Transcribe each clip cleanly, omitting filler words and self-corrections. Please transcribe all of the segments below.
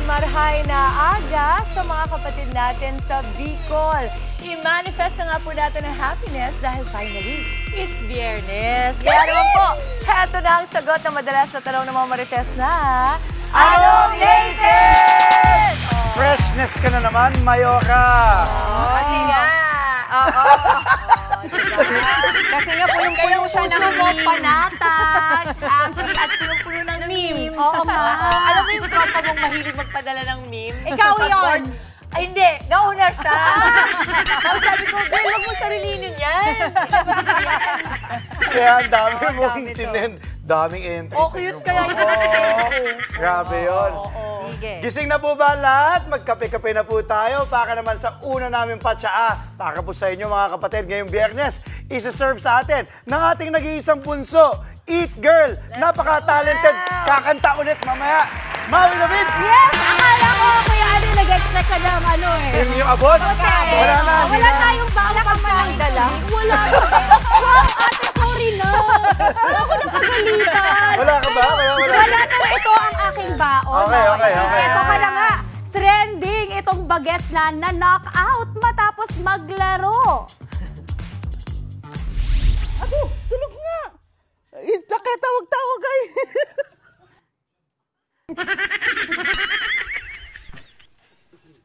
Marhay na aga sa mga kapatid natin sa Bicol. I-manifest na nga po natin ang happiness dahil finally, it's Biyernes. Kaya naman po, heto na ang sagot na madalas na tanong ng mga Marites na anong latest? Freshness ka na naman, Mayora! Kasi nga, kasi nga punong-puno siya ng meme. Panatag, at punong-puno ng meme. Oo, ma. Alam mo yung tropa mong mahilig magpadala ng meme? Ikaw yun. Ay, hindi. Nauna siya. Tapos sabi ko, girl, huwag mo sarilinin yan. Kaya ang dami mong sinend. Daming entries. Oh, cute kaya yun kasi kayo. Grabe yun. Sige. Gising na po ba lahat? Magkape-kape na po tayo para naman sa una namin patsaa. Para po sa inyo mga kapatid, ngayong Biyernes, isa-serve sa atin ng ating nag-iisang punso, Eat Girl. Napaka-talented. Kakanta ulit mamaya. Maui David! Yes! Akala ko, Kuya Adi, nag-expect ka ng ano eh. Yung abot? Okay. Wala na. Wala tayong bawang pang dala. Wala. Wow, ate, sorry na. Wala ko napagalitan. Wala ka ba? Wala, pero ito ang aking baon. Okay. Ito ka na nga. Trending itong bagets na na-knock out matapos maglaro. Ako, tulog nga. Tawag-tawag kayo.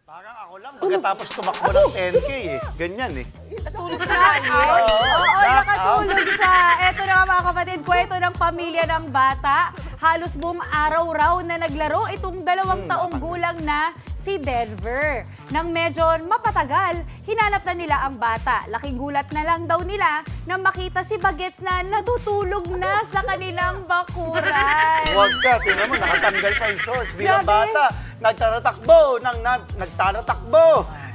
Parang ako lang, pagkatapos tumakbo ng 10K eh. Ganyan eh. Natulog siya. Oo, nakatulog siya. Ito na mga kapatid, kwento ng pamilya ng bata. Halos buong araw raw na naglaro itong 2 taong gulang na si Denver. Nang medyo mapatagal, hinanap na nila ang bata. Laking gulat na lang daw nila na makita si Bagets na natutulog na sa kanilang bakuran. Huwag ka, tingnan mo, nakatanggal pa yung shorts bilang bata. Nagtatatakbo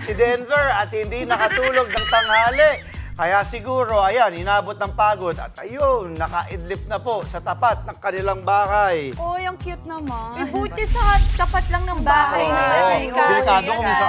si Denver at hindi nakatulog ng tanghali. Kaya siguro, ayan, inabot ng pagod at ayun, nakaidlip na po sa tapat ng kanilang bahay. Oh, yung cute naman. Buti sa tapat lang ng bahay na yan. Delikado kung minsan.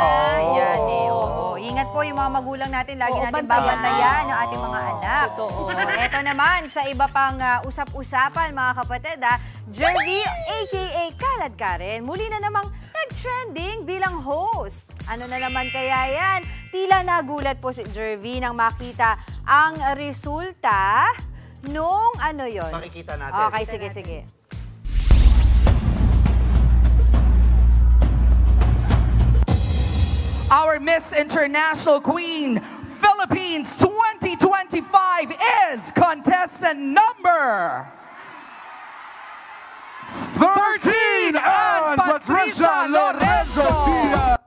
Yan eh, oo. Ingat po yung mga magulang natin. Lagi natin babantayan ang ating mga anak. Totoo. Ito naman, sa iba pang usap-usapan, mga kapatid, Jervy, a.k.a. Kalad Karen, muli na namang nag-trending bilang host. Ano na naman kaya yan? Tila nagulat po si Jervy nang makita ang resulta nung ano yon. Makikita natin. Okay, sige. Our Miss International Queen Philippines 2025 is contestant number 13 and Patricia Lorenzo Diaz.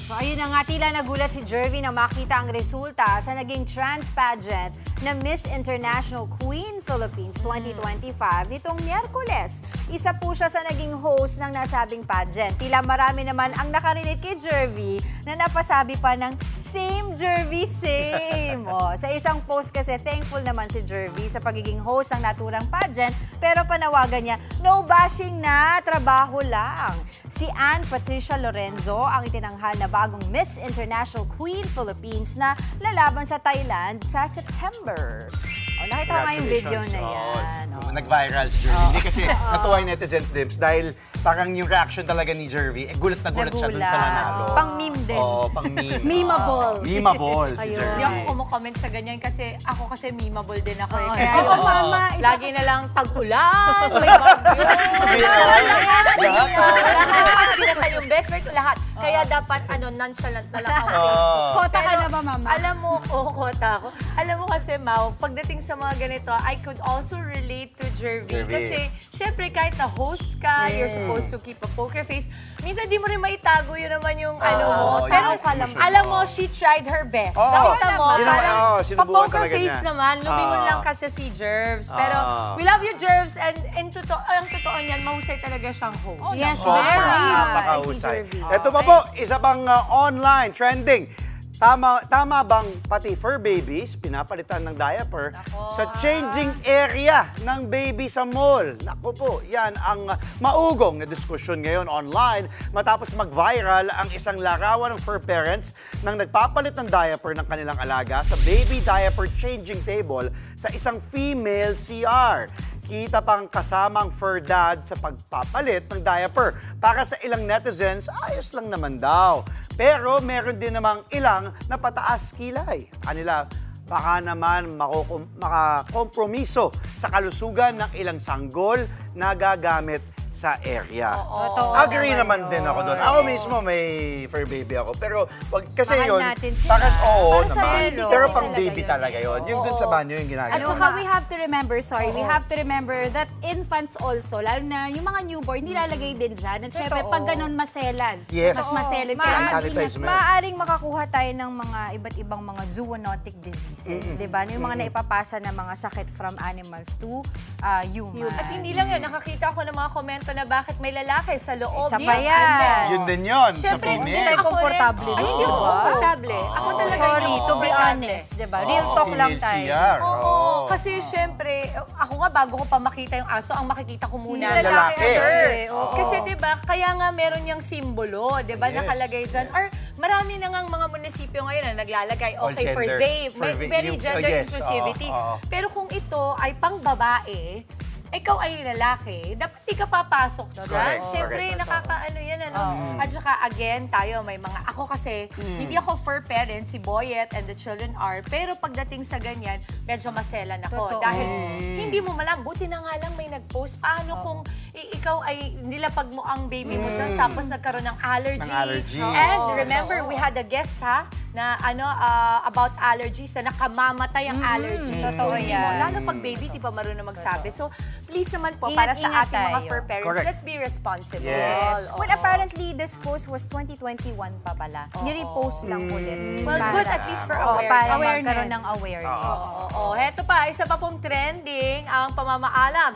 So ayun na nga, tila nagulat si Jervy na makita ang resulta sa naging trans pageant na Miss International Queen Philippines 2025 nitong Miyerkules. Isa po siya sa naging host ng nasabing pageant. Tila marami naman ang nakarelate kay Jervy na napasabi pa ng same Jervy, same. Sa isang post kasi, thankful naman si Jervy sa pagiging host ng naturang pageant, pero panawagan niya, no bashing na, trabaho lang. Si Ann Patricia Lorenzo ang itinanghal na bagong Miss International Queen Philippines na lalaban sa Thailand sa September. Nakita ko nga yung video na yan. Nag-viral si Jervy. Hindi kasi natuwa yung netizens dims dahil parang yung reaction talaga ni Jervy, gulat na gulat siya dun sa nanalo. Pang-meme din. Oo, pang-meme. Memeable. Memeable si Jervy. Hindi ako kumukomment sa ganyan kasi ako memeable din ako eh. Kaya Oo, mama. lagi na lang tag-ulan, may bagyo. Lahat. Kinasal yung best friend ko lahat. Kaya dapat nonchalant na lang ang Facebook. Kota ka na ba, mama? Alam mo, kota ako. Alam mo kasi, Mau, pagdating sa mga ganito, I could also relate to Jervy. Kasi, syempre, kahit na host ka, you're supposed to keep a poker face. Minsan, di mo rin maitago yun naman yung ano mo. Pero, alam mo, she tried her best. Nakita mo, parang pa-poker face naman, lumingon lang kasi si Jervs. Pero, we love you, Jervs. And ang totoo niyan, mahusay talaga siyang host. Yes, Sobrang very. napakahusay. Ito pa po, po, isa pang online trending. Tama bang pati fur babies pinapalitan ng diaper sa changing area ng baby sa mall? Naku po, yan ang maugong na diskusyon ngayon online matapos mag-viral ang isang larawan ng fur parents nang nagpapalit ng diaper ng kanilang alaga sa baby diaper changing table sa isang female CR. Kita pang kasamang fur dad sa pagpapalit ng diaper. Para sa ilang netizens, ayos lang naman daw. Pero meron din namang ilang na pataas kilay. Anila, baka naman makakompromiso sa kalusugan ng ilang sanggol na gagamit sa area. Agree naman din ako doon. Ako mismo may fur baby ako. Pero wag kasi Mahal yun. natin sila. Oo Para sa naman. baby Pero kasi pang talaga baby yun. talaga yun. Yung dun sa banyo yung At ginagawa. saka we have to remember, we have to remember that infants also, lalo na yung mga newborn, nilalagay din dyan. At syempre, pag ganun, maselan. Yes. Mas maselan. Kaya sanitize mo. Maaaring makakuha tayo ng mga iba't ibang mga zoonotic diseases, di ba? Yung mga naipapasa na mga sakit from animals to human. At hindi lang yun, nakakita ko ng mga komento na bakit may lalaki sa loob. Isa pa yan. Yun din yun sa Siyempre, female. hindi ako komportable rin. Ay, hindi doon. ako komportable. Ako talaga Sorry, hindi ako to be komportable. honest, di ba? Real talk lang Female tayo. CR. Oo, kasi syempre, ako nga bago ko pa makita yung aso, ang makikita ko muna Yung lalaki. Sir. Oo. Kasi 'di ba, kaya nga meron yung simbolo, 'di ba, Yes, nakalagay diyan. Or marami na ngang mga munisipyo ngayon na naglalagay All okay for gender. they, For very yung- gender yes, inclusivity. oo. Pero kung ito ay pang babae, ikaw ay lalaki, dapat di ka papasok dyan. Correct, Siyempre, correct. nakakaano yan, ano? At saka, again, tayo, may mga, ako kasi, hindi ako fur parent, si Boyet and the children are, pero pagdating sa ganyan, medyo maselan ako. Totoo. Dahil, hindi mo malam, buti na nga lang may nag-post, paano kung ikaw ay nilapag mo ang baby mo dyan, tapos nagkaroon ng allergy. Ng allergy. And remember, we had a guest, na about allergies, na nakamamatay ang allergy. So, Totoo hindi mo, yan. lalo pag baby, di pa marunong magsabi. So, please naman po, para sa Ingat-ingat ating mga tayo. fur parents, Correct. let's be responsible. Yes. Oo. Well, apparently, this post was 2021 pa pala. Ni-repost lang ulit. Well, good, at least for Oo, awareness. para magkaroon ng awareness. Oo, heto pa, isa pa pong trending ang pamamaalam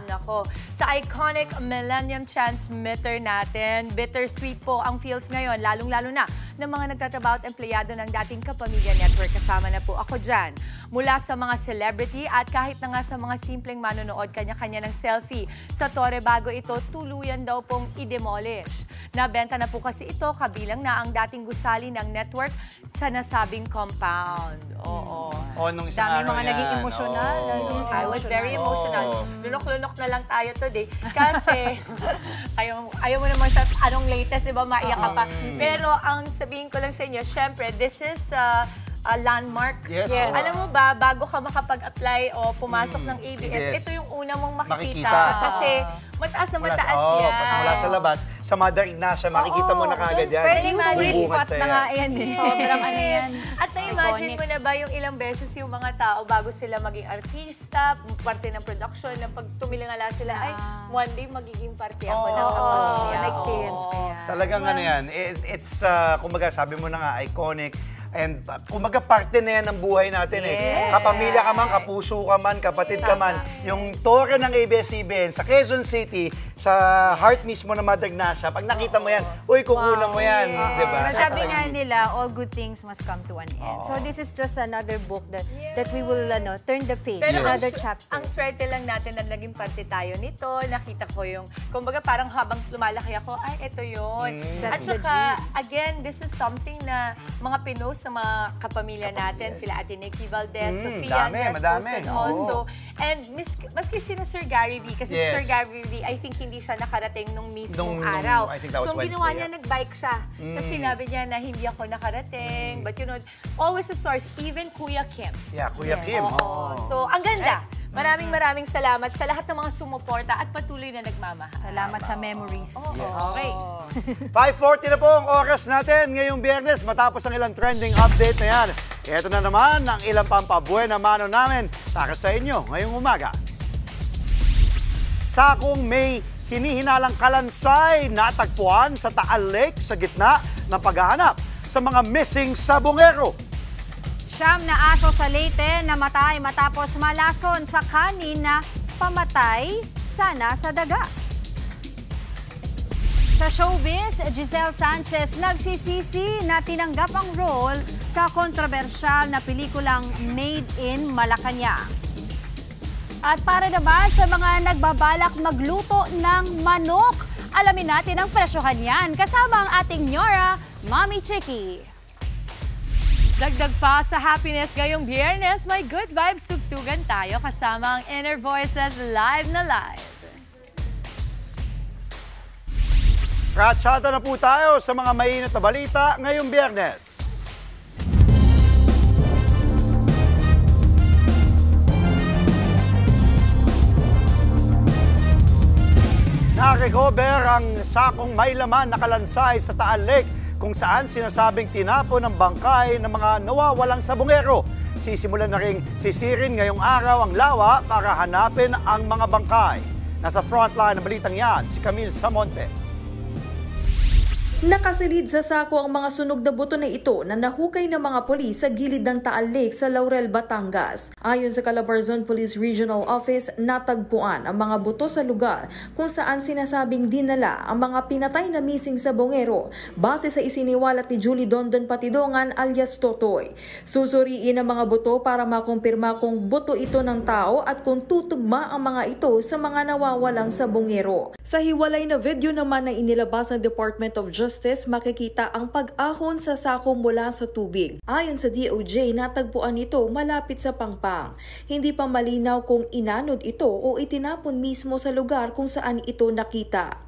sa iconic Millennium Transmitter natin. Bittersweet po ang feels ngayon, lalong-lalo na ng mga nagtatrabaho at empleyado ng dating Kapamilya Network. Kasama na po ako dyan. Mula sa mga celebrity at kahit na nga sa mga simpleng manonood, kanya-kanya ng selfie. Sa Torre Bago ito, tuluyan daw pong i-demolish. Nabenta na po kasi ito, kabilang na ang dating gusali ng network sa nasabing compound. Oo. Nung isang Dami araw mga yan. naging emosyonal. Oo. I was very emotional. Lunok-lunok na lang tayo today. Kasi, ayaw mo naman sa anong latest, diba, maiyak ka pa. Pero ang sabihin ko lang sa inyo, syempre, this is a landmark. Yes, oo. Alam mo ba, bago ka makapag-apply o pumasok ng ABS, ABS. ito yung una mong makikita. Makikita. Kasi mataas na mataas Oo, yan. kasi mula sa labas, sa Mother Ignacia, makikita mo na kagad yan. pwedeng Free Bubungad spot sa'yo. na nga yan eh. Sobrang ano yan. At na-imagine mo na ba yung ilang beses yung mga tao bago sila maging artista, parte ng production, na pag tumilingala sila, ay, one day magiging parte ako ng Kapamilya. na-experience ko yan. Talagang ano yan, it's, kumbaga sabi mo na nga, iconic. And kumbaga parte na yan ng buhay natin eh. Kapamilya ka man, kapuso ka man, kapatid ka man. Yung tore ng ABS-CBN sa Quezon City, sa heart mismo ng Mother Ignacia, pag nakita mo yan, uy, kukunan mo yan. Diba? Sabi nga nila, all good things must come to an end. So this is just another book that we will turn the page, Pero another ang chapter. swerte lang natin na naging parte tayo nito. Nakita ko yung, kumbaga parang habang lumalaki ako, ay, ito yun. At saka, again, this is something na mga pinost sa mga kapamilya natin. Sila Ate Nikki Valdez, Sofia dami, Andres madami. posted also. And maski sina Sir Gary V, kasi Yes. Sir Gary V, I think hindi siya nakarating nung mismong Nung- araw. I think that was So, ang ginawa Wednesday, niya, nag-bike siya. Tapos sinabi niya na hindi ako nakarating. But you know, always a source, even Kuya Kim. Yeah, Kuya Kim. Oo. So, ang ganda. Maraming salamat sa lahat ng mga sumuporta at patuloy na nagmamahal. Salamat sa memories. Okay. 5:40 na po ang oras natin ngayong Biyernes matapos ang ilang trending update na yan. Ito na naman ang ilang pampabuena mano namin para sa inyo ngayong umaga. Sakong may hinihinalang kalansay natagpuan sa Taal Lake sa gitna ng paghahanap sa mga missing sabongero. Siyam na aso sa Leyte namatay matapos malason sa kanin na pamatay sana sa daga. Sa Sa showbiz, Giselle Sanchez nagsisisi na tinanggap ang role sa kontrobersyal na pelikulang Made in Malacanang. At para naman sa mga nagbabalak magluto ng manok, alamin natin ang presyohan yan kasama ang ating Nyora, Mami Chicky. Dagdag pa sa happiness ngayong Biyernes, may good vibes tugtugan tayo kasama ang Inner Voices live na live. Ratsyada na po tayo sa mga mainit na balita ngayong Biyernes. Narecover ang sakong may laman na kalansay sa Taal Lake kung saan sinasabing tinapon ng bangkay ng mga nawawalang sabongero. Sisimulan na ring sisirin ngayong araw ang lawa para hanapin ang mga bangkay. Nasa frontline ng balitang yan, si Camille Samonte. Nakasilid sa sako ang mga sunog na buto na ito na nahukay ng mga polis sa gilid ng Taal Lake sa Laurel, Batangas. Ayon sa Calabarzon Police Regional Office, natagpuan ang mga buto sa lugar kung saan sinasabing dinala ang mga pinatay na missing sabongero base sa isiniwalat ni Julie Dondon Patidongan alias Totoy. Susuriin ang mga buto para makumpirma kung buto ito ng tao at kung tutugma ang mga ito sa mga nawawalang sabongero. Sa hiwalay na video naman na inilabas ng Department of Justice, makikita ang pag-ahon sa sako mula sa tubig. Ayon sa DOJ, natagpuan ito malapit sa Pangpang. Hindi pa malinaw kung inanod ito o itinapon mismo sa lugar kung saan ito nakita.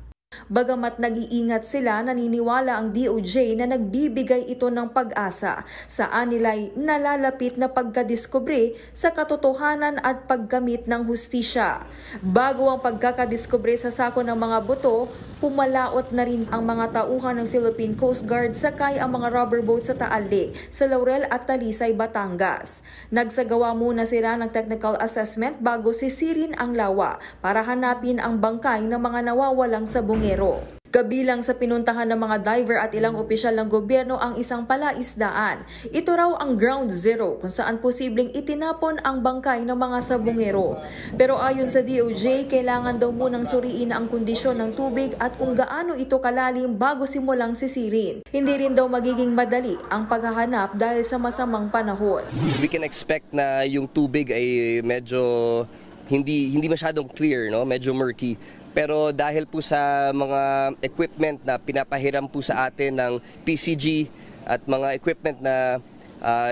Bagamat nag-iingat sila, naniniwala ang DOJ na nagbibigay ito ng pag-asa sa anilay nalalapit na pagkadiskubre sa katotohanan at paggamit ng hustisya. Bago ang pagkakadiskubre sa sako ng mga buto, pumalaot na rin ang mga tauhan ng Philippine Coast Guard sakay ang mga rubber boat sa Taal Lake, sa Laurel at Talisay, Batangas. Nagsagawa muna sila ng technical assessment bago sisirin ang lawa para hanapin ang bangkay ng mga nawawalang sabongero. Kabilang sa pinuntahan ng mga diver at ilang opisyal ng gobyerno ang isang palaisdaan. Ito raw ang ground zero kung saan posibleng itinapon ang bangkay ng mga sabongero. Pero ayon sa DOJ, kailangan daw munang suriin ang kondisyon ng tubig at kung gaano ito kalalim bago simulang sisirin. Hindi rin daw magiging madali ang paghahanap dahil sa masamang panahon. We can expect na yung tubig ay medyo hindi masyadong clear, no? Medyo murky. Pero dahil po sa mga equipment na pinapahiram po sa atin ng PCG at mga equipment na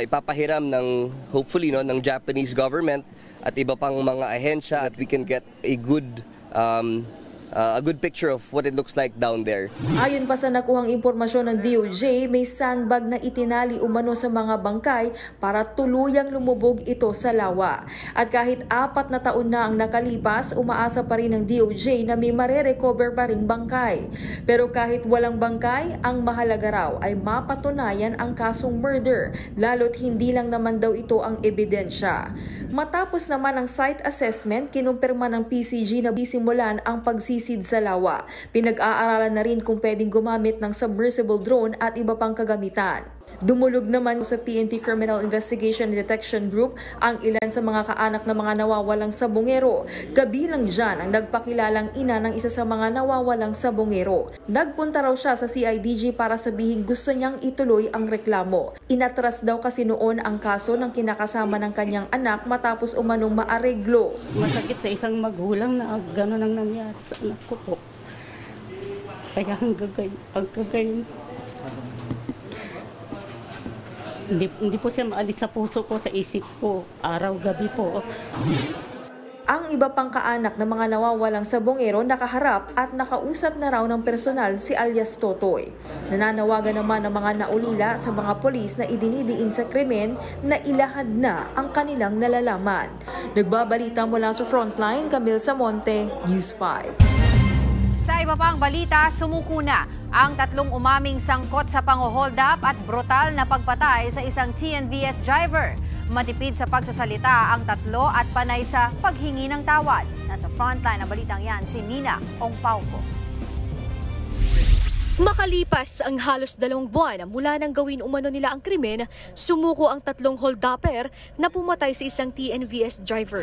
ipapahiram ng hopefully ng Japanese government at iba pang mga ahensya, at we can get a good picture of what it looks like down there. Ayon pa sa nakuhang impormasyon ng DOJ, may sandbag na itinali umano sa mga bangkay para tuluyang lumubog ito sa lawa. At kahit 4 na taon na ang nakalipas, umaasa pa rin ng DOJ na may mare-recover pa ring bangkay. Pero kahit walang bangkay, ang mahalaga raw ay mapatunayan ang kasong murder, lalo't hindi lang naman daw ito ang ebidensya. Matapos naman ang site assessment, kinumpirma ng PCG na bisimulan ang pagsisid sa lawa. Pinag-aaralan na rin kung pwedeng gumamit ng submersible drone at iba pang kagamitan. Dumulog naman sa PNP Criminal Investigation and Detection Group ang ilan sa mga kaanak ng mga nawawalang sabongero. Kabilang dyan ang nagpakilalang ina ng isa sa mga nawawalang sabongero. Nagpunta raw siya sa CIDG para sabihin gusto niyang ituloy ang reklamo. Inatras daw kasi noon ang kaso ng kinakasama ng kanyang anak matapos umanong maareglo. Masakit sa isang magulang na gano'n ang nangyari sa anak ko po. Kaya hanggang ngayon, hindi po siya maalis sa puso ko, sa isip ko, araw-gabi po. Ang iba pang kaanak ng mga nawawalang sabongero nakaharap at nakausap na raw ng personal si alias Totoy. Nananawagan naman ng mga naulila sa mga polis na idinidiin sa krimen na ilahad na ang kanilang nalalaman. Nagbabalita mula sa Frontline, Camille Samonte, News 5. Sa iba pang balita, sumuko na ang 3 umaming sangkot sa pang-hold-up at brutal na pagpatay sa isang TNVS driver. Matipid sa pagsasalita ang 3 at panay sa paghingi ng tawad. Nasa frontline ng balitang yan si Nina Ongpauco. Makalipas ang halos 2 buwan mula nang gawin umano nila ang krimen, sumuko ang 3 holdupper na pumatay sa isang TNVS driver.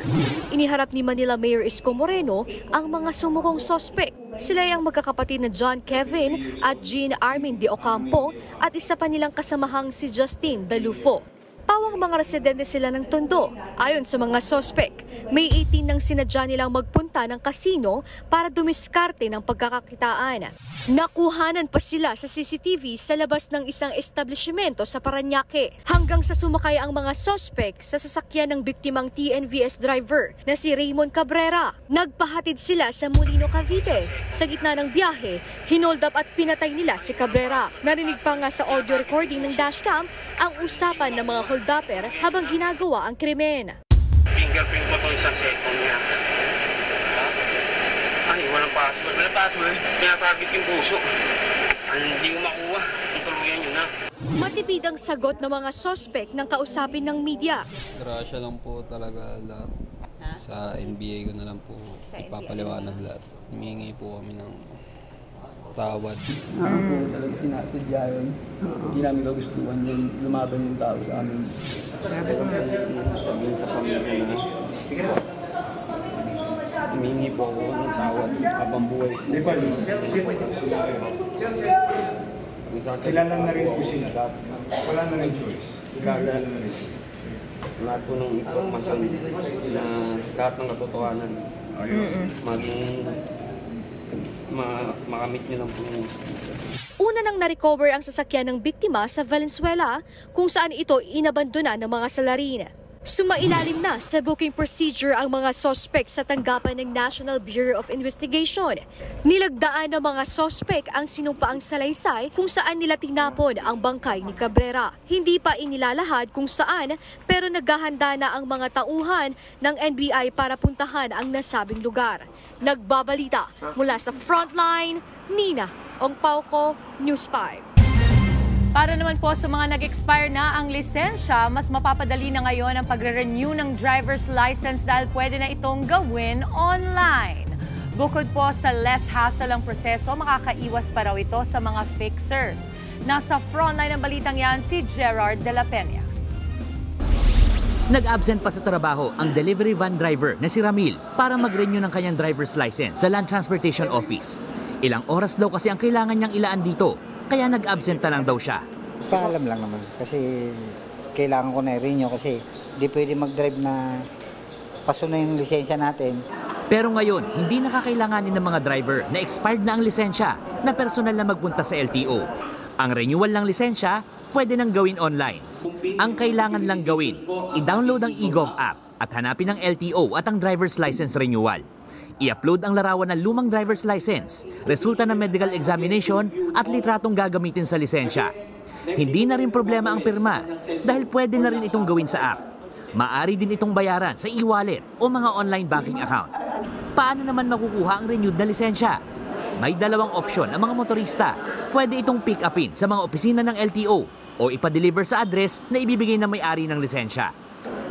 Iniharap ni Manila Mayor Isko Moreno ang mga sumukong sospek. Sila ay ang magkakapatid na John Kevin at Jean Armin de Ocampo at isa pa nilang kasamahang si Justin Dalufo. Pawang mga residente sila ng Tondo. Ayon sa mga sospek, may 18 nang sinadya nilang magpunta ng kasino para dumiskarte ng pagkakakitaan. Nakuhanan pa sila sa CCTV sa labas ng isang establishmento sa Parañaque hanggang sa sumakay ang mga sospek sa sasakyan ng biktimang TNVS driver na si Raymond Cabrera. Nagpahatid sila sa Molino, Cavite. Sa gitna ng biyahe, hinold up at pinatay nila si Cabrera. Narinig pa nga sa audio recording ng dashcam ang usapan ng mga holdupper habang ginagawa ang krimen. Fingerprint mo itong isang cellphone niya. Ay, walang password. Walang password. Pinatagit yung puso. Hindi mo makuha. Ituluyan nyo na. Matipid ang sagot ng mga sospek ng kausapin ng media. Grasya lang po talaga lahat. Sa NBA ko na lang po ipapaliwanag lahat. Humingi po kami ng tawad. Po talaga sinasadya yun. Hindi namin kagustuhan yun. Lumaban yung tao sa amin. Sabihin sa pamilya na humingi po ako ng tawad habang buhay. Sila lang na rin po sila. Wala na rin choice. Gagala na rin sila. Lahat po ng impormasyon na lahat ng katotohanan. Maging makamit nyo lang po yung Una nang na-recover ang sasakyan ng biktima sa Valenzuela kung saan ito inabandona ng mga salarin. Sumailalim na sa booking procedure ang mga sospek sa tanggapan ng National Bureau of Investigation. Nilagdaan ng mga sospek ang sinumpaang salaysay kung saan nila tinapon ang bangkay ni Cabrera. Hindi pa inilalahad kung saan pero naghahanda na ang mga tauhan ng NBI para puntahan ang nasabing lugar. Nagbabalita mula sa Frontline, Nina Ongpauco, News 5. Para naman po sa mga nag-expire na ang lisensya, mas mapapadali na ngayon ang pagre-renew ng driver's license dahil pwede na itong gawin online. Bukod po sa less hassle ang proseso, makakaiwas pa raw ito sa mga fixers. Nasa frontline ng balitang yan si Gerard de la Peña. Nag-absent pa sa trabaho ang delivery van driver na si Ramil para mag-renew ng kanyang driver's license sa Land Transportation Office. Ilang oras daw kasi ang kailangan niyang ilaan dito, kaya nag-absent na lang daw siya. Paalam lang naman kasi kailangan ko na i-renew kasi di pwede mag-drive na paso na yung lisensya natin. Pero ngayon, hindi nakakailanganin ng mga driver na expired na ang lisensya na personal na magpunta sa LTO. Ang renewal ng lisensya, pwede nang gawin online. Ang kailangan lang gawin, i-download ang eGov app at hanapin ang LTO at ang driver's license renewal. I-upload ang larawan ng lumang driver's license, resulta ng medical examination at litratong gagamitin sa lisensya. Hindi na rin problema ang pirma dahil pwede na rin itong gawin sa app. Maaari din itong bayaran sa e-wallet o mga online banking account. Paano naman makukuha ang renewed na lisensya? May dalawang opsyon ang mga motorista. Pwede itong pick-upin sa mga opisina ng LTO o ipa-deliver sa address na ibibigay ng may-ari ng lisensya.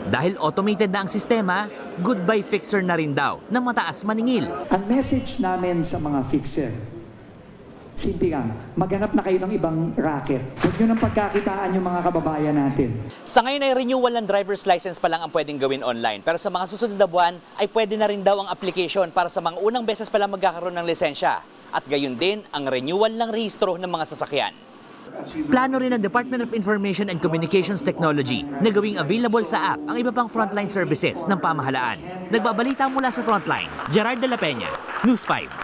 Dahil automated na ang sistema, goodbye fixer na rin daw na mataas maningil. Ang message namin sa mga fixer, simple lang, maghanap na kayo ng ibang racket. Huwag nyo nang pagkakitaan yung mga kababayan natin. Sa ngayon ay renewal ng driver's license pa lang ang pwedeng gawin online. Pero sa mga susunod na buwan ay pwede na rin daw ang application para sa mga unang beses pa lang magkakaroon ng lisensya. At gayon din ang renewal ng rehistro ng mga sasakyan. Plano rin ng Department of Information and Communications Technology na gawing available sa app ang iba pang frontline services ng pamahalaan. Nagbabalita mula sa Frontline, Gerard de la Peña, News 5.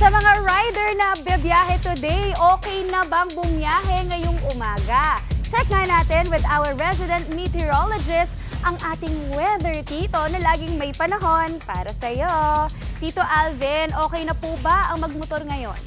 Sa mga rider na biyahe today, okay na bang bumiyahe ngayong umaga? Check nga natin with our resident meteorologist, ang ating weather tito na laging may panahon para sa'yo. Tito Alvin, okay na po ba ang magmotor ngayon?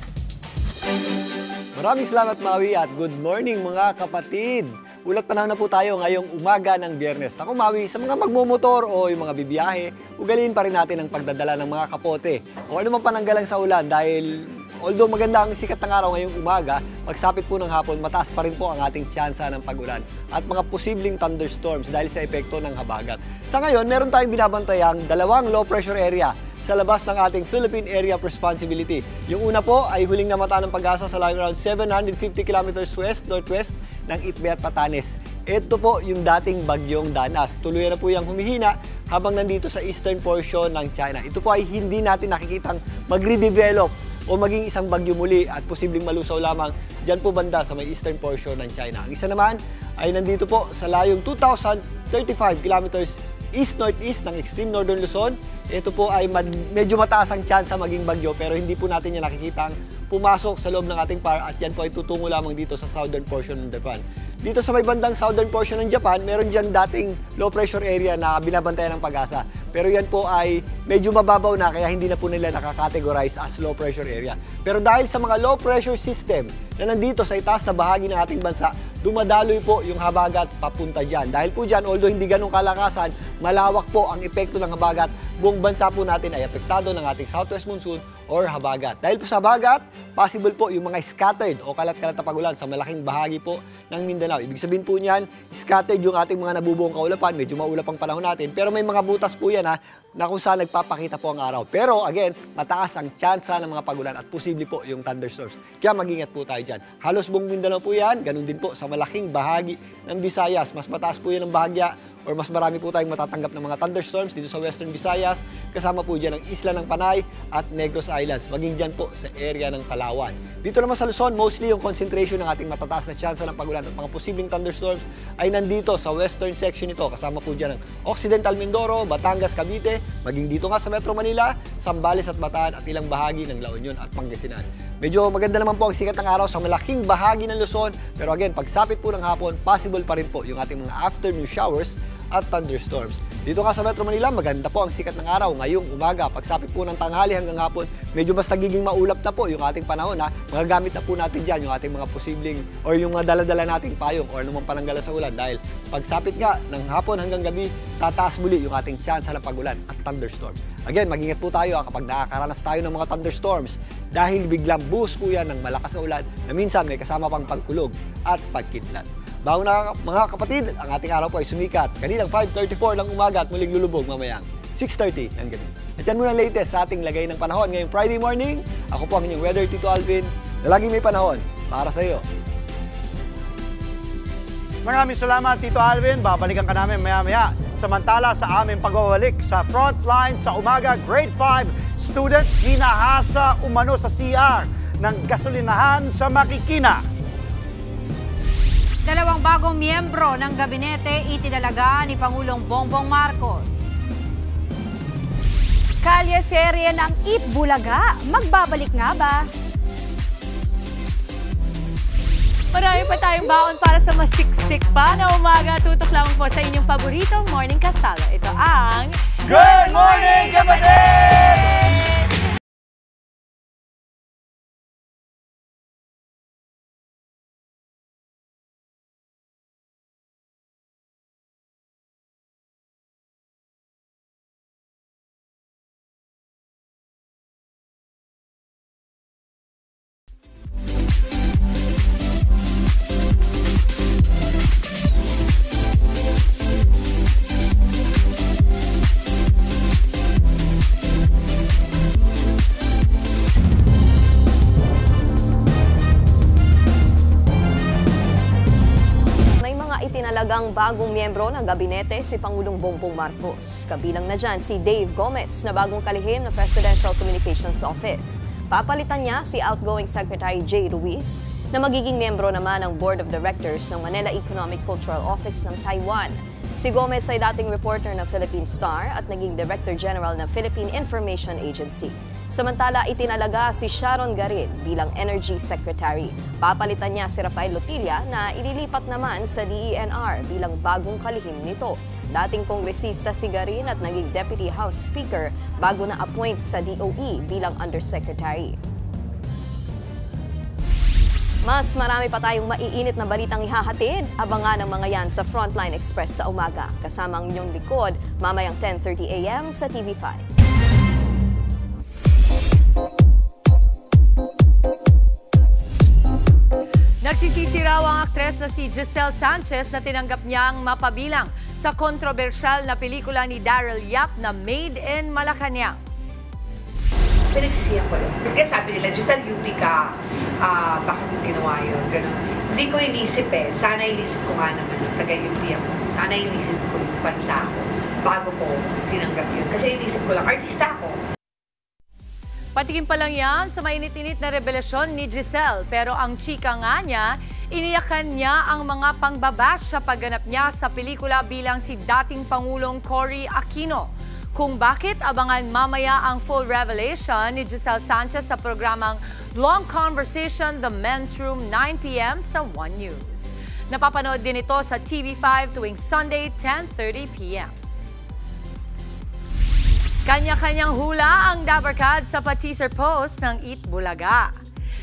Maraming salamat, Maui, at good morning mga kapatid. Ulat panahon na po tayo ngayong umaga ng Biyernes. Ako, Maui, sa mga magmumotor o yung mga bibiyahe, ugaliin pa rin natin ang pagdadala ng mga kapote o ano man pananggalang sa ulan dahil Although maganda ang sikat ng araw ngayong umaga, pagsapit po ng hapon, mataas pa rin po ang ating tsansa ng pagulan at mga posibleng thunderstorms dahil sa epekto ng habagat. Sa ngayon, meron tayong binabantayang 2 low pressure area sa labas ng ating Philippine Area of Responsibility. Yung una po ay huling namata ng Pag-asa sa layong around 750 kilometers west-northwest ng Itbay at Batanes. Ito po yung dating bagyong Danas. Tuluyan na po yung humihina habang nandito sa eastern portion ng China. Ito po ay hindi natin nakikitang mag-redevelop o maging isang bagyo muli at posibleng malusaw lamang dyan po banda sa may eastern portion ng China. Ang isa naman ay nandito po sa layong 2,035 kilometers east-northeast ng extreme northern Luzon. Ito po ay medyo mataas ang tsansa maging bagyo pero hindi po natin yan nakikitang pumasok sa loob ng ating par at yan po ay tutungo lamang dito sa southern portion ng Japan. Dito sa may bandang southern portion ng Japan, meron diyang dating low pressure area na binabantayan ng Pag-asa. Pero yan po ay medyo mababaw na kaya hindi na po nila nakakategorize as low pressure area. Pero dahil sa mga low pressure system na nandito sa itaas na bahagi ng ating bansa, dumadaloy po yung habagat papunta dyan. Dahil po dyan, although hindi ganong kalakasan, malawak po ang epekto ng habagat. Buong bansa po natin ay apektado ng ating southwest monsoon or habagat. Dahil po sa habagat, possible po yung mga scattered o kalat-kalat na pagulan sa malaking bahagi po ng Mindanao. Ibig sabihin po niyan, scattered yung ating mga nabubuong kaulapan, medyo maulap ang panahon natin, pero may mga butas po yan na kung saan nagpapakita po ang araw. Pero again, mataas ang tsansa ng mga pagulan at posible po yung thunderstorms. Kaya mag-ingat po tayo dyan. Halos buong Mindanao po yan, ganun din po sa malaking bahagi ng Visayas. Mas mataas po yan ang bahagya or mas marami po tayong matatanggap ng mga thunderstorms dito sa Western Visayas. Kasama po dyan ang Isla ng Panay at Negros Islands. Maging dyan po sa area ng Palawan. Dito naman sa Luzon, mostly yung concentration ng ating matataas na tsansa ng pagulan at mga posibleng thunderstorms ay nandito sa western section nito. Kasama po dyan ang Occidental Mindoro, Batangas, Cavite, maging dito nga sa Metro Manila, Zambales at Bataan at ilang bahagi ng La Union at Pangasinan. Medyo maganda naman po ang sikat ng araw sa malaking bahagi ng Luzon, pero again, pagsapit po ng hapon, possible pa rin po yung ating mga afternoon showers at thunderstorms. Dito nga sa Metro Manila, maganda po ang sikat ng araw ngayong umaga. Pagsapit po ng tanghali hanggang hapon, medyo mas nagiging maulap na po yung ating panahon. Magagamit na po natin dyan yung ating mga posibleng or yung mga dala-dala nating payong or naman palanggala sa ulan dahil pagsapit nga ng hapon hanggang gabi, tataas muli yung ating tsansa ng pagulan at thunderstorms. Again, mag-ingat po tayo kapag nakakaranas tayo ng mga thunderstorms dahil biglang buhos po yan ng malakas na ulan na minsan may kasama pang pagkulog at pagkidlat. Bago na mga kapatid, ang ating araw po ay sumikat. Kaninang 5:34 ng umaga at muling lulubog mamayang 6:30 ng gabi. At yan muna ang latest sa ating lagay ng panahon ngayong Friday morning. Ako po ang inyong weather Tito Alvin na laging may panahon para sa iyo. Maraming salamat Tito Alvin. Babalikan ka namin maya-maya. Samantala sa aming pagwawalik sa Frontline sa umaga, Grade 5 student hinahasa umano sa CR ng gasolinahan sa Marikina. Dalawang bagong miyembro ng gabinete itinalaga ni Pangulong Bongbong Marcos. Kalye serye ng Eat Bulaga. Magbabalik nga ba? Marami pa tayong baon para sa masiksik pa na umaga. Tutok lamang po sa inyong paboritong morning kasala. Ito ang Good Morning Kapatid! Itinalagang bagong miyembro ng gabinete si Pangulong Bongbong Marcos. Kabilang na dyan si Dave Gomez na bagong kalihim ng Presidential Communications Office. Papalitan niya si outgoing Secretary Jay Ruiz na magiging miyembro naman ng Board of Directors ng Manila Economic Cultural Office ng Taiwan. Si Gomez ay dating reporter ng Philippine Star at naging Director General ng Philippine Information Agency. Samantala, itinalaga si Sharon Garin bilang Energy Secretary. Papalitan niya si Rafael Lotilla na ililipat naman sa DENR bilang bagong kalihim nito. Dating kongresista si Garin at naging Deputy House Speaker bago na-appoint sa DOE bilang Undersecretary. Mas marami pa tayong maiinit na balitang ihahatid. Abangan ang mga yan sa Frontline Express sa umaga. Kasama ang inyong likod, mamayang 10:30 a.m. sa TV5. raw ang aktres na si Giselle Sanchez na tinanggap niyang mapabilang sa kontrobersyal na pelikula ni Daryl Yap na Made in Malacanang. Pinagsisiyan ko yun. Kasi sabi nila, Giselle, UP ka, bakit mo ginawa yun? Ganun. Hindi ko inisip eh. Sana inisip ko nga naman, taga-UP ako. Sana inisip ko yung bansa ko bago ko tinanggap yun. Kasi inisip ko lang, artista ako. Patikim pa lang yan sa mainit-init na revelasyon ni Giselle. Pero ang chika nga niya, iniyakan niya ang mga pangbabash sa pagganap niya sa pelikula bilang si dating Pangulong Cory Aquino. Kung bakit, abangan mamaya ang full revelation ni Giselle Sanchez sa programang Long Conversation, The Men's Room, 9 p.m. sa One News. Napapanood din ito sa TV5 tuwing Sunday, 10:30 p.m. Kanya-kanyang hula ang Dabarkad sa pa-teaser post ng Eat Bulaga.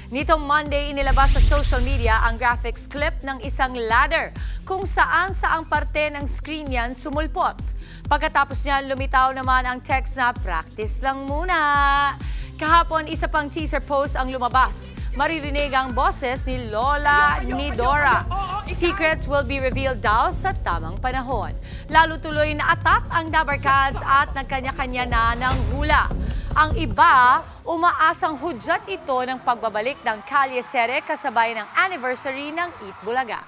Nitong Monday, inilabas sa social media ang graphics clip ng isang ladder kung saan saang parte ng screen yan sumulpot. Pagkatapos niyan, lumitaw naman ang text na practice lang muna. Kahapon, isa pang teaser post ang lumabas. Maririnig ang boses ni Lola Nidora. Secrets will be revealed daw sa tamang panahon. Lalo tuloy na atat ang Dabarkads at nagkanya-kanya na ng hula. Ang iba, umaasang hudyat ito ng pagbabalik ng Kalye Sere kasabay ng anniversary ng Eat Bulaga.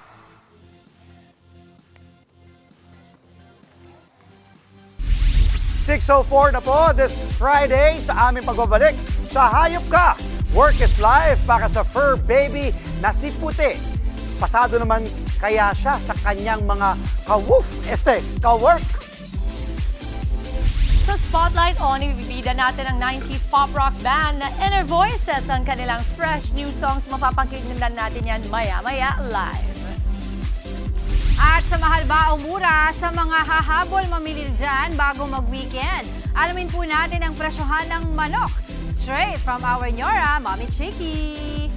.6:04 na po this Friday sa aming pagbabalik sa Hayop Ka! Work is Life para sa fur baby na si Puti. Pasado naman kaya siya sa kanyang mga ka-woof, ka-work. Sa Spotlight On, ibibida natin ang 90s pop rock band na Inner Voices. Ang kanilang fresh new songs, mapapakinggan natin yan maya-maya live. At sa mahal ba o mura, sa mga hahabol mamilil dyan bago mag-weekend, alamin po natin ang presyohan ng manok. Straight from our Nyora, Mommy Chicky.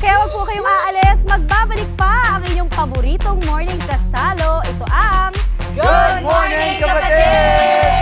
Kaya wag po kayong aalis, magbabalik pa ang inyong paboritong morning kasalo. Ito ang Good Morning Kapatid!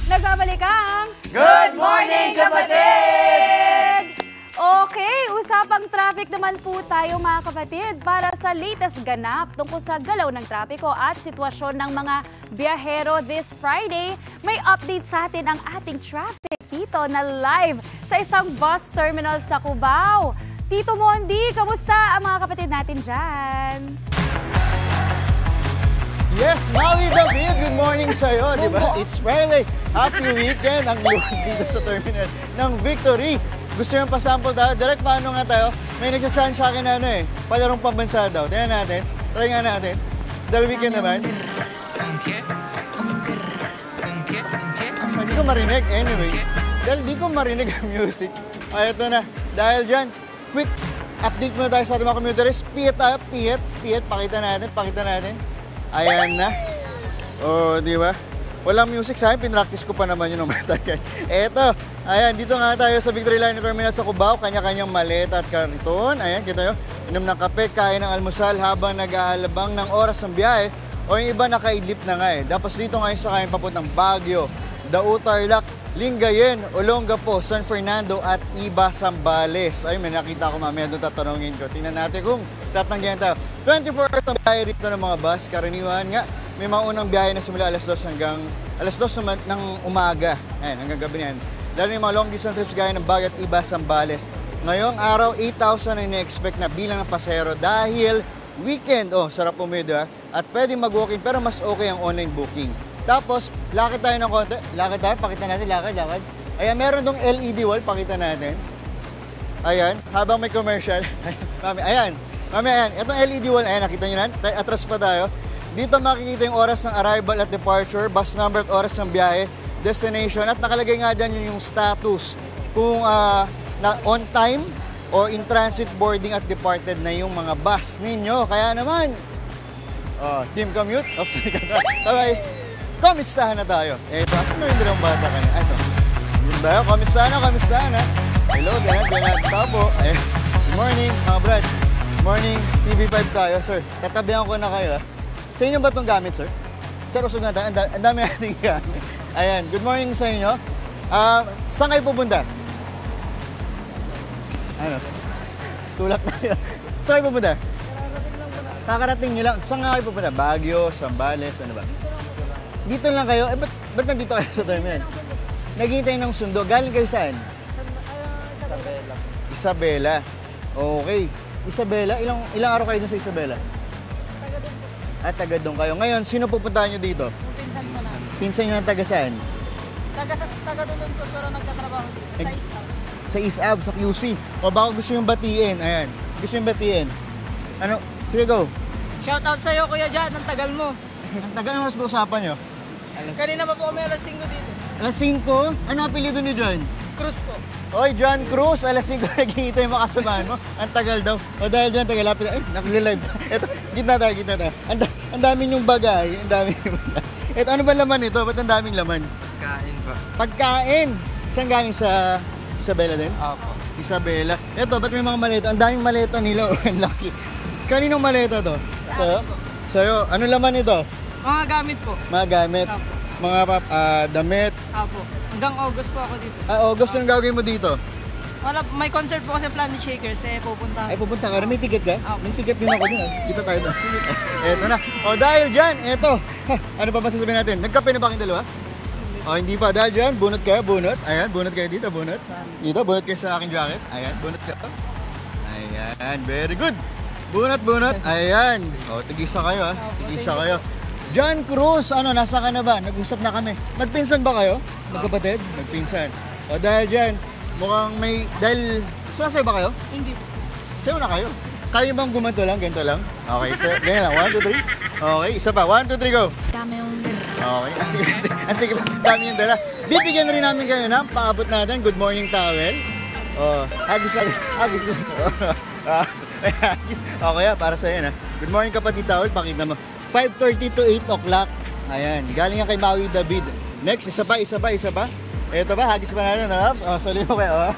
Nagbabalik ang Good Morning Kapatid! Okay, usapang traffic naman po tayo mga kapatid para sa latest ganap tungkol sa galaw ng trapiko at sitwasyon ng mga biyahero this Friday. May update sa atin ang ating traffic dito na live sa isang bus terminal sa Cubao. Tito Mondi, kamusta ang mga kapatid natin dyan? Yes, Maui David, good morning sa'yo, di ba? It's Friday. Happy weekend ang luwag dito sa terminal ng Victory. Gusto yung pasample tayo? Direct, paano nga tayo? May nag-challenge sa akin na palarong pambansa daw. Tingnan natin. Try nga natin. Dahil weekend naman. Hindi ko marinig. Anyway, dahil di ko marinig ang music. Ay, ito na. Dahil dyan, quick update muna tayo sa ating mga commuters. Pihit tayo, pihit. Pakita natin. Ayan na. Oh, di ba? Walang music sa akin, pinractice ko pa naman yun ng matagay. Eto, ayan, dito nga tayo sa Victory Line Terminal sa Cubao, kanya-kanyang maleta at karton. Ayan, kita nyo, inom ng kape, kain ng almusal habang nag-aalabang ng oras ng biyahe. O yung iba nakaidlip na nga Tapos dito ngayon sa kain papuntang Baguio, Dao Tarlac, Lingayen, Olongapo, San Fernando at Iba, Zambales. Ay, may nakita ko mamaya doon tatanungin ko. Tingnan natin kung tatanggihan tayo. 24 hours ang biyahe rito ng mga bus. Karaniwan nga, may mga unang biyahe na simula alas 2 hanggang alas 2 ng umaga. Ayan, hanggang gabi na yan. Lalo yung mga long distance trips gaya ng Baguio at Iba, Zambales. Ngayong araw, 8,000 ang ina-expect na bilang ng pasahero dahil weekend. Oh, sarap umido At pwede mag-walk-in pero mas okay ang online booking. Tapos, lakad tayo ng konti. Lakad tayo, pakita natin, lakad. Ayan, meron dong LED wall, pakita natin. Ayan, habang may commercial. Ayan. Itong LED wall, ayan, nakita nyo na. Atras pa tayo. Dito makikita yung oras ng arrival at departure, bus number at oras ng biyahe, destination. At nakalagay nga dyan yung status kung na on time o in transit boarding at departed na yung mga bus ninyo. Kaya naman, team commute, okay, komistahan na tayo. Ito, asan na yung dalawang bata kanina? Ito, yun tayo, komistahan na. Hello, ganyan, tapo. Good morning, mga brad. Good morning, TV5 tayo, sir. Tatabihan ko na kayo. Sa inyo ba itong gamit, sir? Sir, usog na tayo. Ang dami nating gamit. Ayan, good morning sa inyo. Saan kayo pupunta? Ano? Tulak na yun. Saan kayo pupunta? Kakarating nyo lang. Saan nga kayo pupunta? Baguio, Zambales, ano ba? Dito lang kayo? Ba't nandito kayo sa terminal? Naghihintay ng sundo. Galing kayo saan? Isabela. Okay. Isabela, ilang araw kayo dun sa Isabela? Taga doon kayo. Ngayon, sino pupuntahan nyo dito? Pinsan ko na. Pinsan nyo ng taga saan? Taga doon ko, pero nagtatrabaho sa ISAB. Sa ISAB, sa QC. O baka gusto yung batiin. Ayan. Gusto yung batiin. Ano? Sige, go. Shoutout sa'yo, Kuya Jan. Ang tagal mo. Ang tagal na mas usapan nyo? Kanina pa po kami alas 5 dito. Alas 5? Ano apelido ni John? Cruz po. Oy, John Cruz, alas 5 naghihintay yung makasamahan mo. Ang tagal daw. O dahil dyan, tagalapit. Nakililive. Ito, gitna tayo. Ang daming yung bagay. Ang daming yung bagay. Ito, ano ba laman ito? Ba't ang daming laman? Pagkain pa. Pagkain! Saan galing sa Isabela din? Opo. Isabela. Ito, ba't may mga maleta? Ang daming maleta nila. Ang laki. Kaninong maleta to? Sa'yo. Ano laman ito? Mga gamit po. Mga gamit. Opo. Mga damit. Opo. Hanggang August po ako dito. August yung gagawin mo dito? Wala, may concert po kasi Planet Shakers, pupunta. Ay, pupunta ka. May ticket ka? Opo. May ticket din ako dun. Dito tayo doon. Eto na. O dahil dyan, eto. Ano pa sasabihin natin? Nagkape na ba kayong dalawa? O hindi pa. Dahil dyan, bunot kayo, bunot. Ayan, bunot kayo dito, bunot. Dito, bunot kayo sa aking jacket. Ayan, bunot kayo. Ayan, very good. Bunot. Ayan. O, tigisa kayo ha. Tigisa kayo. John Cruz, nasa ka na ba? Nag-usap na kami. Magpinsan ba kayo? Magkapatid? Magpinsan. O dahil dyan, mukhang sasay ba kayo? Hindi po. Sayo na kayo. Kaya bang gumanto lang? Ganito lang? Okay, so, ganyan lang. 1, 2, 3. Okay, isa pa. 1, 2, 3, go. Okay, sige. Dami yung dala. Bibigyan na rin namin kayo ng paabot natin. Good morning towel. Hagis. Okay, para sa'yo na. Good morning kapatid towel. Pakita mo. 5:30 to 8 o'clock. Ayan, galing yan kay Maui David. Next, isa pa. Ito ba, hagis pa natin, sali mo kayo,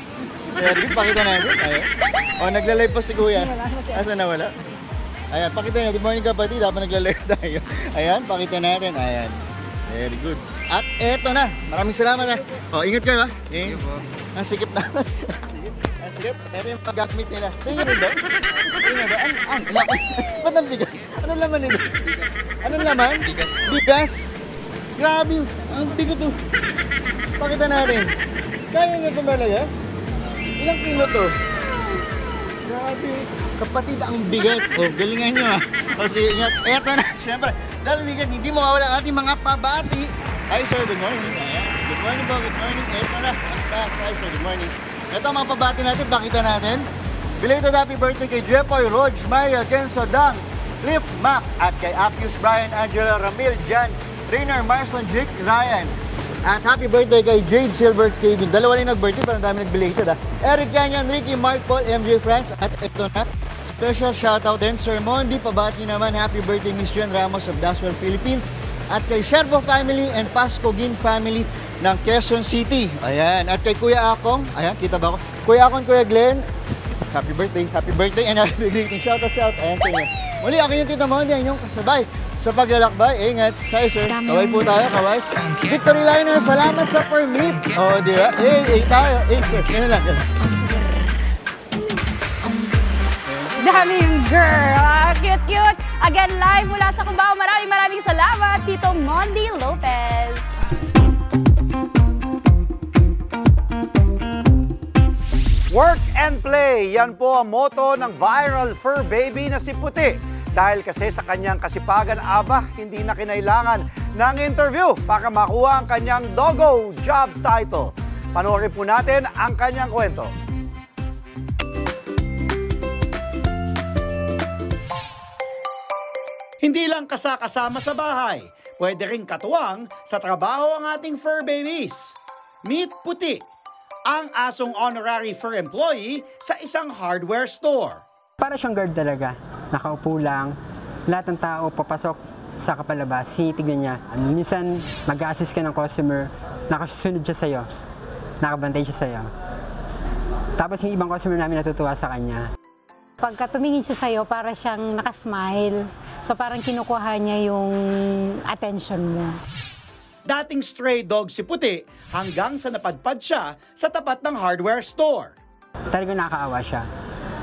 Very good, pakita natin. Ayan. Nagla-live pa si Kuya. Asa na wala? Ayan, pakita nyo. Good morning kapatid, dapat nagla-live tayo. Ayan, pakita natin. Ayan. Very good. At eto na. Maraming salamat ha. Ingat kayo ha. Thank you po. Ang sikip na. Ang sikip. Ito yung paggamit nila. Sa inyo rin ba? Sa inyo ba? Ba't ang bigat? Anong laman nito? Anong laman? Bigas. Grabe. Ang bigat to. Pakita natin. Kaya nyo ito talaga? Ilang kilo to? Grabe. Kapatid, ang bigat. Galingan nyo ha. Sige, ingat. Eto na. Siyempre, dahil bigat, hindi mo mawala ang ating mga pabati. Hi sir, good morning. Good morning po, good morning. Eto na. Hi sir, good morning. Ito ang mga pabati natin. Pakita natin. Belated happy birthday kay Jepoy, Rog, Maya, Kenzo, Dang, Cliff, Mac, at kay Appius, Brian, Angela, Ramil, Jan, Rainer, Marson, Jake, Ryan. At happy birthday kay Jade Silver Kevin. Dalawa lang nag-birthday, pero ang dami nag-belated ha. Eric Canyon, Ricky, Mark, Paul, MJ Friends. At ito na, special shoutout din, Sir Mondi. Pabati naman, happy birthday Miss Jen Ramos of Daswell, Philippines. At kay Sherbo family and Pasco Gin family ng Quezon City. Ayan. At kay Kuya Akong. Ayan, kita ba ako? Kuya Akong, Kuya Glenn. Happy birthday and happy greeting. Shout. Ayan sa inyo. Muli, akin yung Tita Mondi, ang inyong kasabay sa paglalakbay. Ingat. Hi, sir. Kaway po tayo, kaway. Victory Liner, salamat sa permit. Di ba? Tayo. Sir. Ganun lang. Dami yung girl. Cute. Again, live mula sa Cubao. Maraming salamat, Tito Mondi Lopez. Work and play, yan po ang motto ng viral fur baby na si Puti. Dahil kasi sa kanyang kasipagan, hindi na kinailangan ng interview para makuha ang kanyang Doggo job title. Panoorin po natin ang kanyang kwento. Hindi lang kasama sa bahay, pwede ring katuwang sa trabaho ang ating fur babies. Meet Puti. ang asong honorary fur employee sa isang hardware store. Para siyang guard talaga. Nakaupo lang. Lahat ng tao papasok sa kapalabas, tignan niya. Minsan mag-assist ka ng customer, nakasunod siya sa'yo. Nakabantay siya sa'yo. Tapos yung ibang customer namin natutuwa sa kanya. Pagka tumingin siya sa'yo, para siyang nakasmile. So parang kinukuha niya yung attention mo. Dating stray dog si Puti hanggang sa napadpad siya sa tapat ng hardware store. Talagang nakakaawa siya.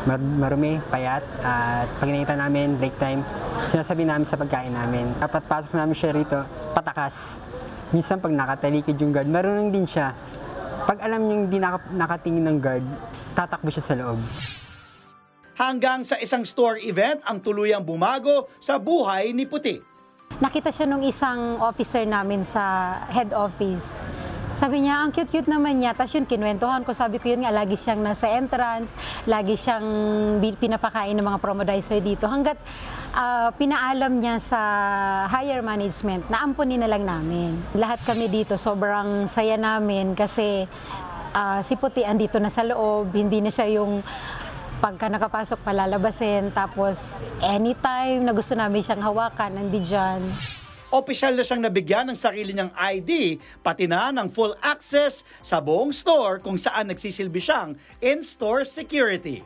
Marumi, payat, at pag nakita namin, break time, sinasabi namin sa pagkain namin. Dapat pasok namin siya rito, patakas. Minsan pag nakatalikid yung guard, marunong din siya. Pag alam niyong hindi nakatingin ng guard, tatakbo siya sa loob. Hanggang sa isang store event ang tuluyang bumago sa buhay ni Puti. Nakita siya nung isang officer namin sa head office. Sabi niya, ang cute-cute naman niya. Tapos yun, kinuwentuhan ko. Sabi ko yun nga, lagi siyang nasa entrance, lagi siyang pinapakain ng mga promodizer dito. Hanggat pinaalam niya sa higher management na ampunin na lang namin. Lahat kami dito, sobrang saya namin kasi si Puti andito na sa loob, hindi na siya yung pagka nakapasok palalabasin, tapos anytime na gusto namin siyang hawakan, nandiyan. Opisyal na siyang nabigyan ng sarili niyang ID, pati na ng full access sa buong store kung saan nagsisilbi siyang in-store security.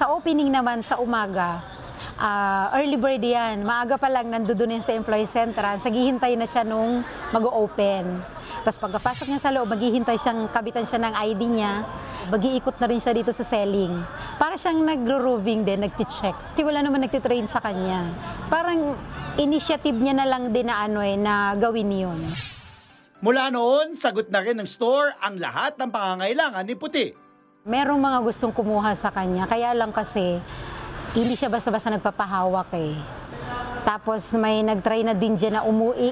Sa opening naman sa umaga, early bird yan. Maaga pa lang nandoon yan sa employee entrance, naghihintay na siya nung mag-open. Tapos pagkapasok niya sa loob, maghihintay siyang, kabitan siya ng ID niya, mag-iikot na rin siya dito sa selling. Para siyang nagro-roving din, nagti-check. Kasi wala naman nagtitrain sa kanya. Parang initiative niya na lang din na gawin yun. Mula noon, sagot na rin ng store ang lahat ng pangangailangan ni Puti. Merong mga gustong kumuha sa kanya, kaya lang kasi hindi siya basta-basta nagpapahawak eh. Tapos may nag-try na din dyan na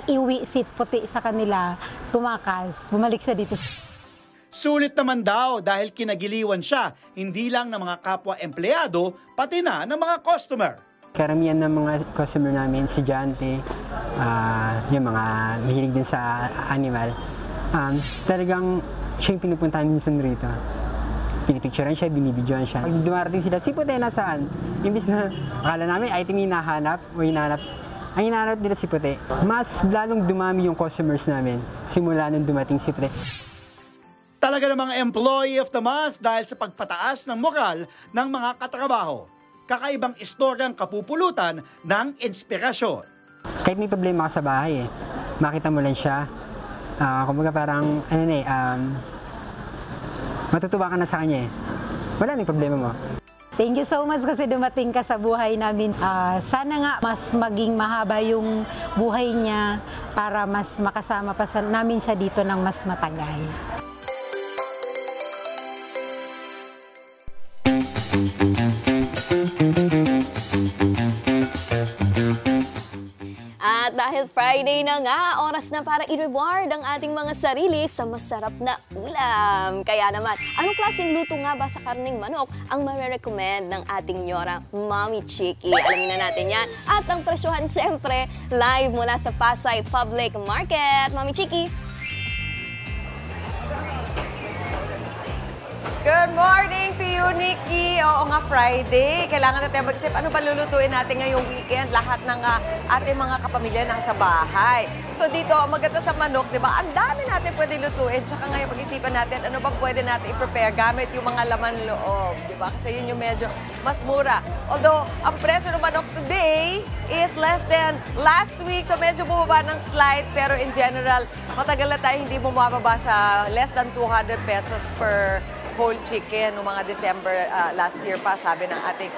iuwi si Puti sa kanila, tumakas, bumalik siya dito. Sulit naman daw dahil kinagiliwan siya, hindi lang ng mga kapwa-empleyado, pati na ng mga customer. Karamihan ng mga customer namin, estudyante, yung mga mahilig din sa animal, talagang siya yung pinupuntahan minsan rito. Pinipicturean siya, binibidyoan siya. Pag dumarating sila, si Puti nasaan? Imbis na akala namin item yung hinahanap o hinahanap, ang hinahanap nila si Puti. Mas lalong dumami yung customers namin simula nung dumating si Puti. Talaga namang Employee of the Month dahil sa pagpataas ng moral ng mga katrabaho. Kakaibang istoryang kapupulutan ng inspirasyon. Kahit may problema ka sa bahay, makita mo lang siya. Kumbaga parang, matutuwa ka na sa kanya eh. Wala nang problema mo. Thank you so much kasi dumating ka sa buhay namin. Sana nga mas maging mahaba yung buhay niya para mas makasama pa namin siya dito ng mas matagal. At dahil Friday na nga, oras na para i-reward ang ating mga sarili sa masarap na ulam. Kaya naman, anong klaseng luto nga ba sa karneng manok ang marirecommend ng ating Nyora Mami Chiki? Alamin na natin yan. At ang presyohan siyempre, live mula sa Pasay Public Market. Mami Chiki! Good morning to you, Nikki. Oo nga, Friday. Kailangan natin mag-isip ano ba lulutuin natin ngayong weekend. Lahat ng ating mga kapamilya nasa bahay. So dito, maganda sa manok, di ba? Ang dami natin pwede lutuin. Tsaka ngayon pag-isipan natin ano ba pwede natin i-prepare gamit yung mga laman loob. Di ba? Kasi yun yung medyo mas mura. Although, ang presyo ng manok today is less than last week. So medyo bumaba ng slight. Pero in general, matagal na tayo hindi bumababa sa less than 200 pesos per whole chicken noong mga December last year pa, sabi ng ating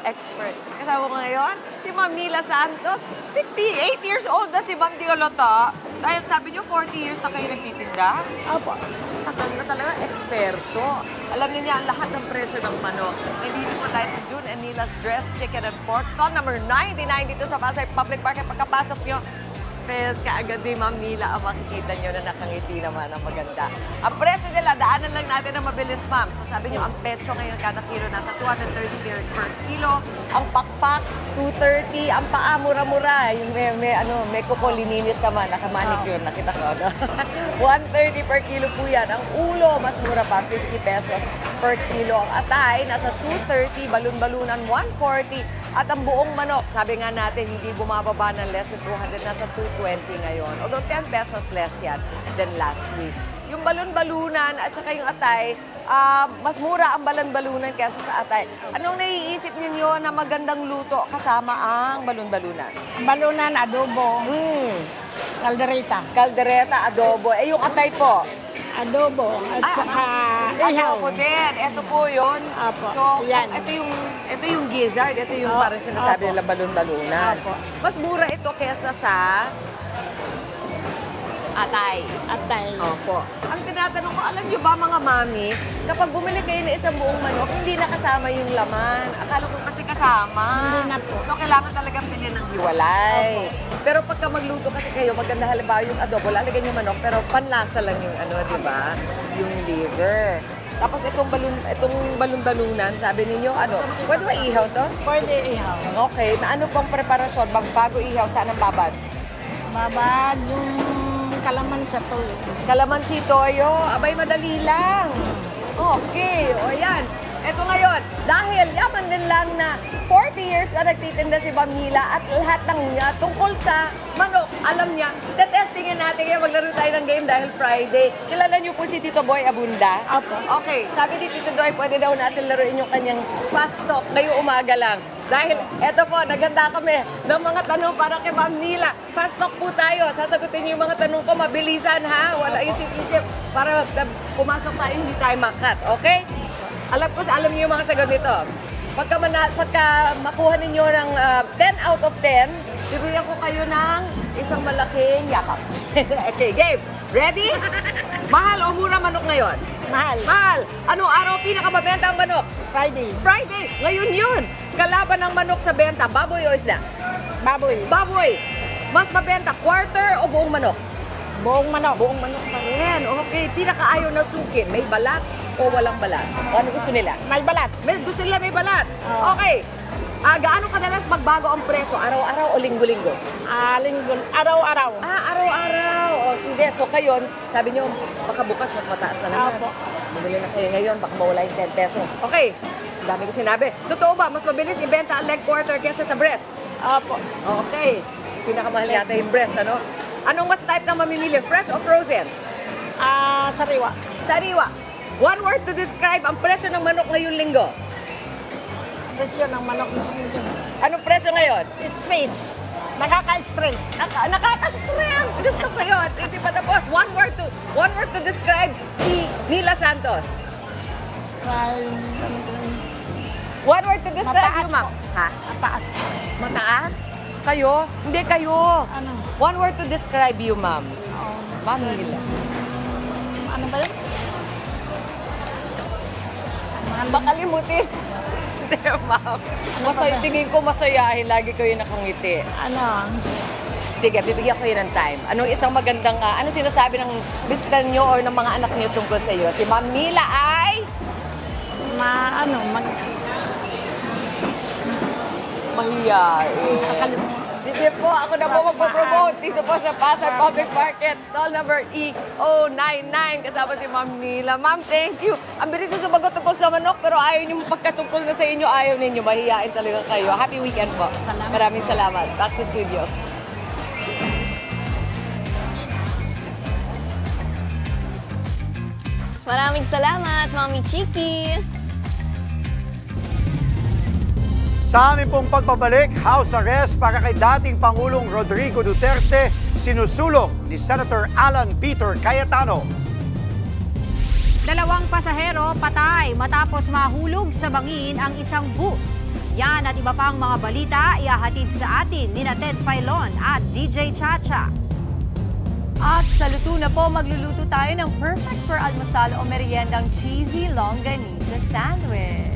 expert. Kasama ko ngayon, si Ma'am Mila Santos. 68 years old na si Ma'am Diolota. Dahil sabi niyo, 40 years na kayo nagtitinda? Apo. Tagal na talaga, eksperto. Alam niya ang lahat ng presyo ng manok. Nandito po tayo sa June and Nila's Dressed Chicken and Pork Stall number 99 dito sa Pasay Public Market. Pagkapasok niyo, Office, kaagad ni Ma'am Mila ang makikita nyo na nakangiti naman ang maganda. Ang presyo nila, daanan lang natin ang mabilis, ma'am. So sabi nyo, ang petso ngayon kada kilo nasa 230 per kilo. Ang pakpak, 230. Ang paa, mura-mura. Yung may kukolininis naman, nakamanicure, nakita ko. No? 130 per kilo po yan. Ang ulo, mas mura pa, 50 pesos per kilo. Ang atay, nasa 230, balon-balunan, 140. At ang buong manok, sabi nga natin, hindi bumababa ng less than 200, nasa 220 ngayon. Although 10 pesos less yan than last week. Yung balon-balunan at saka yung atay, mas mura ang balon-balunan kaysa sa atay. Anong naiisip niyo na magandang luto kasama ang balon-balunan? Balunan, adobo. Kaldereta. Kaldereta, adobo. Eh, yung atay po? Adobo at saka ihaw. Adobo din. Ito po yun. Apo. So, yan. Ito yung gizzard. Ito yung parang sinasabi nila balon-balunan. Mas mura ito kesa sa atay. Atay. Opo. Ang tinatanong ko, alam niyo ba mga mami, kapag bumili kayo ng isang buong manok, hindi na kasama yung laman. Akala ko kasi kasama. Hindi na po. So, kailangan talagang pili ng hiwalay. Opo. Pero pagka magluto kasi kayo, maganda halimbawa yung adobo, lalagyan yung manok, pero panlasa lang yung di ba? Yung liver. Tapos itong balon-balunan, sabi ninyo, pwede ba ihaw to? Pwede ihaw. Okay. Na ano pang preparasyon? Bago ihaw, saan ang babad? Babad yung kalamansi toyo. Kalamansi toyo? Abay, madali lang. Okay. O yan. Ito ngayon, dahil yaman din lang na 40 years na nagtitinda si Mila at lahat ng tungkol sa manok, alam niya, tetestingin natin kaya maglaro tayo ng game dahil Friday. Kilala niyo po si Tito Boy Abunda? Opo. Okay, sabi ni Tito Boy, pwede daw natin laruin yung kanyang fast talk ngayong umaga lang. Dahil eto po, naganda kami ng mga tanong para kay Ma'am Mila. Fast talk po tayo. Sasagutin niyo yung mga tanong ko, mabilisan ha. Wala isip-isip para pumasok tayo, hindi tayo makat. Okay? Alam niyo yung mga sagot nito. Pagka makuha ninyo ng 10 out of 10, bibigyan ko kayo ng isang malaking yakap. Okay, game. Ready? Mahal o mura manok ngayon? Mahal. Mahal. Anong araw pinakamabenta ang manok? Friday. Friday. Ngayon yun. Kalaban ng manok sa benta, baboy o isda? Baboy. Baboy. Mas mabenta, quarter o buong manok? Buong manok. Buong manok pa rin. Okay. Pinakaayaw na suki, may balat o walang balat? O ano gusto nila? May balat. Gusto nila may balat? Okay. Gaano kadalas magbago ang presyo? Araw-araw o linggo-linggo? Araw-araw. Araw-araw. O sige, so kayo, sabi nyo, baka bukas mas mataas na naman. Opo. Bumili na kayo ngayon, baka mawala yung 10 pesos. Okay. Ang dami ko sinabi. Totoo ba, mas mabilis ibenta ang leg quarter kesa sa breast? Opo. Okay. Pinakamahal yata yung breast, ano? Anong mas type na mamimili? Fresh o frozen? Sariwa. Sariwa. One word to describe ang presyo ng manok ngayong linggo. Presyo ng manok. Anong presyo ngayon? Stress. Nakaka-stress. Nakaka-stress. Gusto ko yun. Hindi pa tapos. One word to describe si Mila Santos. One word to describe you, ma'am. Ha? Mataas. Mataas? Kayo? Hindi kayo. Ano? One word to describe you, ma'am. Ma'am Mila. Ano ba yun? Baka limutin. Hindi, ma'am. Tingin ko masayahin. Lagi kayo nakangiti. Ano? Sige, bibigyan ko yun ng time. Anong isang magandang, ano sinasabi ng mister nyo or ng mga anak nyo tungkol sa iyo? Si Ma'am Mila ay? Mahiyain. Sige po, ako na po magpo-promote dito po sa Pasay Public Market, stall number E099. Kasama si Ma'am Mila. Ma'am, thank you. Ang bilis na sumagot tungkol sa manok, pero ayaw niyo pagkatungkol na sa inyo, ayaw ninyo. Mahiyain talaga kayo. Happy weekend po. Maraming salamat. Back to studio. Maraming salamat, Mami Chiki. Sa aming pong pagbabalik, house arrest para kay dating Pangulong Rodrigo Duterte, sinusulong ni Senator Alan Peter Cayetano. 2 pasahero patay matapos mahulog sa bangin ang isang bus. Yan at iba pang mga balita ihahatid sa atin ni Ted Filon at DJ Chacha. At sa luto na po, magluluto tayo ng perfect for almusal o meriendang cheesy longganisa sandwich.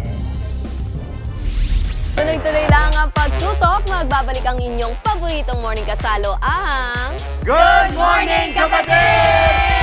Tuloy-tuloy lang ang pagtutok. Magbabalik ang inyong paboritong morning kasalo, ang... Good Morning Kapatid!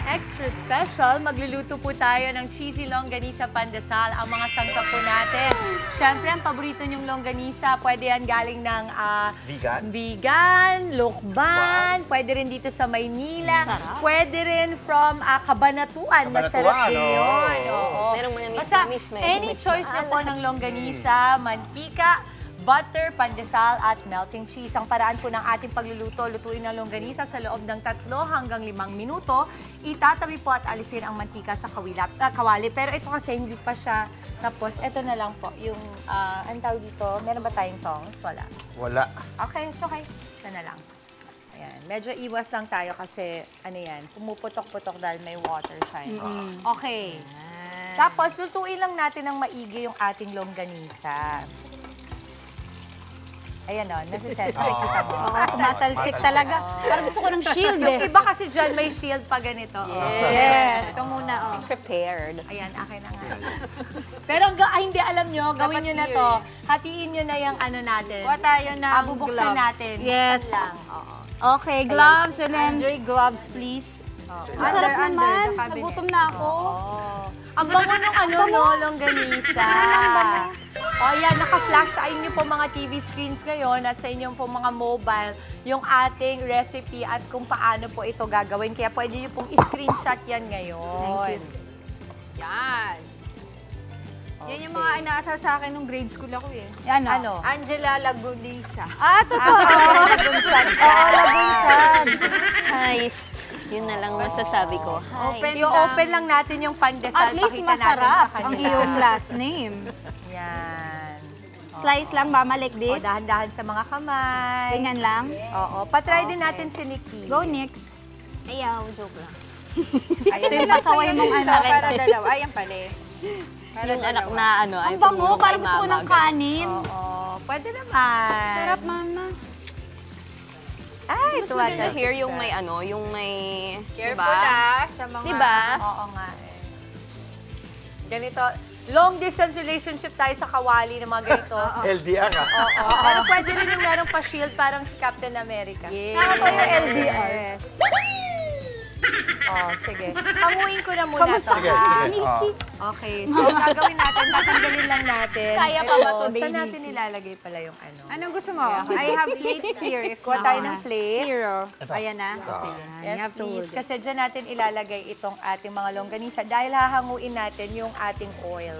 Extra special, magluluto po tayo ng cheesy longganisa pandesal. Ang mga sangkap po natin. Siyempre, ang paborito nyong longganisa, pwede yan galing ng vegan, lukban, pwede rin dito sa Maynila, pwede rin from Cabanatuan. Masarap din yun. Merong mga miss. Any choice na po ng longganisa, mantika, butter, pandesal, at melting cheese. Ang paraan po ng ating pagluluto, lutuin ng longganisa sa loob ng 3 hanggang 5 minuto. Itatabi po at alisin ang mantika sa kawali. Pero ito kasi hindi pa siya. Tapos, ito na lang po. Yung, ang tawag dito, meron ba tayong tongs? Wala. Wala. Okay, it's okay. Ito na lang. Ayan. Medyo iwas lang tayo kasi, ano yan, pumuputok-putok dahil may water siya. Okay. Tapos, lutuin lang natin ng maigi yung ating longganisa. Ayan o, nasiset. Kita mo. Tumatalsik talaga. Parang gusto ko ng shield eh. Yung iba kasi dyan may shield pa ganito. Yes. Ito muna, prepared. Ayan, akin na nga. Pero hindi, alam nyo, gawin nyo na to. Hatiin nyo na yung ano natin. Kuha tayo ng bubuksan gloves. natin. Yes. Lang. Okay, gloves and then... Enjoy gloves, please. Masarap naman. Nagutom na ako. Ang bango nung longganisa. O yan, naka-flash sa inyo po mga TV screens ngayon at sa inyong po mga mobile yung ating recipe at kung paano po ito gagawin. Kaya pwede nyo pong i-screenshot yan ngayon. Yan. Yan yung mga inaasar sa akin nung grade school ako eh. Ano? Angela Lagulisa. Totoo. Lagunsad. Oo, lagunsad. Heist. Yun na lang masasabi ko. Open lang natin yung pandesal. At least Pakita masarap natin sa ang kanila. iyong last name. Yan. Slice lang ba, like this? Dahan-dahan sa mga kamay. Ganyan lang? Oo. Patry din natin si Nikki. Go, Nix. Ayaw, joke lang. Ito yung pasaway mong ano. Para dalawa. Ayan pala eh. Yung anak na ano. Ang bango, parang gusto ko ng kanin. Oo. Pwede naman. Sarap, mama. Ay, mas maganda here yung may ano, yung may... Careful na sa mga... Diba? Oo nga eh. Ganito, long distance relationship tayo sa kawali ng mga ganito. LDR ah. Oo. Pero pwede rin yung meron pa shield parang si Captain America. Yes. Nakaka yung LDR. Yes. Sige. Hanguin ko na muna Kamusta to. Sige. Okay. So, gagawin natin, tatanggalin lang natin. Kaya pa ba to, baby? Saan natin ilalagay pala yung ano? Anong gusto mo? I have plates here. If Kuha tayo ng plate. Here. Ayan na. Yes, please. Kasi dyan natin ilalagay itong ating mga longganisa dahil hahanguin natin yung ating oil.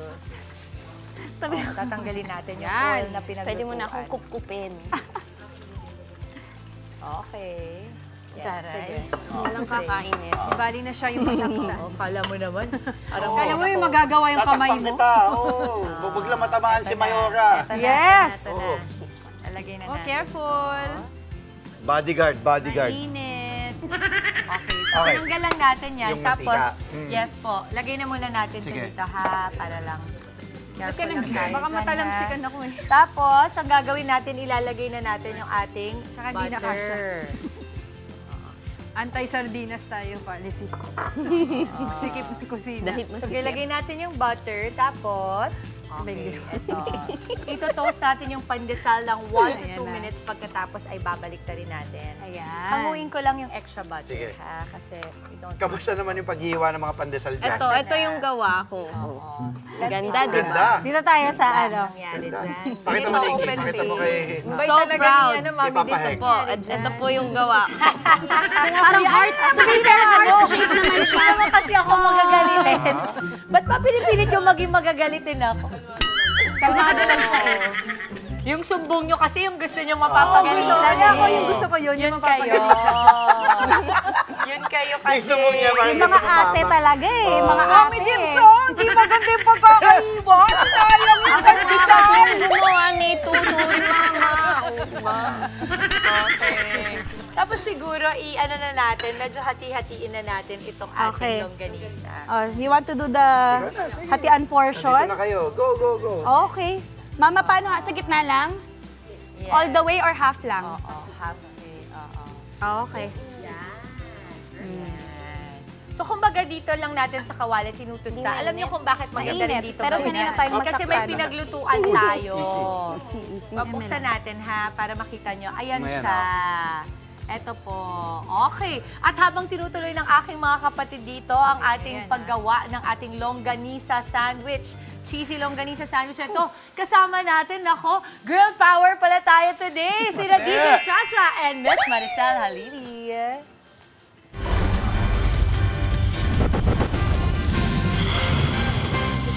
Tatanggalin natin yung oil na pinaglutuan. Pwede mo na akong kupkupin. Okay. Taray. Walang kakainit. Bali na siya yung masakta. Kala mo naman. Kala mo yung magagawa yung kamay mo. Huwag lang matamaan si Mayora. Yes! Nalagay na natin. Careful. Bodyguard. Mainit. Okay. So, tinanggal lang natin yan. Tapos, yes po, lagay na muna natin ito dito ha, para lang. Baka matalamsikan ako eh. Tapos, ang gagawin natin, ilalagay na natin yung ating butter. Anti-sardinas tayo, policy. Sikip na kusina. So, ilagay natin yung butter, tapos Okay, ito. Ito-toast natin yung pandesal ng 1 to 2 minutes pagkatapos ay babalik na rin natin. Ayan. Hanguin ko lang yung extra butter. Sige. Ha? Kasi we don't... Kamusta naman yung paghihiwa ng mga pandesal dyan? Ito yung gawa ko. Ganda, di Ganda. ba? Dito tayo sa ano. Nangyari dyan. Pakita mo, Nikki. Pakita mo kay... So proud. Ipapaheg. Ito po yung gawa ko. Parang heart, to be fair, heart shape naman siya. Hindi naman kasi ako magagalitin. Ba't pa pinipilit yung maging magagalitin ako? Kalmado lang siya eh. Yung sumbong nyo kasi yung gusto nyo mapapagalitan. Ako yung gusto ko yun, yung mapapagalitan. Yun kayo kasi. Yung sumbong niya, Yung mga ate talaga eh. Mga Mami ate. Dimson, di maganda yung pagkakaiwa. Sayang yung pandesal. Gumawa nito. Sorry, mama. Diba? Okay. Tapos siguro, i-ano na natin, medyo hati-hatiin na natin itong ating longganisa. You want to do the hatian portion? Dito na kayo. Go, go, go. Okay. Mama, paano ha? Sa gitna lang? Yes. All the way or half lang? Oo, halfway. Oo. Okay. So, kumbaga dito lang natin sa kawali, tinutusta. Alam niyo kung bakit maganda rin dito. Pero sanay na tayong Kasi masaktan. may pinaglutuan tayo. Easy. Mabuksan natin ha, para makita nyo. Ayan siya. Ito po. Okay. At habang tinutuloy ng aking mga kapatid dito, ang ating paggawa ng ating longganisa sandwich. Cheesy longganisa sandwich na ito. Kasama natin, nako, girl power pala tayo today. Sina DJ Chacha and Miss Maricel Halili.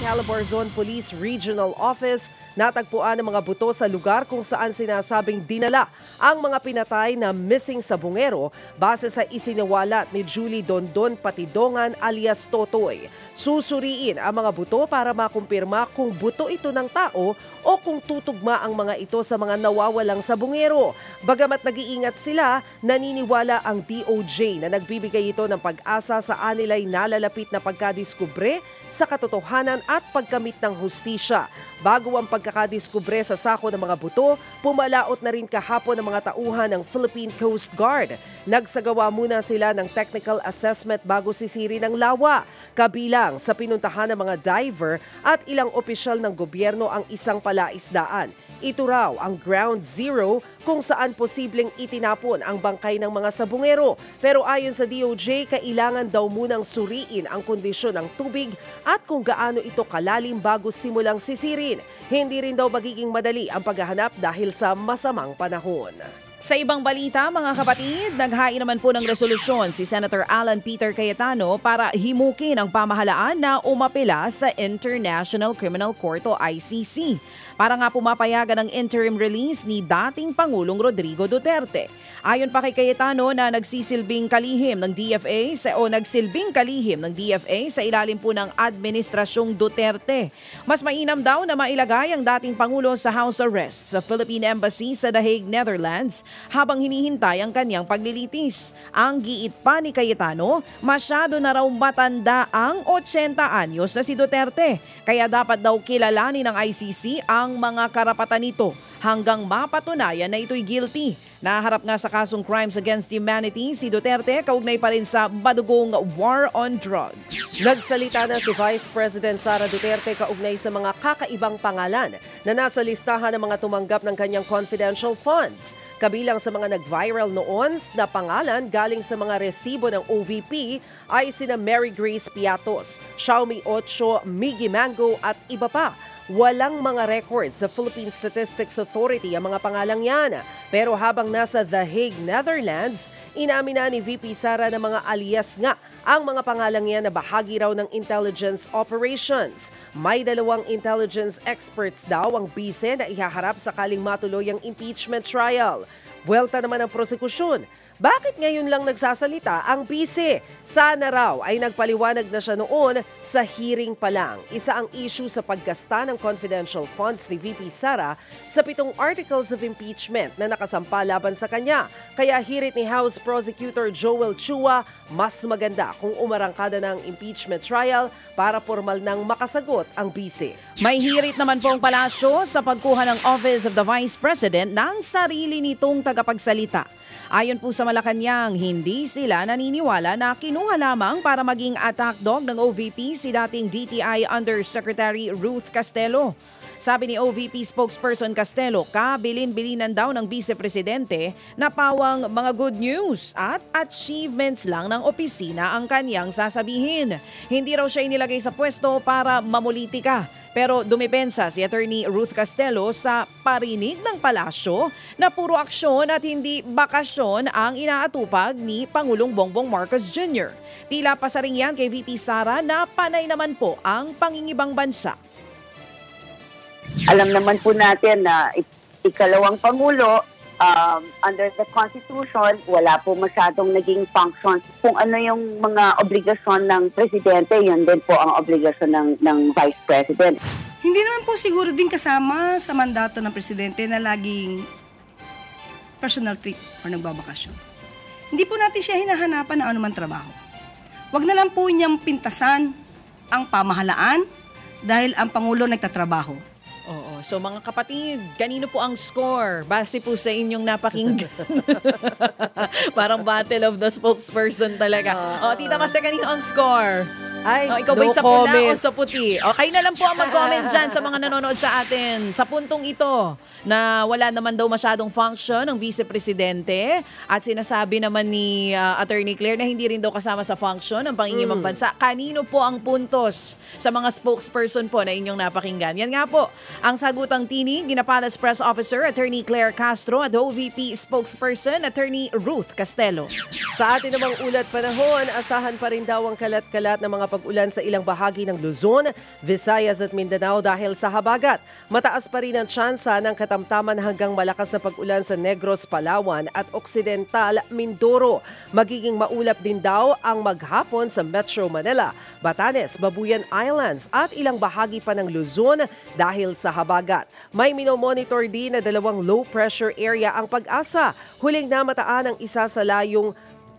Calabarzon Police Regional Office, natagpuan ang mga buto sa lugar kung saan sinasabing dinala ang mga pinatay na missing sa bungero base sa isiniwalat ni Julie Dondon Patidongan alias Totoy. Susuriin ang mga buto para makumpirma kung buto ito ng tao o kung tutugma ang mga ito sa mga nawawalang sa bungero. Bagamat nag-iingat sila, naniniwala ang DOJ na nagbibigay ito ng pag-asa sa anilay nalalapit na pagkadiskubre sa katotohanan at pagkamit ng hustisya. Bago ang pagkakadiskubre sa sako ng mga buto, pumalaot na rin kahapon ng mga tauhan ng Philippine Coast Guard. Nagsagawa muna sila ng technical assessment bago sisirin ang lawa. Kabilang sa pinuntahan ng mga diver at ilang opisyal ng gobyerno ang isang palaisdaan. Ito raw ang ground zero kung saan posibleng itinapon ang bangkay ng mga sabungero. Pero ayon sa DOJ, kailangan daw munang suriin ang kondisyon ng tubig at kung gaano ito kalalim bago simulang sisirin. Hindi rin daw magiging madali ang paghahanap dahil sa masamang panahon. Sa ibang balita, mga kapatid, naghain naman po ng resolusyon si Senator Alan Peter Cayetano para himukin ang pamahalaan na umapela sa International Criminal Court o ICC. Para nga pumapayagan ang interim release ni dating Pangulong Rodrigo Duterte. Ayon pa kay Cayetano na nagsilbing kalihim ng DFA sa ilalim po ng Administrasyong Duterte. Mas mainam daw na mailagay ang dating Pangulo sa house arrest sa Philippine Embassy sa The Hague, Netherlands habang hinihintay ang kanyang paglilitis. Ang giit pa ni Cayetano, masyado na raw matanda ang 80 anyos na si Duterte. Kaya dapat daw kilalanin ng ICC ang mga karapatan nito hanggang mapatunayan na ito'y guilty. Naharap nga sa kasong crimes against humanity si Duterte kaugnay pa rin sa madugong war on drugs. Nagsalita na si Vice President Sara Duterte kaugnay sa mga kakaibang pangalan na nasa listahan ng mga tumanggap ng kanyang confidential funds. Kabilang sa mga nag-viral noon na pangalan galing sa mga resibo ng OVP ay sina Mary Grace Piatos, Xiaomi Ocho, Miggy Mango at iba pa. Walang mga records sa Philippine Statistics Authority ang mga pangalang yan. Pero habang nasa The Hague, Netherlands, inamin na ni VP Sara na mga alias nga ang mga pangalang yan na bahagi raw ng intelligence operations. May 2 intelligence experts daw ang bise na ihaharap sakaling matuloy ang impeachment trial. Buwelta naman ang prosekusyon. Bakit ngayon lang nagsasalita ang bise? Sana raw ay nagpaliwanag na siya noon sa hearing pa lang. Isa ang issue sa paggasta ng confidential funds ni VP Sara sa 7 articles of impeachment na nakasampa laban sa kanya. Kaya hirit ni House Prosecutor Joel Chua, mas maganda kung umarangkada ng impeachment trial para formal nang makasagot ang bise. May hirit naman po ang palasyo sa pagkuha ng Office of the Vice President ng sarili nitong tagapagsalita. Ayon po sa Malacanang, hindi sila naniniwala na kinuha lamang para maging attack dog ng OVP si dating DTI Undersecretary Ruth Castelo. Sabi ni OVP spokesperson Castelo, kabilin-bilinan daw ng Vice-Presidente na pawang mga good news at achievements lang ng opisina ang kanyang sasabihin. Hindi raw siya inilagay sa pwesto para mamulitika. Pero dumipensa si Attorney Ruth Castelo sa parinig ng palasyo na puro aksyon at hindi bakasyon ang inaatupag ni Pangulong Bongbong Marcos Jr. Tila pasaring yan kay VP Sara na panay naman po ang pangingibang bansa. Alam naman po natin na ikalawang Pangulo, under the Constitution, wala po masyadong naging functions. Kung ano yung mga obligasyon ng Presidente, yun din po ang obligasyon ng Vice President. Hindi naman po siguro din kasama sa mandato ng Presidente na laging personal trip o nagbabakasyon. Hindi po natin siya hinahanapan ng anuman trabaho. Huwag na lang po niyang pintasan ang pamahalaan dahil ang Pangulo nagtatrabaho. Oo. So mga kapatid, kanino po ang score? Base po sa inyong napakinggan. Parang battle of the spokesperson talaga. Tita Mase, kanino ang score? Ay, ikaw ba'y no sa pula comment. o sa puti? Kayo na lang po ang mag-comment dyan sa mga nanonood sa atin. Sa puntong ito na wala naman daw masyadong function ng Vice-Presidente at sinasabi naman ni Attorney Claire na hindi rin daw kasama sa function ng pangingimang bansa. Kanino po ang puntos sa mga spokesperson po na inyong napakinggan? Yan nga po ang sagutang tinig ni Palace Press Officer Attorney Claire Castro at OVP spokesperson Attorney Ruth Castelo. Sa atin namang ulat panahon, asahan pa rin daw ang kalat-kalat ng mga pag-ulan sa ilang bahagi ng Luzon, Visayas at Mindanao dahil sa habagat. Mataas pa rin ang tsansa ng katamtaman hanggang malakas na pag-ulan sa Negros, Palawan at Occidental Mindoro. Magiging maulap din daw ang maghapon sa Metro Manila, Batanes, Babuyan Islands at ilang bahagi pa ng Luzon dahil sa habagat. May minomonitor din na 2 low pressure area ang Pag-asa. Huling namataan ang isa sa layong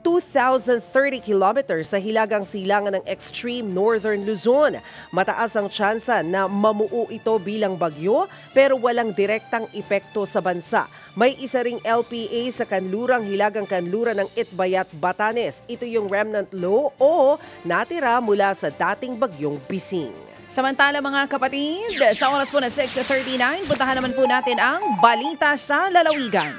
2,030 kilometers sa hilagang silangan ng extreme northern Luzon. Mataas ang tsansa na mamuo ito bilang bagyo pero walang direktang epekto sa bansa. May isa ring LPA sa kanlurang hilagang kanluran ng Itbayat, Batanes. Ito yung remnant low o natira mula sa dating bagyong Bising. Samantala mga kapatid, sa oras po na 6:39, puntahan naman po natin ang balita sa lalawigan.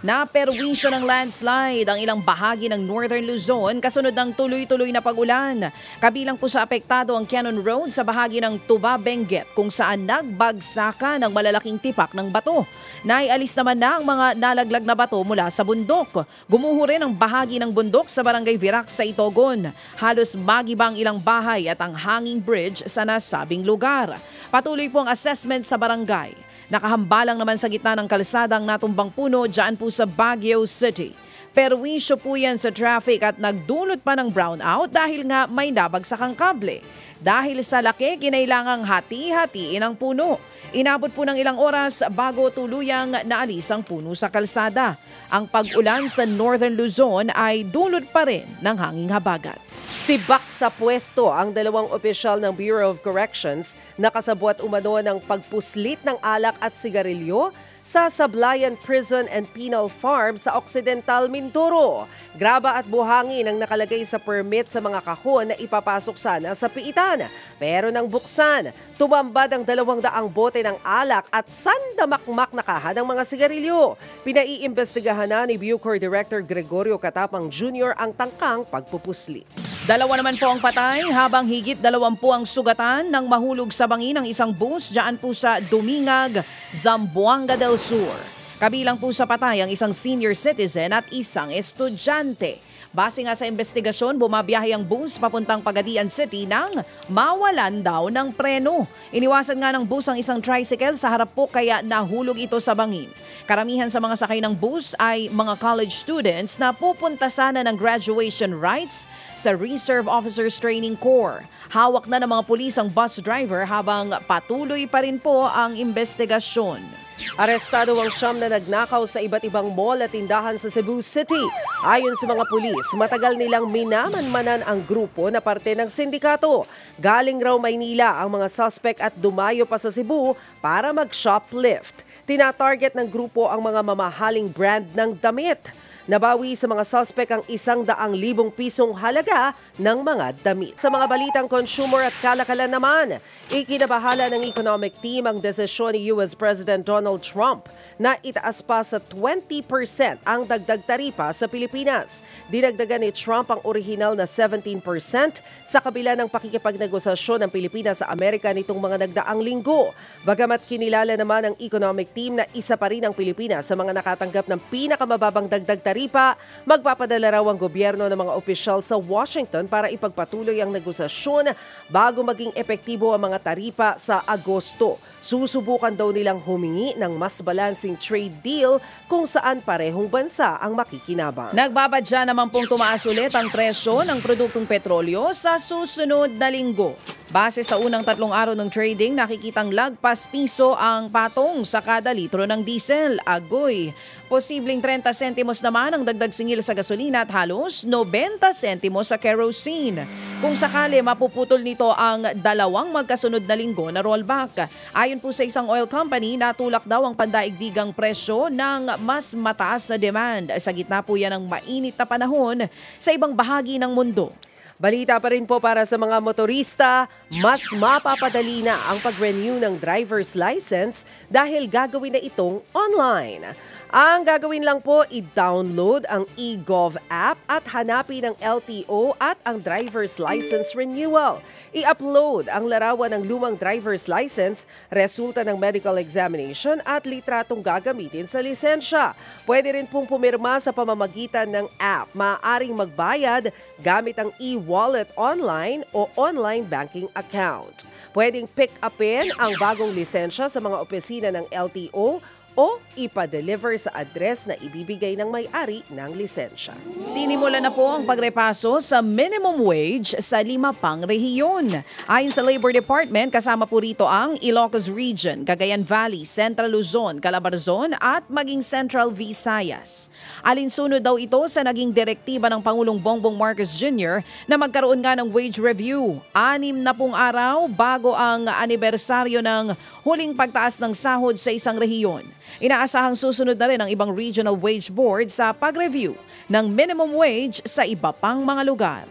Naperwisyo ng landslide ang ilang bahagi ng Northern Luzon kasunod ng tuloy-tuloy na pag-ulan. Kabilang po sa apektado ang Cannon Road sa bahagi ng Tuba, Benguet kung saan nagbagsakan ng malalaking tipak ng bato. Naialis naman na ang mga nalaglag na bato mula sa bundok. Gumuho rin ang bahagi ng bundok sa Barangay Virac sa Itogon. Halos magibang ilang bahay at ang hanging bridge sa nasabing lugar. Patuloy po ang assessment sa barangay. Nakahambalang naman sa gitna ng kalsadang natumbang puno dyan po sa Baguio City. Perwisyo po yan sa traffic at nagdulot pa ng brownout dahil nga may nabagsakang kable. Dahil sa laki, kinailangang hati-hatiin ang puno. Inabot po ng ilang oras bago tuluyang naalis ang puno sa kalsada. Ang pag-ulan sa Northern Luzon ay dulot pa rin ng hanging habagat. Sibak sa pwesto ang 2 opisyal ng Bureau of Corrections na kasabwat umano ng pagpuslit ng alak at sigarilyo sa Sablayan Prison and Penal Farm sa Occidental Mindoro. Graba at buhangin ang nakalagay sa permit sa mga kahon na ipapasok sana sa piitan. Pero nang buksan, tumambad ang 200 bote ng alak at sandamakmak na kaha ng mga sigarilyo. Pinaiimbestigahan na ni Bucor Director Gregorio Katapang Jr. ang tangkang pagpupuslit. 2 naman po ang patay habang higit 20 ang sugatan nang mahulog sa bangin ng isang bus dyan po sa Dumingag, Zamboanga del Sur. Kabilang po sa patay ang isang senior citizen at isang estudyante. Base nga sa investigasyon, bumabiyahe ang bus papuntang Pagadian City nang mawalan daw ng preno. Iniwasan nga ng bus ang isang tricycle sa harap po kaya nahulog ito sa bangin. Karamihan sa mga sakay ng bus ay mga college students na pupunta sana ng graduation rites sa Reserve Officers Training Corps. Hawak na ng mga pulis ang bus driver habang patuloy pa rin po ang investigasyon. Arestado ang 9 na nagnakaw sa iba't ibang mall at tindahan sa Cebu City. Ayon sa mga pulis, matagal nilang minamanmanan ang grupo na parte ng sindikato. Galing raw Maynila ang mga suspect at dumayo pa sa Cebu para mag-shoplift. Tinatarget ng grupo ang mga mamahaling brand ng damit. Nabawi sa mga suspect ang 100,000 pisong halaga ng mga damit. Sa mga balitang consumer at kalakalan naman, ikinabahala ng economic team ang desisyon ni US President Donald Trump na itaas pa sa 20% ang dagdag taripa sa Pilipinas. Dinagdagan ni Trump ang orihinal na 17% sa kabila ng pakikipagnegosasyon ng Pilipinas sa Amerika nitong mga nagdaang linggo. Bagamat kinilala naman ng economic team na isa pa rin ang Pilipinas sa mga nakatanggap ng pinakamababang dagdag taripa, magpapadala raw ang gobyerno ng mga opisyal sa Washington para ipagpatuloy ang negosasyon bago maging epektibo ang mga taripa sa Agosto. Susubukan daw nilang humingi ng mas balancing trade deal kung saan parehong bansa ang makikinabang. Nagbabadya naman pong tumaas ulit ang presyo ng produktong petrolyo sa susunod na linggo. Base sa unang 3 araw ng trading, nakikitang lagpas piso ang patong sa kada litro ng diesel. Agoy! Posibleng 30 sentimos naman ang dagdag singil sa gasolina at halos 90 sentimos sa kerosene. Kung sakali mapuputol nito ang 2 magkasunod na linggo na rollback. Ayon po sa isang oil company, natulak daw ang pandaigdigang presyo ng mas mataas na demand. Sa gitna po yan ng mainit na panahon sa ibang bahagi ng mundo. Balita pa rin po para sa mga motorista, mas mapapadali na ang pag-renew ng driver's license dahil gagawin na itong online. Ang gagawin lang po, i-download ang eGov app at hanapin ang LTO at ang driver's license renewal. I-upload ang larawan ng lumang driver's license, resulta ng medical examination at litratong gagamitin sa lisensya. Pwede rin pong pumirma sa pamamagitan ng app. Maaaring magbayad gamit ang e-wallet online o online banking account. Pwedeng pick-upin ang bagong lisensya sa mga opisina ng LTO o ipa-deliver sa address na ibibigay ng may-ari ng lisensya. Sinimula na po ang pagrepaso sa minimum wage sa 5 pang rehiyon. Ayon sa Labor Department, kasama po rito ang Ilocos Region, Cagayan Valley, Central Luzon, Calabarzon at maging Central Visayas. Alinsunod daw ito sa naging direktiba ng Pangulong Bongbong Marcos Jr. na magkaroon nga ng wage review. 6 na pong araw bago ang anibersaryo ng huling pagtaas ng sahod sa isang rehiyon. Inaasahang susunod na rin ang ibang regional wage board sa pag-review ng minimum wage sa iba pang mga lugar.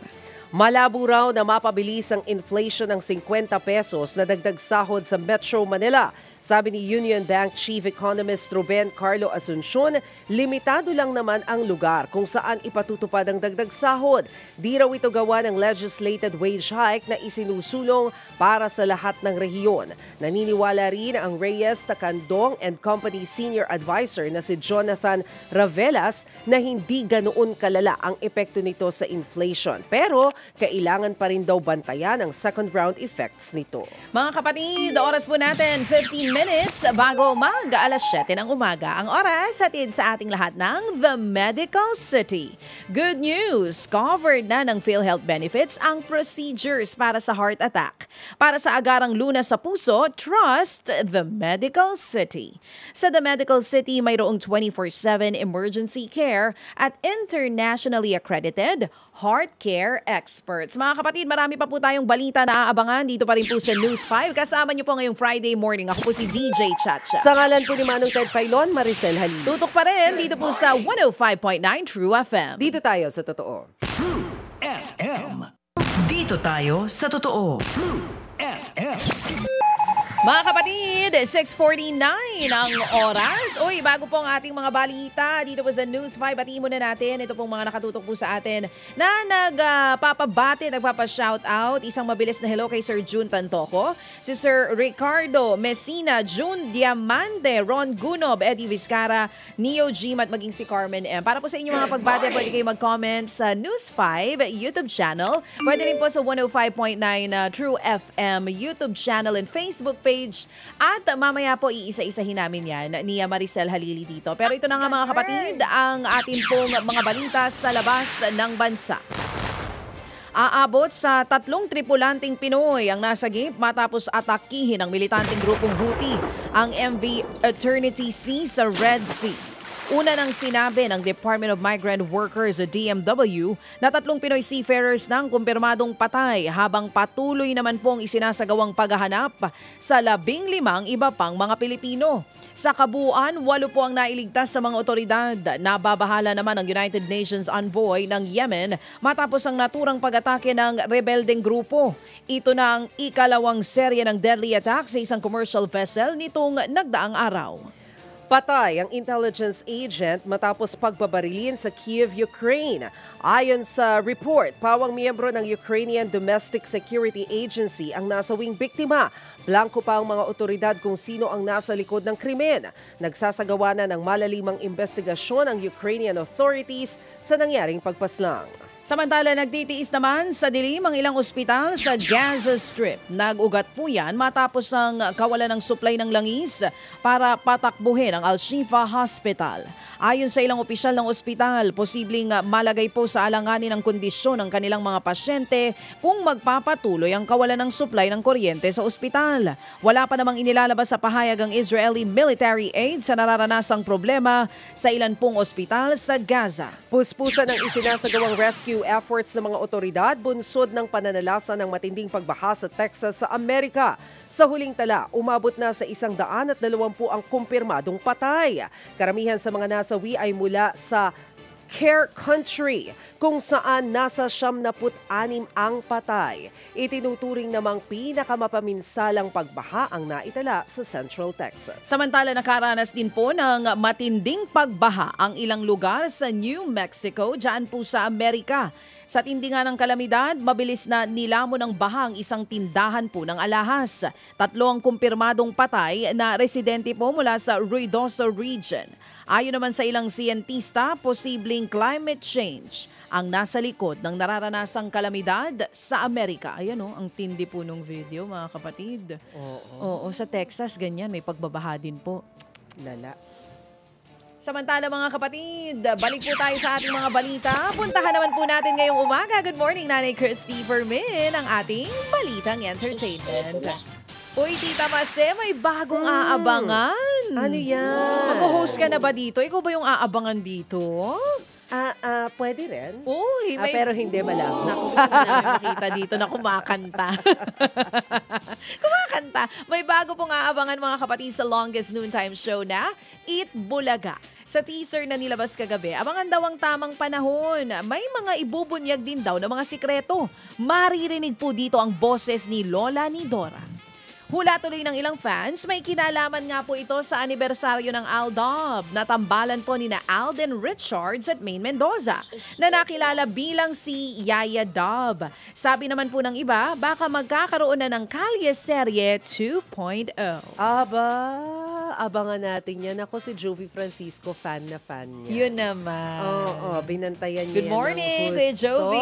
Malabo raw na mapabilis ang inflation ng 50 pesos na dagdag sahod sa Metro Manila. Sabi ni Union Bank Chief Economist Ruben Carlo Asuncion, limitado lang naman ang lugar kung saan ipatutupad ang dagdag sahod. Di raw ito gawa ng legislated wage hike na isinusulong para sa lahat ng rehiyon. Naniniwala rin ang Reyes Takandong and Company Senior Advisor na si Jonathan Ravelas na hindi ganoon kalala ang epekto nito sa inflation. Pero kailangan pa rin daw bantayan ang second round effects nito. Mga kapatid, oras po natin 15 minutes bago mag-alas 7 ng umaga. Ang oras hatid sa ating lahat ng The Medical City. Good news! Covered na ng PhilHealth benefits ang procedures para sa heart attack. Para sa agarang lunas sa puso, trust The Medical City. Sa The Medical City, mayroong 24/7 emergency care at internationally accredited heart care experts. Mga kapatid, marami pa po tayong balita na aabangan dito pa rin po sa News 5. Kasama niyo po ngayong Friday morning. Ako po si DJ Chacha. Sa ngalan po ni Manong Ted Filon, Maricel Halili. Tutok pa rin dito po sa 105.9 True FM. Dito tayo sa totoo. True FM. Dito tayo sa totoo. True FM. Mga kapatid, 6:49 ang oras. Uy, bago po ang ating mga balita dito po sa News 5, batiin muna natin ito pong mga nakatutok po sa atin na nagpapabati, nagpapa-shoutout. Isang mabilis na hello kay Sir June Tantoco, si Sir Ricardo Messina, June Diamante, Ron Gunob, Eddie Vizcara, Neo Jim at maging si Carmen M. Para po sa inyong mga pagbati, pwede kayo mag-comment sa News 5 YouTube channel. Pwede rin po sa 105.9 True FM YouTube channel and Facebook page. At mamaya po iisa-isahin namin yan ni Maricel Halili dito. Pero ito na nga mga kapatid, ang atin pong mga balita sa labas ng bansa. Aabot sa 3 tripulanteng Pinoy ang nasagip matapos atakihin ng militanteng grupong Houthi ang MV Eternity Sea sa Red Sea. Una nang sinabi ng Department of Migrant Workers o DMW na 3 Pinoy seafarers nang kumpirmadong patay habang patuloy naman pong isinasagawang paghahanap sa 15 iba pang mga Pilipino. Sa kabuuan, 8 po ang nailigtas sa mga otoridad. Nababahala naman ang United Nations envoy ng Yemen matapos ang naturang pag-atake ng rebeldeng grupo. Ito na ang ikalawang serye ng deadly attack sa isang commercial vessel nitong nagdaang araw. Patay ang intelligence agent matapos pagbabarilin sa Kyiv, Ukraine. Ayon sa report, pawang miyembro ng Ukrainian Domestic Security Agency ang nasawing biktima. Blanco pa ang mga otoridad kung sino ang nasa likod ng krimen. Nagsasagawa na ng malalimang investigasyon ang Ukrainian authorities sa nangyaring pagpaslang. Samantala, nagtitiis naman sa dilim ang ilang ospital sa Gaza Strip. Nag-ugat po yan matapos ang kawalan ng supply ng langis para patakbuhin ang Al-Shifa Hospital. Ayon sa ilang opisyal ng ospital, posibleng malagay po sa alanganin ang kondisyon ng kanilang mga pasyente kung magpapatuloy ang kawalan ng supply ng kuryente sa ospital. Wala pa namang inilalabas sa pahayag ang Israeli military aid sa nararanasang problema sa ilan pong ospital sa Gaza. Puspusan ang isinasagawang rescue efforts ng mga otoridad bunsod ng pananalasa ng matinding pagbaha sa Texas sa Amerika. Sa huling tala, umabot na sa 120 ang kumpirmadong patay. Karamihan sa mga nasawi ay mula sa Care Country, kung saan nasa 76 ang patay. Itinuturing namang pinakamapaminsalang pagbaha ang naitala sa Central Texas. Samantala, nakaranas din po ng matinding pagbaha ang ilang lugar sa New Mexico, dyan po sa Amerika. Sa tindi nga ng kalamidad, mabilis na nilamon ng baha ang isang tindahan po ng alahas. 3 ang kumpirmadong patay na residente po mula sa Ruidoso Region. Ayon naman sa ilang siyentista, posibleng climate change ang nasa likod ng nararanasang kalamidad sa Amerika. Ayan ang tindi po ng video, mga kapatid. Oo, sa Texas, ganyan, may pagbabaha din po. Lala. Samantala, mga kapatid, balik po tayo sa ating mga balita. Puntahan naman po natin ngayong umaga. Good morning, Nanay Christy Fermin, ang ating Balitang Entertainment. Uy, Tita Mase, may bagong aabangan. Ano yan? Mag-host ka na ba dito? Ikaw ba yung aabangan dito? Pwede rin. Uy, pero hindi malabo. Naku, gusto mo namin makita dito na kumakanta. Kumakanta. May bago pong aabangan, mga kapatid, sa longest noontime show na Eat Bulaga. Sa teaser na nilabas kagabi, abangan daw ang tamang panahon. May mga ibubunyag din daw ng mga sikreto. Maririnig po dito ang boses ni Lola ni Dora. Hula tuloy ng ilang fans, may kinalaman nga po ito sa anibersaryo ng Aldab. Natambalan po ni na Alden Richards at Maine Mendoza na nakilala bilang si Yaya Dub. Sabi naman po ng iba, baka magkakaroon na ng Kalye Serye 2.0. Abangan natin yan. Ako si Jovi Francisco, fan na fan niya. Yun naman. Oo, binantayan niya. Good morning, Kuya Jovi.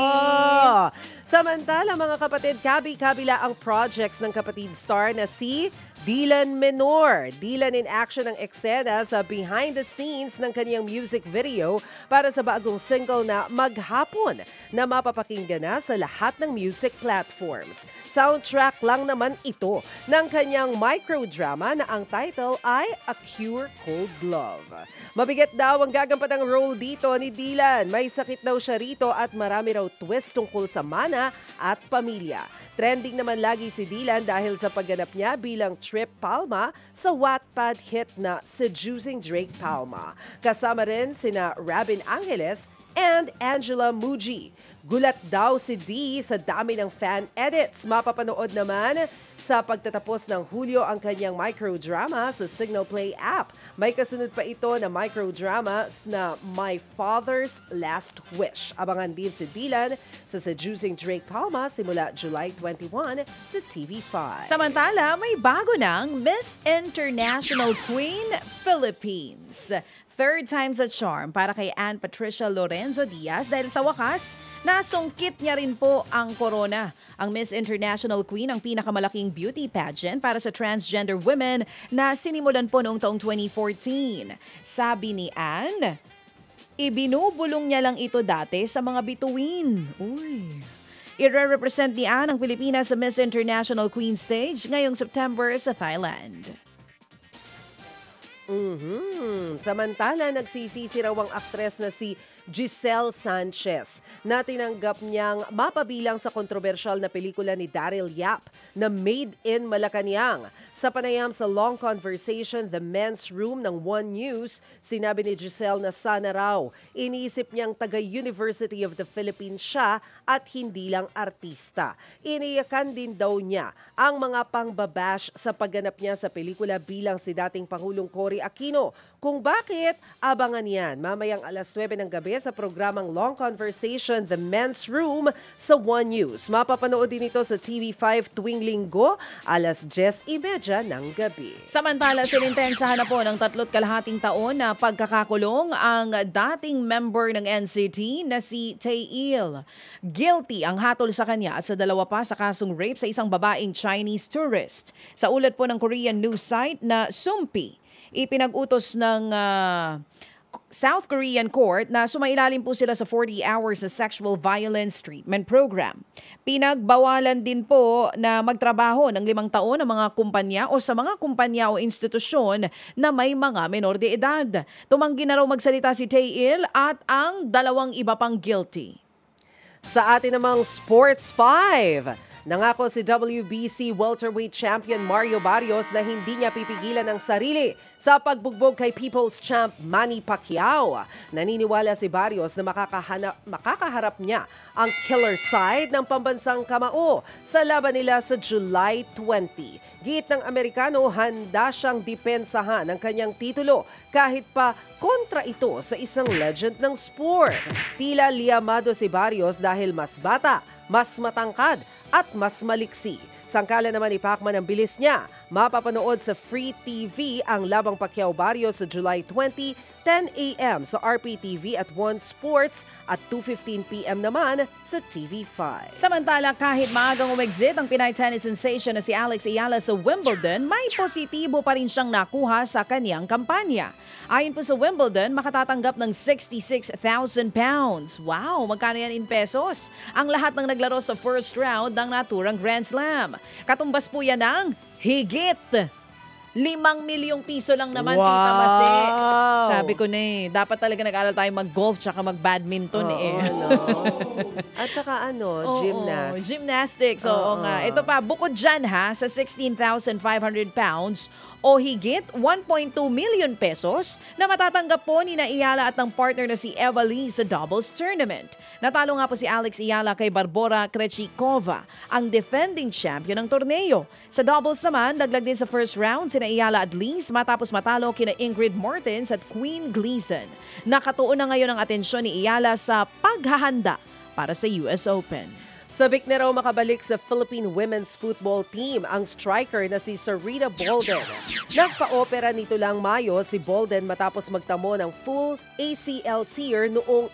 Samantala, mga kapatid, kabi-kabila ang projects ng kapatid star na si Dylan Menor. Dylan in action ang eksena sa behind the scenes ng kanyang music video para sa bagong single na Maghapon na mapapakinggan na sa lahat ng music platforms. Soundtrack lang naman ito ng kanyang microdrama na ang title ay A Cure Cold Love. Mabigat daw ang gagampatang role dito ni Dylan. May sakit daw siya rito at marami raw twist tungkol sa mana at pamilya. Trending naman lagi si Dylan dahil sa pagganap niya bilang Trip Palma sa Wattpad hit na Seducing Drake Palma. Kasama rin sina Rabin Angeles and Angela Muji. Gulat daw si D sa dami ng fan edits. Mapapanood naman sa pagtatapos ng Hulyo ang kanyang microdrama sa Signal Play app. May kasunod pa ito na microdrama na My Father's Last Wish. Abangan din si Dylan sa Seducing Drake Palma simula July 21 sa TV5. Samantala, may bago ng Miss International Queen Philippines. Third time's a charm para kay Ann Patricia Lorenzo Diaz dahil sa wakas, nasungkit niya rin po ang corona. Ang Miss International Queen ang pinakamalaking beauty pageant para sa transgender women na sinimulan po noong taong 2014. Sabi ni Ann, ibinubulong niya lang ito dati sa mga bituin. I-represent ni Ann ang Pilipinas sa Miss International Queen stage ngayong September sa Thailand. Samantala, nagsisisi raw ang aktres na si Giselle Sanchez na tinanggap niyang mapabilang sa kontrobersyal na pelikula ni Daryl Yap na Made in Malacanang. Sa panayam sa Long Conversation, The Men's Room ng One News, sinabi ni Giselle na sana raw iniisip niyang taga-University of the Philippines siya at hindi lang artista. Iniyakan din daw niya ang mga pangbabash sa pagganap niya sa pelikula bilang si dating Pangulong Cory Aquino. Kung bakit, abangan yan mamayang alas 9 ng gabi sa programang Long Conversation, The Men's Room sa One News. Mapapanood din ito sa TV5 tuwing linggo, alas 10:30 ng gabi. Samantala, sinintensyahan na po ng 3.5 taon na pagkakakulong ang dating member ng NCT na si Taeil. Guilty ang hatol sa kanya at sa dalawa pa sa kasong rape sa isang babaeng Chinese tourist. Sa ulat po ng Korean news site na Sumpi, ipinag-utos ng South Korean court na sumailalim po sila sa 40 hours sa sexual violence treatment program. Pinagbawalan din po na magtrabaho ng 5 taon ng mga kumpanya o sa mga kumpanya o institusyon na may mga menor de edad. Tumanggi na raw magsalita si Taeil at ang 2 iba pang guilty. Sa atin namang Sports 5, nangako si WBC welterweight champion Mario Barrios na hindi niya pipigilan ang sarili sa pagbugbog kay People's Champ Manny Pacquiao. Naniniwala si Barrios na makakaharap niya ang killer side ng pambansang kamao sa laban nila sa July 20. Giit ng Amerikano, handa siyang depensahan ang kanyang titulo kahit pa kontra ito sa isang legend ng sport. Tila liyamado si Barrios dahil mas bata, mas matangkad at mas maliksi. Sangkala naman ni Pacman ang bilis niya. Mapapanood sa Free TV ang labang Pacquiao-Barrios sa July 20, 10 a.m. sa RPTV at One Sports at 2:15 p.m. naman sa TV5. Samantala, kahit maagang umexit ang Pinay tennis sensation na si Alex Ayala sa Wimbledon, may positibo pa rin siyang nakuha sa kaniyang kampanya. Ayon po sa Wimbledon, makatatanggap ng 66,000 pounds. Wow, magkano yan in pesos? Ang lahat ng naglaro sa first round ng naturang Grand Slam. Katumbas po yan ng higit 5 milyong piso lang naman, wow. Tita Mase. Sabi ko na dapat talaga nag-aral tayo mag-golf tsaka mag-badminton At saka gymnastics. Gymnastics, oo nga. Ito pa, bukod dyan sa 16,500 pounds o higit 1.2 million pesos na matatanggap po ni Ayala at ng partner na si Eva Lee sa doubles tournament. Natalo nga po si Alex Ayala kay Barbora Krejcikova, ang defending champion ng torneo. Sa doubles naman, daglag din sa first round sina Ayala at Lee matapos matalo kina Ingrid Mortens at Queen Gleason. Nakatuon na ngayon ang atensyon ni Ayala sa paghahanda para sa US Open. Sabik na raw makabalik sa Philippine Women's Football Team ang striker na si Sarita Bolden. Nagpa-opera nito lang Mayo si Bolden matapos magtamo ng full ACL tear noong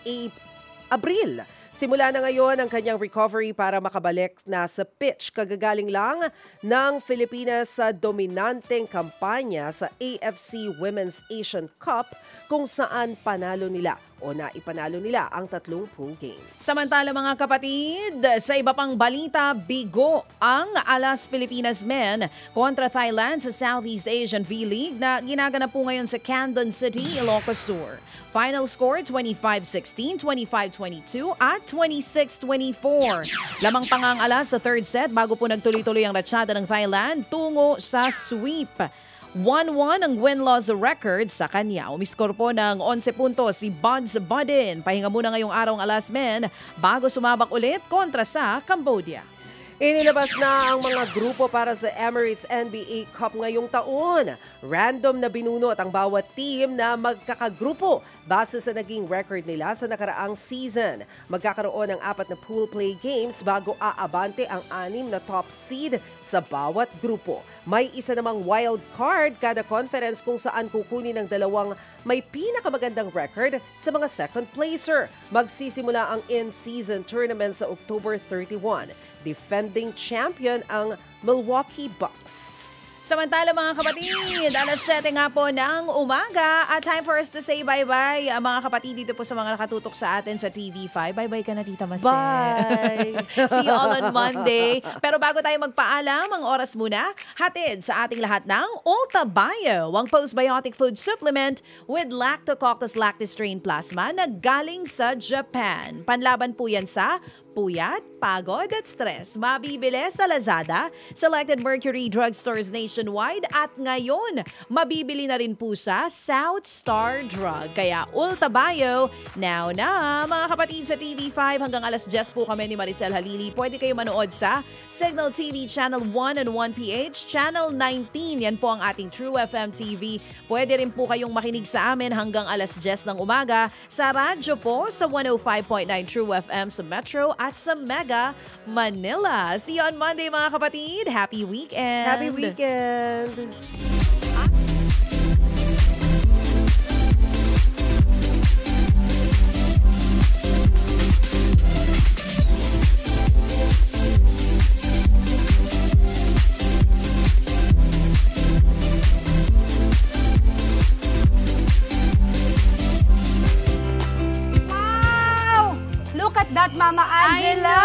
Abril. Simula na ngayon ang kanyang recovery para makabalik na sa pitch. Kagagaling lang ng Pilipinas sa dominanteng kampanya sa AFC Women's Asian Cup kung saan panalo nila o naipanalo nila ang 3 pool games. Samantala mga kapatid, sa iba pang balita, bigo ang Alas Pilipinas men kontra Thailand sa Southeast Asian V-League na ginaganap po ngayon sa Candon City, Ilocos Sur. Final score 25-16, 25-22 at 26-24. Lamang pa nga ang alas sa third set bago po nagtuloy-tuloy ang ratsyada ng Thailand tungo sa sweep. 1-1 ang win-loss record sa kanya. Umiskor po ng 11 puntos si Buds Budin. Pahinga muna ngayong araw ang alas men bago sumabak ulit kontra sa Cambodia. Inilabas na ang mga grupo para sa Emirates NBA Cup ngayong taon. Random na binunot ang bawat team na magkakagrupo base sa naging record nila sa nakaraang season. Magkakaroon ng 4 na pool play games bago aabante ang 6 na top seed sa bawat grupo. May isa namang wild card kada conference kung saan kukunin ng 2 may pinakamagandang record sa mga second placer. Magsisimula ang in-season tournament sa October 31. Defending champion ang Milwaukee Bucks. Samantala mga kapatid, alas 7 nga po ng umaga at time for us to say bye-bye. Mga kapatid dito po sa mga nakatutok sa atin sa TV5. Bye-bye ka na, Tita Marcel. Bye! See you all on Monday. Pero bago tayo magpaalam, ang oras muna, hatid sa ating lahat ng Ulta Bio, ang postbiotic food supplement with Lactococcus lactis strain plasma na galing sa Japan. Panlaban po yan sa puyat, pagod at stress. Mabibili sa Lazada, selected Mercury drugstores nationwide at ngayon, mabibili na rin po sa South Star Drug. Kaya Ulta Bio, now na mga kapatid sa TV5 hanggang alas 10 po kami ni Maricel Halili. Pwede kayo manood sa Signal TV Channel 1 and 1PH, Channel 19. Yan po ang ating True FM TV. Pwede rin po kayong makinig sa amin hanggang alas 10 ng umaga sa radyo po sa 105.9 True FM sa Metro at sa Mega Manila. See you on Monday mga kapatid. Happy weekend! Happy weekend! That Mama Angela!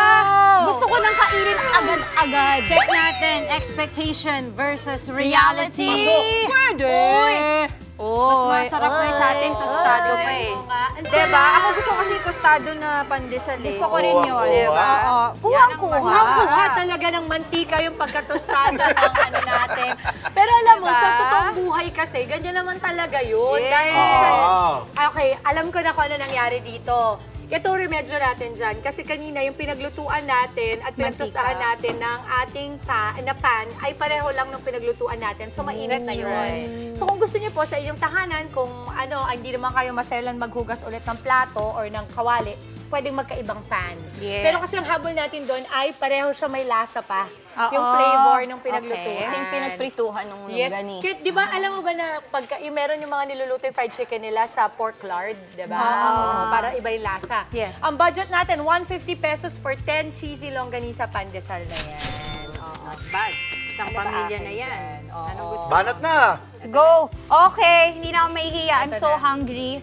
Gusto ko nang kainin agad-agad. Check natin, expectation versus reality. Pwede! Mas masarap pa sa atin, tostado pa eh. Diba? Ako gusto kasi tostado na pandesal eh. Gusto ko rin yun. Diba? Kuha talaga ng mantika yung pagkatostada ng ano natin. Pero alam mo, sa totoong buhay kasi, ganyan naman talaga yun. Dahil okay, alam ko na kung ano nangyari dito. Ito remedyo natin dyan. Kasi kanina yung pinaglutuan natin at pinagtosahan natin ng ating pan ay pareho lang ng pinaglutuan natin. So, mainit na yun. So, kung gusto niyo po sa inyong tahanan, kung ano, hindi naman kayo maselan maghugas ulit ng plato or ng kawali, pwedeng magkaibang pan. Yes. Pero kasi ang habol natin doon ay pareho siya may lasa pa. Yung flavor ng pinaglutuan. Kasi yung pinagprituhan ng longganise. Yes. Di ba, alam mo ba na pagka meron yung mga niluluto yung fried chicken nila sa pork lard, di ba? Para iba yung lasa. Yes. Ang budget natin, 150 pesos for 10 cheesy longganisa pandesal na yan. Not bad. Isang pamilya na yan. Anong gusto? Banat na! Go! Okay, hindi na ako mahihiya. I'm so hungry.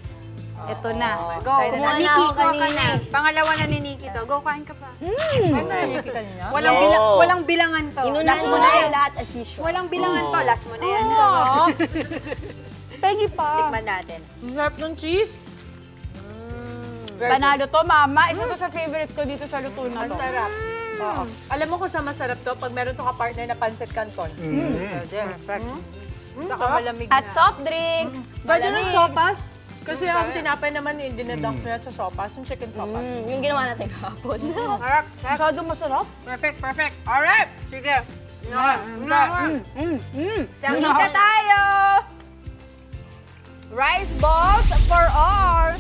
Ito na. Go. Kumuha na ako kanina. Pangalawa na ni Nikki to. Go, kain ka pa. Walang bilangan to. Inunahan mo na yung lahat as usual. Walang bilangan to. Last mo na yan. Pegi pa. Tikman natin. Sarap ng cheese. Panalo to, Mama. Isa to sa favorite ko dito sa luto na to. Ang sarap. Alam mo kung saan masarap to? Pag meron to ka-partner na pancit canton. Perfect. Saka malamig na. At soft drinks. Pwede ng sopas. Kasi ang tinapay naman yung dinadunk nila sa sopas, yung chicken sopas. Yung ginawa natin kahapon. Sarap. Masyado masarap. Perfect. Alright. Sige. Sangita tayo! Rice balls for all!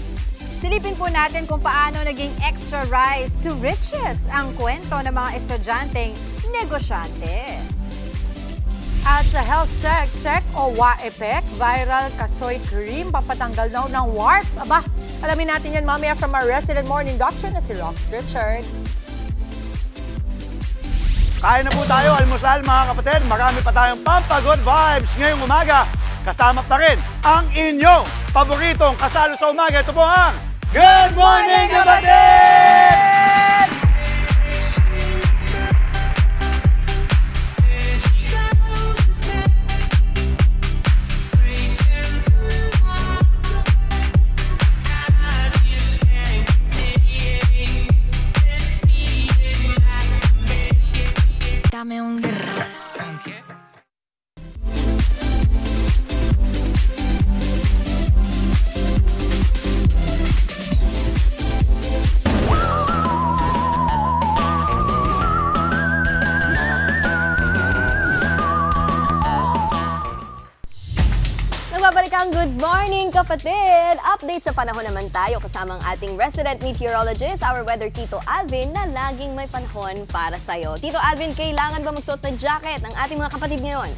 Silipin po natin kung paano naging extra rice to riches ang kwento ng mga estudyanteng negosyante. At sa health check o WAEPEC, viral kasoy cream, papatanggal daw ng warts. Aba, alamin natin yan mamaya from our resident morning doctor na si Rock Richard. Kain na po tayo, almusal mga kapatid. Marami pa tayong pampagood vibes ngayong umaga. Kasama pa rin ang inyong paboritong kasalo sa umaga. Ito po ang Good Morning Kapatid! Dame un Nagbabalik ang Good Morning Kapatid! Update sa panahon naman tayo kasama ang ating resident meteorologist, our weather Tito Alvin, na laging may panahon para sa'yo. Tito Alvin, kailangan ba magsuot ng jacket ng ating mga kapatid ngayon?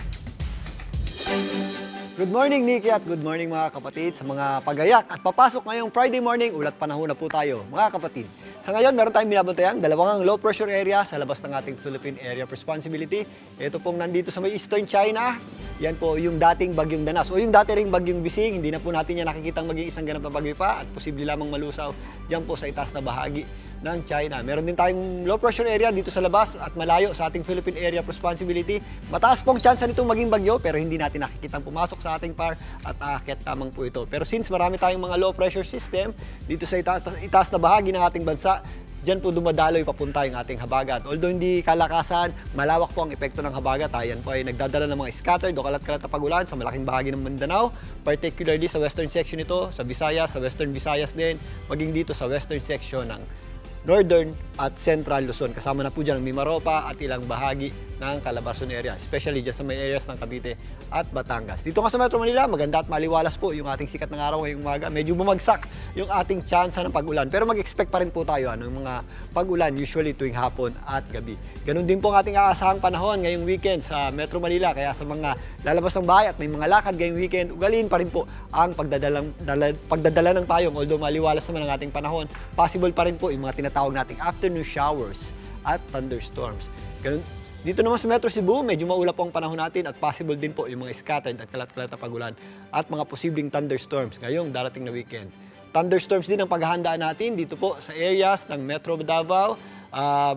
Good morning, Nikki, at good morning mga kapatid sa mga pagayak at papasok ngayong Friday morning, ulat panahon na po tayo, mga kapatid. Sa ngayon, meron tayong binabantayang dalawang low pressure area sa labas ng ating Philippine Area of Responsibility. Ito pong nandito sa may Eastern China. Yan po yung dating Bagyong Danas o yung dati ring Bagyong Bising. Hindi na po natin yan nakikitang maging isang ganap na bagyo pa at posible lamang malusaw dyan po sa itaas na bahagi ng China. Meron din tayong low pressure area dito sa labas at malayo sa ating Philippine Area of Responsibility. Mataas pong chance nitong maging bagyo pero hindi natin nakikitang pumasok sa ating par at aakyat lamang po ito. Pero since marami tayong mga low pressure system dito sa itaas na bahagi ng ating bansa, diyan po dumadaloy papunta yung ating habagat. Although hindi kalakasan, malawak po ang epekto ng habagat. Yan po ay nagdadala ng mga scattered o kalat-kalat na pagulan sa malaking bahagi ng Mindanao, particularly sa western section nito, sa Visayas, sa western Visayas din, maging dito sa western section ng Northern at Central Luzon. Kasama na po dyan ang Mimaropa at ilang bahagi ng Calabarzon area, especially dyan sa may areas ng Cavite at Batangas. Dito nga sa Metro Manila, maganda at maliwalas po yung ating sikat ng araw ngayong umaga. Medyo bumagsak yung ating tsansa ng pag-ulan. Pero mag-expect pa rin po tayo yung mga pag-ulan usually tuwing hapon at gabi. Ganun din po ang ating aasahang panahon ngayong weekend sa Metro Manila. Kaya sa mga lalabas ng bahay at may mga lakad ngayong weekend, ugaliin pa rin po ang pagdadala ng payong. Although maliwalas naman ang ating panahon, possible pa rin po yung mga tinatawag nating afternoon showers at thunderstorms. Ganun. Dito naman sa Metro Cebu, medyo maulap po ang panahon natin at possible din po yung mga scattered at kalat-kalat na pagulan at mga posibleng thunderstorms ngayong darating na weekend. Thunderstorms din ang paghahandaan natin dito po sa areas ng Metro Davao.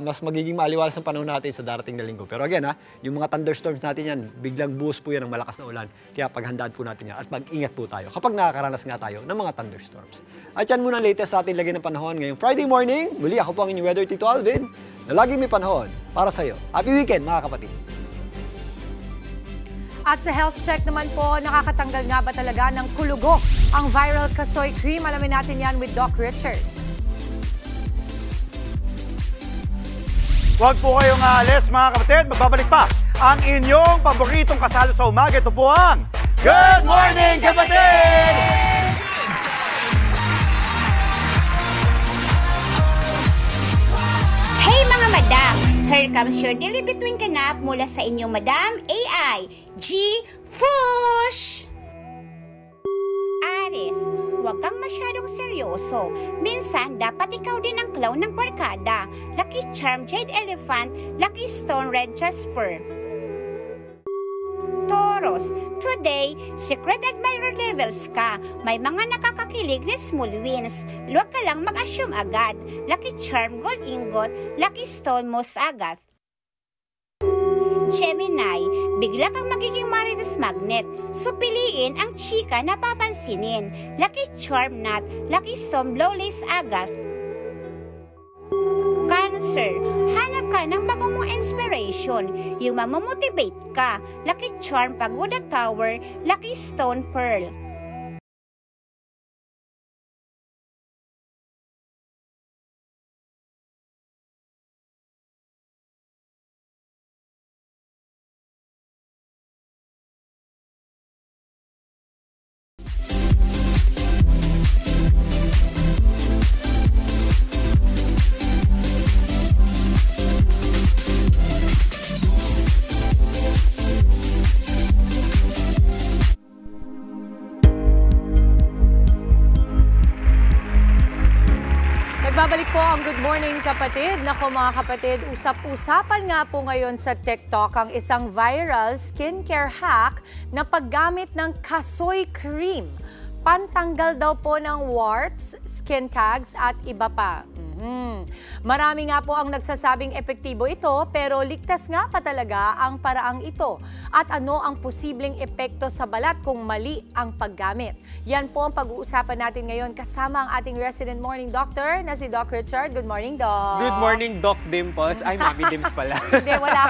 Mas magiging maaliwalas ang panahon natin sa darating na linggo. Pero again, yung mga thunderstorms natin yan, biglang buhos po yan ng malakas na ulan. Kaya paghandaan po natin yan at mag-ingat po tayo kapag nakakaranas nga tayo ng mga thunderstorms. At yan muna ang latest sa ating lagay ng panahon ngayong Friday morning. Muli ako po ang inyong weather Tito Alvin na laging may panahon para sa iyo. Happy weekend mga kapatid! At sa health check naman po, nakakatanggal nga ba talaga ng kulugo ang viral Kasoy Cream? Alamin natin yan with Doc Richard. Huwag po kayong aalis mga kapatid, magbabalik pa ang inyong paboritong kasalo sa umaga. Ito po ang Good Morning Kapatid! Hey mga madam! Here comes your daily between ganap mula sa inyong Madam AI, G. Fush! Aris, huwag kang masyadong seryoso. Minsan, dapat ikaw din ang clown ng barkada. Lucky Charm Jade Elephant, Lucky Stone Red Jasper. Taurus, today, secret admirer levels ka. May mga nakakakilig na small wins. Huwag ka lang mag-assume agad. Lucky Charm Gold Ingot, Lucky Stone Moss Agate. Gemini, bigla kang magiging Marites magnet. So piliin ang chika na papansinin. Lucky Charm Nut, Lucky Stone Blow Lace Agate. Cancer, hanap ka ng bagong mong inspiration. Yung mamomotivate ka. Lucky Charm Pagoda Tower, Lucky Stone Pearl. Nagbabalik po ang Good Morning Kapatid. Nako mga kapatid, usap-usapan nga po ngayon sa TikTok ang isang viral skincare hack na paggamit ng Kasoy Cream. Pantanggal daw po ng warts, skin tags at iba pa. Marami nga po ang nagsasabing epektibo ito pero ligtas nga pa talaga ang paraang ito. At ano ang posibleng epekto sa balat kung mali ang paggamit? Yan po ang pag-uusapan natin ngayon kasama ang ating resident morning doctor na si Doc Richard. Good morning, Doc. Good morning, Doc Dimples. Ay, Mami Dims pala. Hindi, wala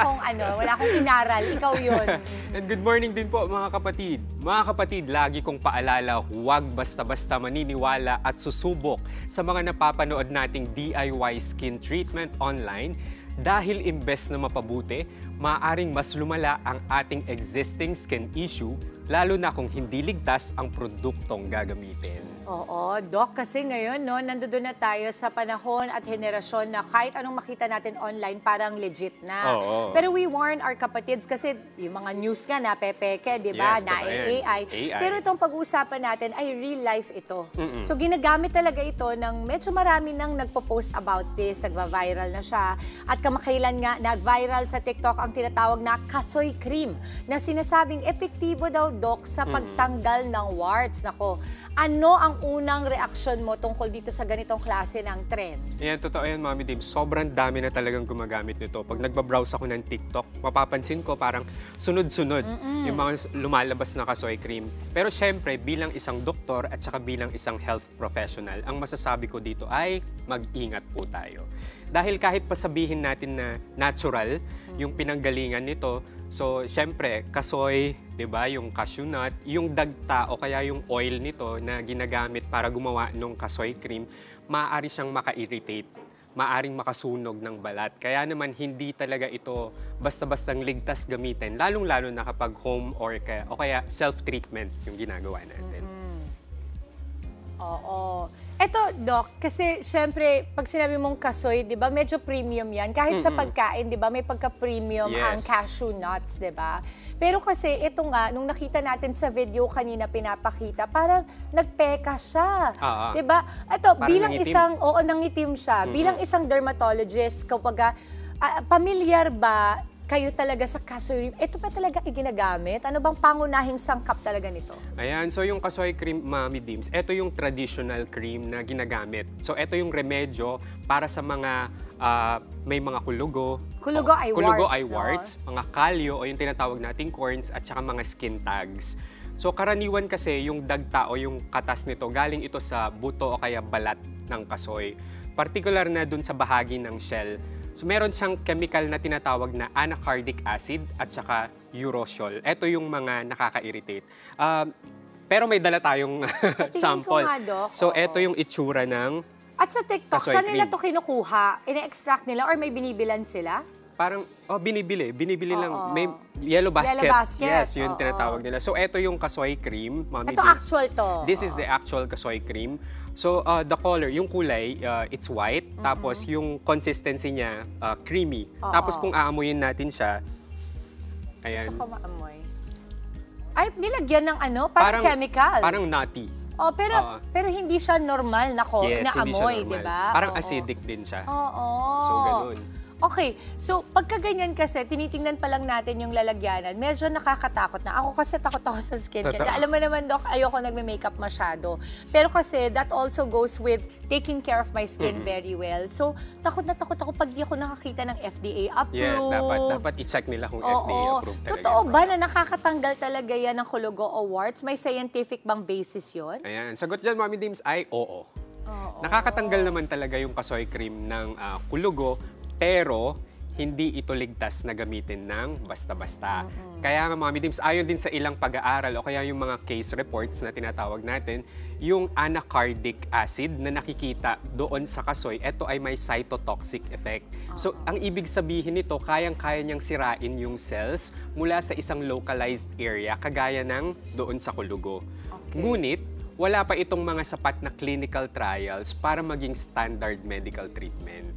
akong inaral. Ikaw yun. And good morning din po mga kapatid. Mga kapatid, lagi kong paalala, huwag basta-basta maniniwala at susubok sa mga napapanood nating DIY skin treatment online dahil imbes na mapabuti, maaaring mas lumala ang ating existing skin issue lalo na kung hindi ligtas ang produktong gagamitin. Oo, Doc, kasi ngayon, no, nandoon na tayo sa panahon at henerasyon na kahit anong makita natin online, parang legit na. Oo. Pero we warn our kapatids kasi yung mga news nga na pepeke, di ba, Yes, na totoo yan. AI. Pero itong pag-uusapan natin ay real life ito. So ginagamit talaga ito ng medyo marami nang nagpo-post about this, nagva-viral na siya. At kamakailan nga, nag-viral sa TikTok ang tinatawag na kasoy cream na sinasabing epektibo daw, Doc, sa pagtanggal ng warts. Nako, ano ang unang reaksyon mo tungkol dito sa ganitong klase ng trend? Yan, totoo yan, Mami Dave. Sobrang dami na talagang gumagamit nito. Pag nagbabrowse ako ng TikTok, mapapansin ko parang sunod-sunod yung mga lumalabas na kasoy cream. Pero syempre, bilang isang doktor at saka bilang isang health professional, ang masasabi ko dito ay mag-ingat po tayo. Dahil kahit pa sabihin natin na natural yung pinanggalingan nito, so, syempre, kasoy, 'di ba, yung cashew nut, yung dagta o kaya yung oil nito na ginagamit para gumawa ng kasoy cream, maaari siyang maka-irritate, maaring makasunog ng balat. Kaya naman hindi talaga ito basta-bastang ligtas gamitin, lalong-lalo na kapag home or kaya self-treatment yung ginagawa natin. Oo. Eto, Doc, kasi syempre, pag sinabi mong kasoy, di ba, medyo premium yan. Kahit sa pagkain, di ba, may pagka-premium ang cashew nuts, di ba? Pero kasi, ito nga, nung nakita natin sa video kanina pinapakita, parang nagpeka siya. Di ba? Eto, parang bilang nangitim. Nangitim siya. Bilang isang dermatologist, kapag pamilyar ba kayo talaga sa kasoy cream? Ito pa talaga iginagamit? Ano bang pangunahing sangkap talaga nito? Ayan, so yung kasoy cream, Mami Dims, ito yung traditional cream na ginagamit. So ito yung remedyo para sa mga may mga kulugo. Kulugo ay warts, mga kalyo o yung tinatawag nating corns at saka mga skin tags. So karaniwan kasi yung dagta o yung katas nito, galing ito sa buto o kaya balat ng kasoy. Particular na dun sa bahagi ng shell. So meron siyang chemical na tinatawag na anacardic acid at saka urushiol. Ito yung mga nakaka-irritate. Pero may dala tayong sample. Nga, Doc. So ito yung itsura ng At sa TikTok, saan nila ito kinukuha? Ina-extract nila or may binibilan sila? Parang, binibili lang. May yellow basket. Yes, yun tinatawag nila. So ito yung kasoy cream, Mami. Ito actual to. This is the actual kasoy cream. So the color, yung kulay, it's white. Tapos yung consistency niya, creamy. Tapos kung aamuyin natin siya, ayan. Gusto ko maamoy. Ay, nilagyan ng ano? Parang chemical. Parang nutty. Pero hindi siya normal na amoy, di ba? Parang acidic din siya. So ganun. Okay, so pagkaganyan kasi, tinitingnan pa lang natin yung lalagyanan, medyo nakakatakot na. Ako kasi takot ako sa skincare. Alam mo naman, Doc, ayoko nagme-makeup masyado. Pero kasi that also goes with taking care of my skin very well. So, takot na takot ako pag di ako nakakita ng FDA approved. Yes, dapat i-check nila kung FDA approved talaga. Totoo ba na nakakatanggal talaga yan ng kulugo o warts? May scientific bang basis yon? Ayan, sagot dyan, Mami Dims, ay oo. Nakakatanggal naman talaga yung kasoy cream ng kulugo, pero hindi ito ligtas na gamitin ng basta-basta. Kaya nga, Mami Dims, ayon din sa ilang pag-aaral o kaya yung mga case reports na tinatawag natin, yung anacardic acid na nakikita doon sa kasoy, ito ay may cytotoxic effect. So, ang ibig sabihin nito, kayang-kaya niyang sirain yung cells mula sa isang localized area, kagaya ng doon sa kulugo. Ngunit, wala pa itong mga sapat na clinical trials para maging standard medical treatment.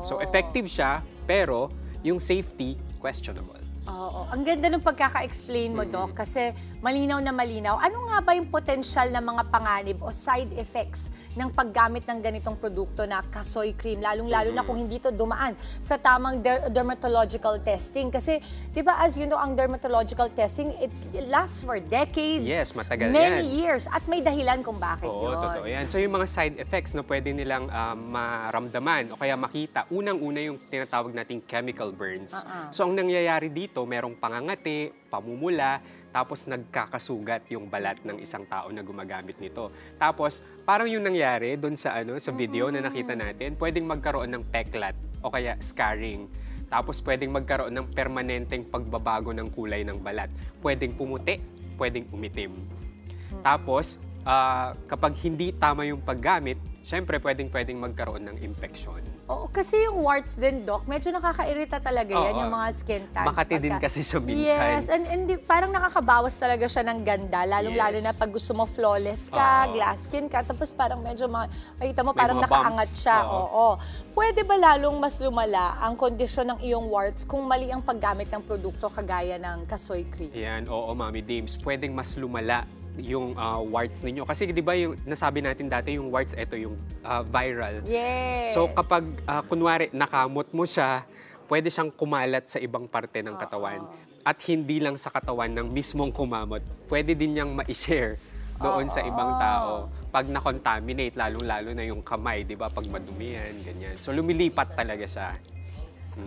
So, effective siya, pero yung safety, questionable. Oo. Ang ganda ng pagkaka-explain mo, Doc, kasi malinaw na malinaw. Ano nga ba yung potensyal na mga panganib o side effects ng paggamit ng ganitong produkto na kasoy cream, lalong-lalo na kung hindi ito dumaan sa tamang dermatological testing? Kasi, di ba, as you know, ang dermatological testing, it lasts for decades. Yes, matagal many years. At may dahilan kung bakit yun. Oo, totoo yan. So, yung mga side effects na pwede nilang maramdaman o kaya makita, unang-una yung tinatawag nating chemical burns. So, ang nangyayari dito, merong pangangati, pamumula, tapos nagkakasugat yung balat ng isang tao na gumagamit nito. Tapos, parang yung nangyari doon sa video na nakita natin, pwedeng magkaroon ng peklat o kaya scarring. Tapos, pwedeng magkaroon ng permanenteng pagbabago ng kulay ng balat. Pwedeng pumuti, pwedeng umitim. Tapos, kapag hindi tama yung paggamit, syempre pwedeng magkaroon ng infection. Oo, kasi yung warts din, Doc, medyo nakakairita talaga yan, yung mga skin tags. Makati din kasi siya minsan. Yes, and parang nakakabawas talaga siya ng ganda, lalong-lalo na pag gusto mo flawless ka, glass skin ka, tapos parang medyo, makita mo, parang nakaangat siya. Oo. Pwede ba lalong mas lumala ang kondisyon ng iyong warts kung mali ang paggamit ng produkto kagaya ng Kasoy Cream? Yan, oo, Mami Dames, pwedeng mas lumala yung warts ninyo. Kasi di ba yung nasabi natin dati, yung warts, ito yung viral. Yes. So kapag kunwari nakamot mo siya, pwede siyang kumalat sa ibang parte ng katawan. At hindi lang sa katawan ng mismong kumamot. Pwede din niyang ma-share doon sa ibang tao. Pag na-contaminate, lalong-lalo na yung kamay, di ba? Pag madumi yan, ganyan. So lumilipat talaga siya.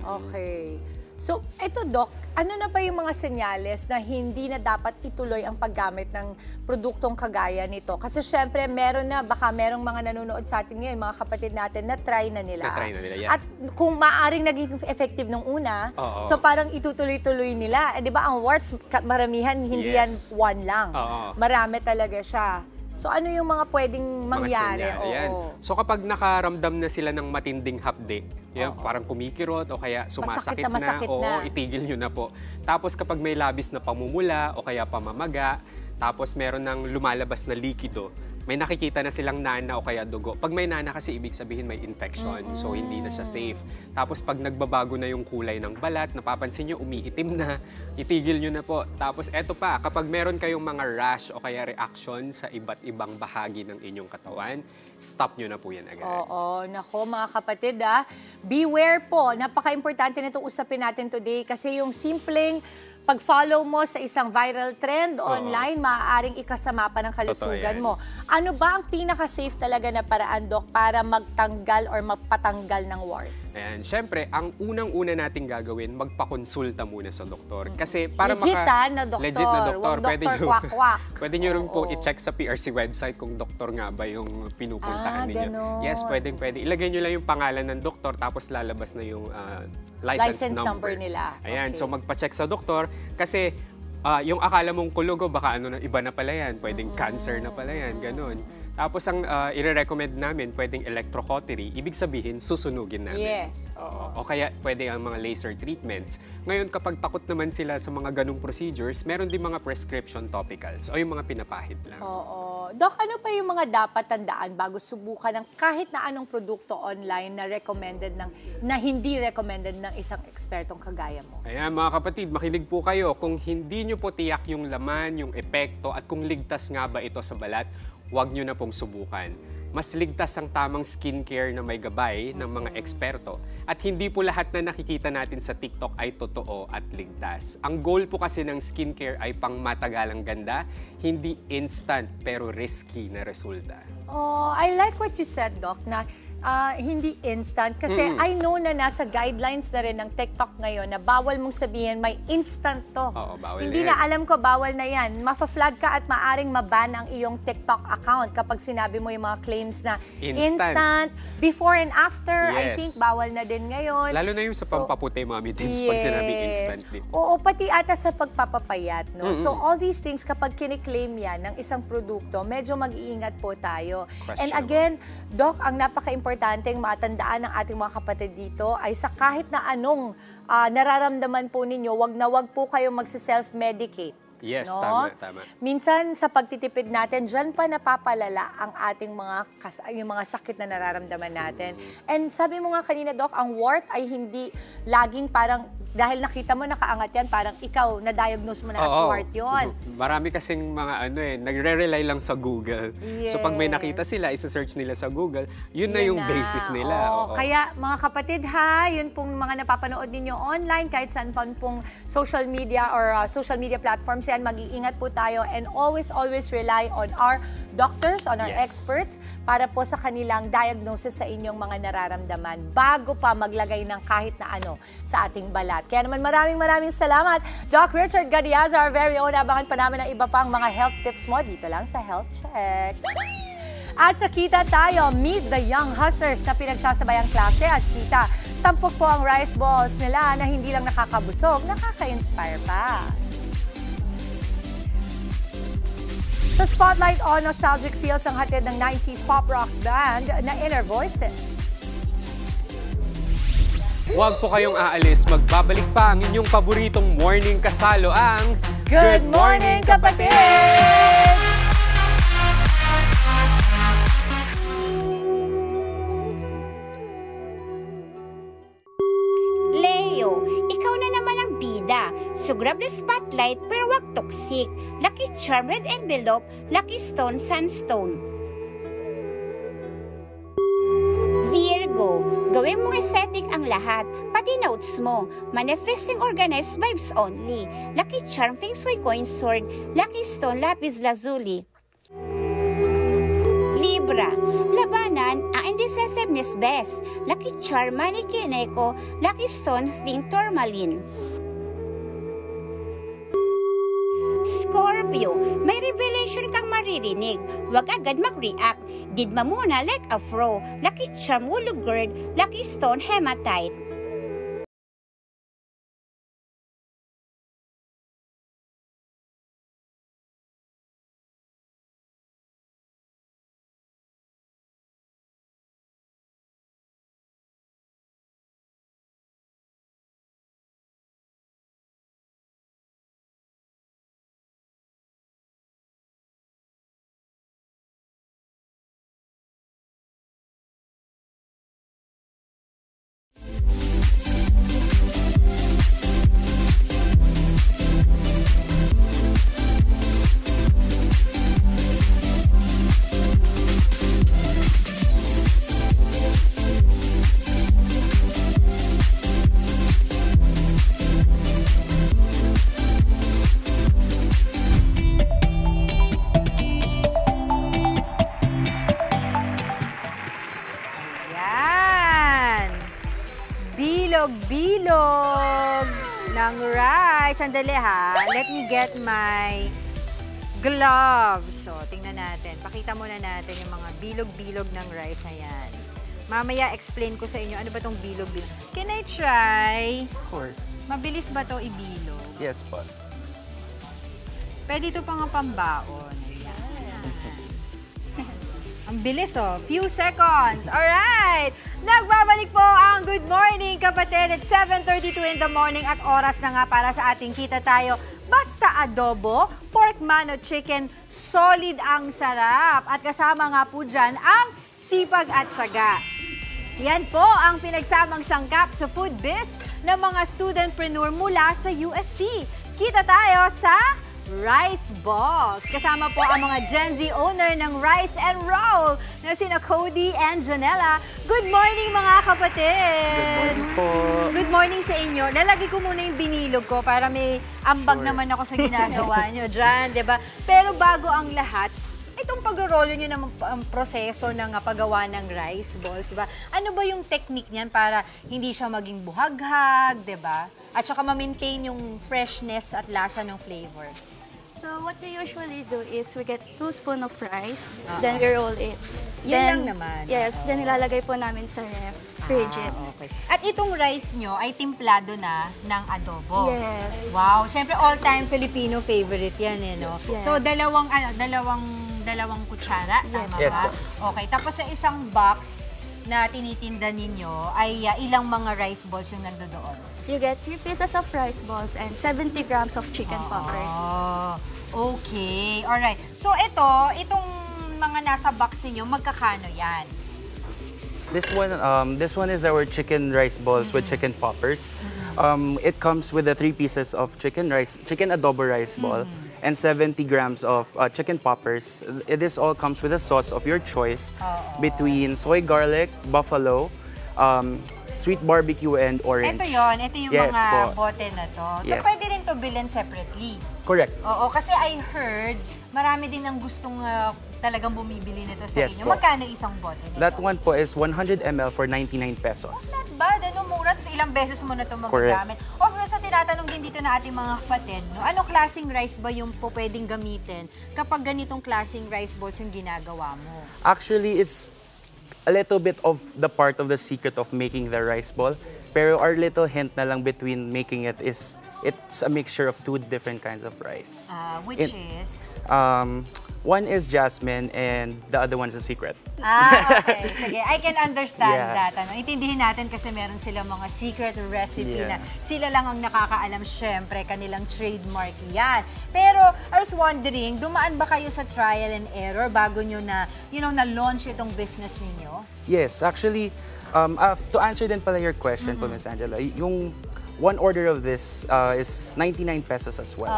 Okay. So, ito, Doc, ano na ba yung mga senyales na hindi na dapat ituloy ang paggamit ng produktong kagaya nito? Kasi syempre, baka merong mga nanonood sa atin ngayon, mga kapatid natin, na try na nila. Yeah. At kung maaring naging effective nung una, so parang itutuloy-tuloy nila. Di ba, ang warts, maramihan, hindi yan one lang. Marami talaga siya. So ano yung mga pwedeng mangyari? So kapag nakaramdam na sila ng matinding hapde, parang kumikirot o kaya sumasakit na, itigil nyo na po. Tapos kapag may labis na pamumula o kaya pamamaga, tapos meron ng lumalabas na likido, may nakikita na silang nana o kaya dugo. Pag may nana kasi ibig sabihin may infection, so hindi na siya safe. Tapos pag nagbabago na yung kulay ng balat, napapansin nyo umiitim na, itigil nyo na po. Tapos eto pa, kapag meron kayong mga rash o kaya reaction sa iba't ibang bahagi ng inyong katawan, stop nyo na po yan agad. Oo, nako mga kapatid beware po. Napaka-importante nitong usapin natin today kasi yung simpleng pag-follow mo sa isang viral trend online, maaaring ikasama pa ng kalusugan mo. Ano ba ang pinaka-safe talaga na paraan, Doc, para magtanggal or magpatanggal ng warts? Ayan, syempre, ang unang-una nating gagawin, magpakonsulta muna sa doktor. Kasi para legit na doktor. Legit na doktor. Kwak-kwak. Pwede nyo rin po i-check sa PRC website kung doktor nga ba yung pinupuntahan ninyo. Ganon. Yes, pwede. Ilagay nyo lang yung pangalan ng doktor tapos lalabas na yung license number nila. Ayan, so magpa-check sa doktor kasi yung akala mong kulugo, baka iba na pala yan, pwedeng cancer na pala yan, ganun. Tapos ang i-recommend namin, pwedeng electrocautery, ibig sabihin susunugin namin. Yes. O kaya pwede ang mga laser treatments. Ngayon kapag takot naman sila sa mga ganung procedures, meron din mga prescription topicals o yung mga pinapahid lang. Doc, ano pa yung mga dapat tandaan bago subukan ng kahit na anong produkto online na recommended na hindi recommended ng isang ekspertong kagaya mo? Ayan mga kapatid, makinig po kayo. Kung hindi nyo po tiyak yung laman, yung epekto at kung ligtas nga ba ito sa balat, huwag nyo na pong subukan. Mas ligtas ang tamang skincare na may gabay ng mga eksperto. At hindi po lahat na nakikita natin sa TikTok ay totoo at ligtas. Ang goal po kasi ng skincare ay pang matagalang ganda, hindi instant pero risky na resulta. I like what you said, Doc, na hindi instant. Kasi I know na nasa guidelines na rin ng TikTok ngayon na bawal mong sabihin may instant to. Bawal hindi na alam ko, bawal na yan. Mafa-flag ka at maaring maban ang iyong TikTok account kapag sinabi mo yung mga claims na instant before and after. I think bawal na din ngayon. Lalo na yung sa pampaputi, Mami Dames, pag sinabing instant din. Oo, pati ata sa pagpapapayat. No? So all these things, kapag kiniklaim yan ng isang produkto, medyo mag-iingat po tayo. And again, Doc, ang napaka-importanteng matandaan ng ating mga kapatid dito ay sa kahit na anong nararamdaman po ninyo, wag po kayo magsa-self-medicate. Yes, no? tama. Minsan sa pagtitipid natin, dyan pa napapalala ang ating yung mga sakit na nararamdaman natin. And sabi mo nga kanina, Doc, ang wart ay hindi laging parang dahil nakita mo nakaangat yan, parang ikaw na-diagnose mo na as wart yun. Marami kasing mga nagre-rely lang sa Google. So pag may nakita sila, isa-search nila sa Google, yun na yung basis nila. Kaya mga kapatid yun pong mga napapanood ninyo online, kahit saan pong social media or social media platforms yan, mag-iingat po tayo and always rely on our doctors, on our experts, para po sa kanilang diagnosis sa inyong mga nararamdaman bago pa maglagay ng kahit na ano sa ating balat. Kaya naman maraming salamat, Doc Richard Gadiaza, our very own. Abangan pa namin ang iba pang mga health tips mo dito lang sa Health Check. At sa Kita tayo, meet the young hustlers na pinagsasabayang klase at kita. Tampok po ang rice balls nila na hindi lang nakakabusog, nakaka-inspire pa. Sa Spotlight on Nostalgic Feels ang hatid ng 90s pop rock band na Inner Voices. Huwag po kayong aalis. Magbabalik pa ang inyong paboritong morning kasalo, ang Good Morning Kapatid! Leo, ikaw na naman ang bida. So grab the spotlight pero wag toxic. Lucky Charm Red Envelope, Lucky Stone Sunstone. Virgo, gawin mong aesthetic ang lahat, pati notes mo. Manifesting organized vibes only. Lucky Charm Feng Shui Coin Sword, Lucky Stone Lapis Lazuli. Libra, labanan ang indecisiveness best. Lucky Charm Maniki Neko, Lucky Stone Pink Tourmaline. Scorpio, may revelation kang maririnig. Huwag agad mag-react. Didma muna like a fro. Lucky Charm Woolugird, Lucky Stone Hematite. Bilog ng rice. Sandali ha. Let me get my gloves. So, tingnan natin. Pakita muna natin yung mga bilog-bilog ng rice. Ayan. Mamaya explain ko sa inyo ano ba tong bilog-bilog. Can I try? Of course. Mabilis ba to ibilog? Yes po. Pwede ito pa nga pambaon. Ang bilis oh. Few seconds. Alright. Nagbabalik po ang Good Morning Kapatid at 7:32 in the morning at oras na nga para sa ating kita tayo. Basta adobo, pork mano chicken, solid ang sarap. At kasama nga po dyan ang sipag at tiyaga. Yan po ang pinagsamang sangkap sa food biz ng mga studentpreneur mula sa UST. Kita tayo sa Rice Balls. Kasama po ang mga Gen Z owner ng Rice and Roll na sina Cody and Janella. Good morning mga kapatid! Good morning po! Good morning sa inyo. Lalagay ko muna yung binilog ko para may ambag naman ako sa ginagawa nyo dyan, di ba? Pero bago ang lahat, itong pag-rolo nyo ng proseso ng paggawa ng rice balls, di ba? Ano ba yung technique niyan para hindi siya maging buhaghag, di ba? At saka ma-maintain yung freshness at lasa ng flavor. So what we usually do is we get 2 spoons of rice, then we roll it. Yun lang naman. Yes, then ilalagay po namin sa ref, frigid. Okay. At itong rice nyo ay timplado na ng adobo. Yes. Wow, syempre all-time Filipino favorite yan eh, no? Yes. So dalawang kutsara, tama Yes, ba? po. Okay, tapos sa isang box na tinitinda ninyo ay ilang mga rice balls yung nandoon? You get 3 pieces of rice balls and 70 grams of chicken poppers. Oh, okay. Alright. So itong mga nasa box ninyo, magkakano yan? This one is our chicken rice balls with chicken poppers. It comes with the 3 pieces of chicken adobo rice ball and 70 grams of chicken poppers. This all comes with a sauce of your choice between soy garlic, buffalo, sweet barbecue, and orange. Ito yun. Ito yung mga bote na to. So, yes. pwede rin to bilhin separately. Correct. Oo, kasi I heard, marami din ang gustong talagang bumibili nito sa inyo. Po. Magkano isang bote nito? That one po is 100 ml for 99 pesos. Not bad, ano, mura. Ilang beses mo na ito magagamit. O, pero sa tinatanong din dito na ating mga kapatid, no, anong klaseng rice ba yung po pwedeng gamitin kapag ganitong klaseng rice balls yung ginagawa mo? Actually, it's a little bit of the part of the secret of making the rice ball. Pero our little hint na lang between making it is, it's a mixture of 2 different kinds of rice. Which is? One is jasmine and the other one is a secret. Okay. Sige, I can understand Yeah. that. Intindihin natin kasi meron silang mga secret recipe Yeah. na sila lang ang nakakaalam, syempre, kanilang trademark yan. Pero, I was wondering, dumaan ba kayo sa trial and error bago nyo na, na-launch itong business ninyo? Yes, actually, to answer din pala your question po, Miss Angela, yung one order of this is 99 pesos as well.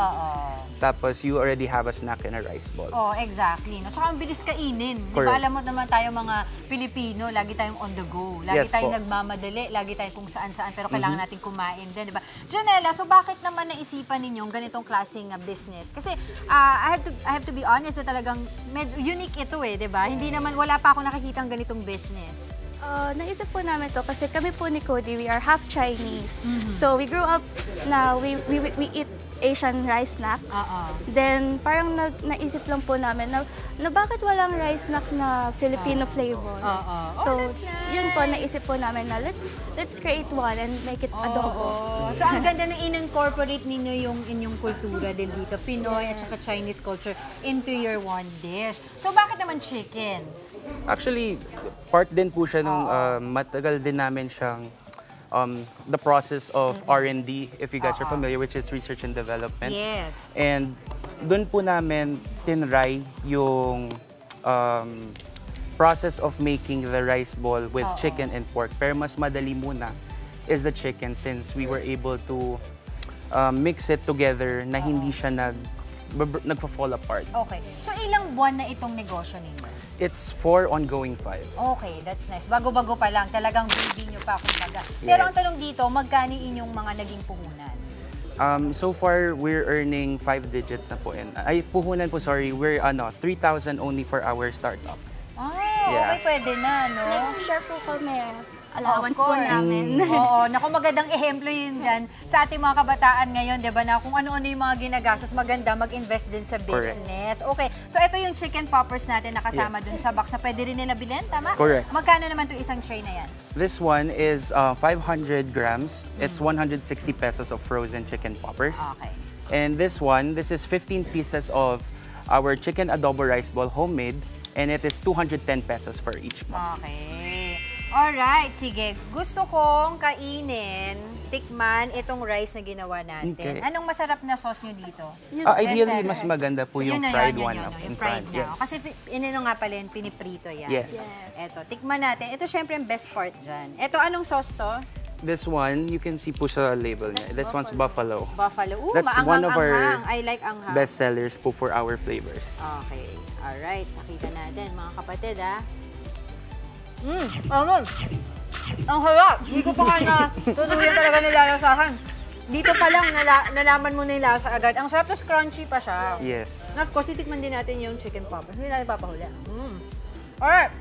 Tapos you already have a snack and a rice ball. Oh, exactly. No? Tsaka ang bilis kainin. Di ba, Correct. alam mo naman tayo mga Pilipino, lagi tayong on the go. Lagi Yes tayong po. nagmamadali, lagi tayong kung saan-saan, pero kailangan natin kumain din, di ba? Janela, so bakit naman naisipan ninyong ganitong klaseng business? Kasi I have to be honest na talagang medyo unique ito di ba? Hindi naman, wala pa ako nakikitang ganitong business. Naisip po namin to kasi kami po ni Cody, we are half Chinese. So we grew up na we eat Asian rice snack. Then parang naisip lang po namin na bakit walang rice snack na Filipino flavor. So yun po, naisip po namin na let's create one and make it adobo. So ang ganda na in-incorporate ninyo yung inyong kultura din dito, Pinoy at saka Chinese culture into your one dish. So bakit naman chicken? Actually, part din po siya nung matagal din namin siyang the process of R&D, if you guys are familiar, which is research and development. Yes. And doon po namin tinry yung process of making the rice ball with chicken and pork. Pero mas madali muna is the chicken since we were able to mix it together na hindi siya nagfa-fall apart. Okay. So ilang buwan na itong negosyo ninyo? It's 4 ongoing 5. Okay, that's nice. Bago-bago pa lang, talagang baby nyo pa kumbaga. Pero ang tanong dito, magkano inyong mga naging puhunan? So far, we're earning 5 digits na po. Puhunan po, sorry. We're 3,000 only for our startup. Okay, pwede na, no? Share po kami. Allowance po namin. Oo, naku, magandang ehemplo yun yan sa ating mga kabataan ngayon, di ba, na kung ano-ano yung mga ginagastos, maganda mag-invest din sa business. Okay, so ito yung chicken poppers natin na kasama dun sa box na pwede rin nila bilhin, tama? Correct. Magkano naman itong isang tray na yan? This one is 500 grams. It's 160 pesos of frozen chicken poppers. Okay. And this is 15 pieces of our chicken adobo rice ball, homemade, and it is 210 pesos for each box. Okay. Alright, sige. Gusto kong kainin, tikman itong rice na ginawa natin. Okay. Anong masarap na sauce nyo dito? Ideally, mas maganda po yung fried one up in front. Yes. Kasi inino nga pala yun, piniprito yan. Yes. Eto, tikman natin. Ito syempre yung best part dyan. Ito, anong sauce to? This one, you can see po sa label niya. This one's buffalo. Buffalo. Ooh, That's one of our I like anghang. best sellers po for our flavors. Okay. Alright, nakita natin mga kapatid Ang harap. Hindi ko pa nga na tutuloyan talaga nilalasahan. Dito pa lang, nalaman mo na yung lasa agad. Ang sarap, tas crunchy pa siya. Yes. And of course, titikman din natin yung chicken poppers. Hindi natin papahuli. Alright.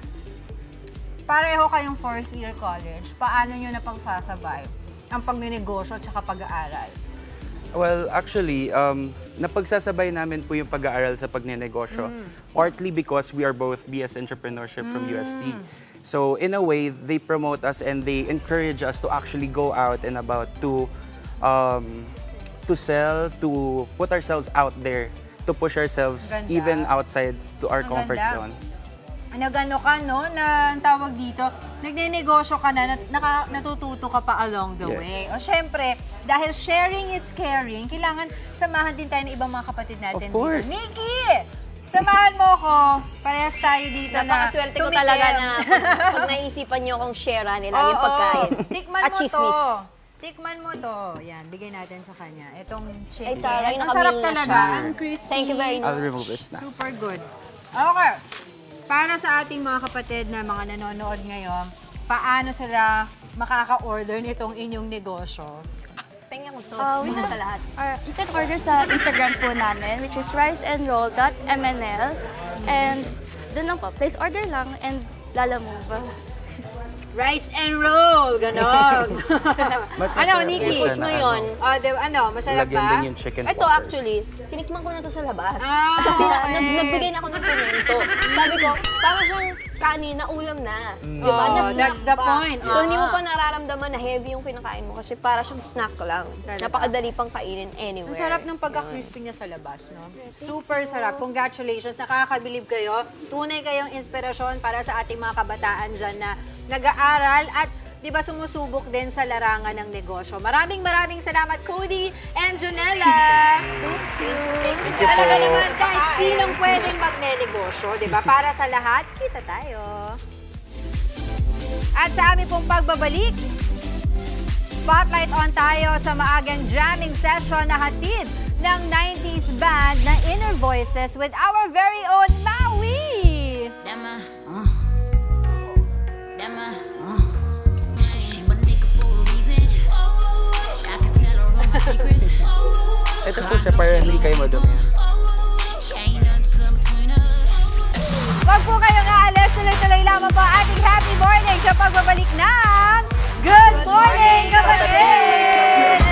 Pareho kayong 4th year college. Paano nyo napagsasabay ang pagninegosyo at saka pag-aaral? Well, actually, napagsasabay namin po yung pag-aaral sa pagnenegosyo. Partly because we are both BS Entrepreneurship from UST. So, in a way, they promote us and they encourage us to actually go out and about to sell, to put ourselves out there, to push ourselves even outside to our comfort zone. Nagano ka, no? Na ang tawag dito, nagnenegosyo ka na, natututo ka pa along the way. O syempre, dahil sharing is caring, kailangan samahan din tayo ng ibang mga kapatid natin dito. Nikki! Samahan mo ko. Parehas tayo dito na Napakaswerte ko talaga na pag naisipan niyo akong share nila yung pagkain. Tikman at mo chismis. Tikman mo to. Yan, bigay natin sa kanya. Itong chicken. Ay, taray, ang sarap nakamil na talaga. siya. Ang crispy. Thank you very much. I'll remove this na. Super good. Okay. Para sa ating mga kapatid na mga nanonood ngayon, paano sila makaka-order nitong inyong negosyo? Pengen ko sauce muna sa lahat. You can order sa Instagram po namin, which is riceandroll.mnl. And doon lang po, place order lang and lalamove. Rice and roll, ganon. Ano, Nikki? Push mo yun. Masarap Lagyan ba? din yung chicken Ito poppers. actually, tinikman ko na to sa labas. Ah, Kasi okay. nagbigay na ako ng komento. Sabi ko, parang siyang kanin na ulam na. Mm. Diba? Oh, Na-snack that's the pa. point. So, hindi mo pa nararamdaman na heavy yung kinakain mo kasi para siyang snack lang. Napakadali pang kainin anywhere. Ang sarap ng pagka-crispy niya sa labas, no? Super sarap. Congratulations. Nakakabilib kayo. Tunay kayong inspirasyon para sa ating mga kabataan dyan na nag-aaral at di ba sumusubok din sa larangan ng negosyo. Maraming salamat, Cody and Junella. Thank you. Talaga naman, kahit sinong pwedeng magne-negosyo, di ba? Para sa lahat, kita tayo. At sa aming pong pagbabalik, spotlight on tayo sa maagang jamming session na hatid ng 90s band na Inner Voices with our very own Maui. Ito po siya para hindi kayo madumi. Wag po kayong aalis, tuloy-tuloy lamang po ating happy morning sa pagbabalik ng Good Morning, Kapatid!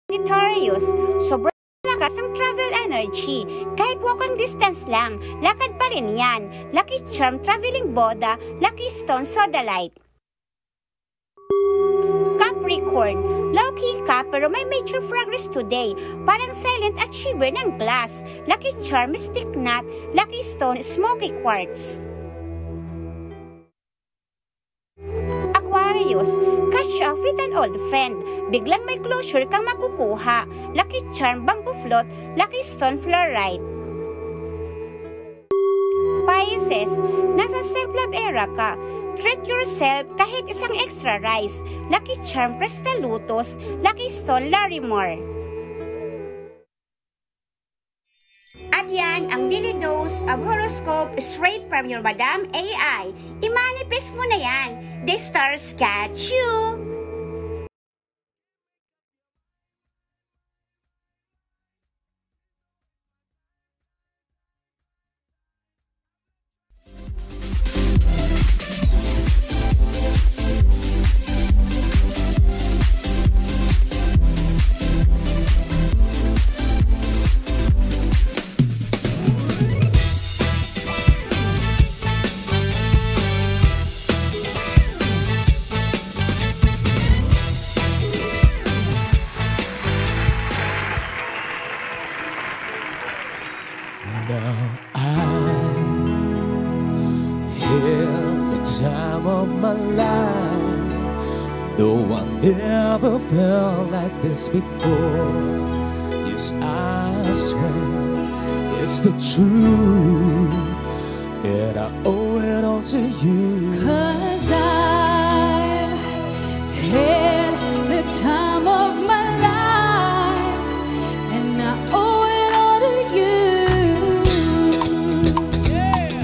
Sagittarius, sobrang lakas ng travel energy. Kahit walking distance lang, lakad pa rin yan. Lucky Charm Traveling Boda, Lucky Stone Sodalite. Capricorn, low-key ka pero may major progress today. Parang silent achiever ng glass. Lucky Charm Mystic Nut, Lucky Stone Smoky Quartz. Aquarius, catch up with an old friend. Biglang may closure kang makukuha. Lucky Charm Bamboo Float, Lucky Stone Fluorite. Pisces, nasa self-love era ka. Treat yourself kahit isang extra rice. Lucky Charm Crystal Lotus, Lucky Stone Larimore. At yan ang daily dose of horoscope straight from your Madam AI. I-manifest mo na yan. The stars catch you! Never felt like this before. Yes, I swear it's the truth, and I owe it all to you. 'Cause I've had the time of my life, and I owe it all to you. Yeah.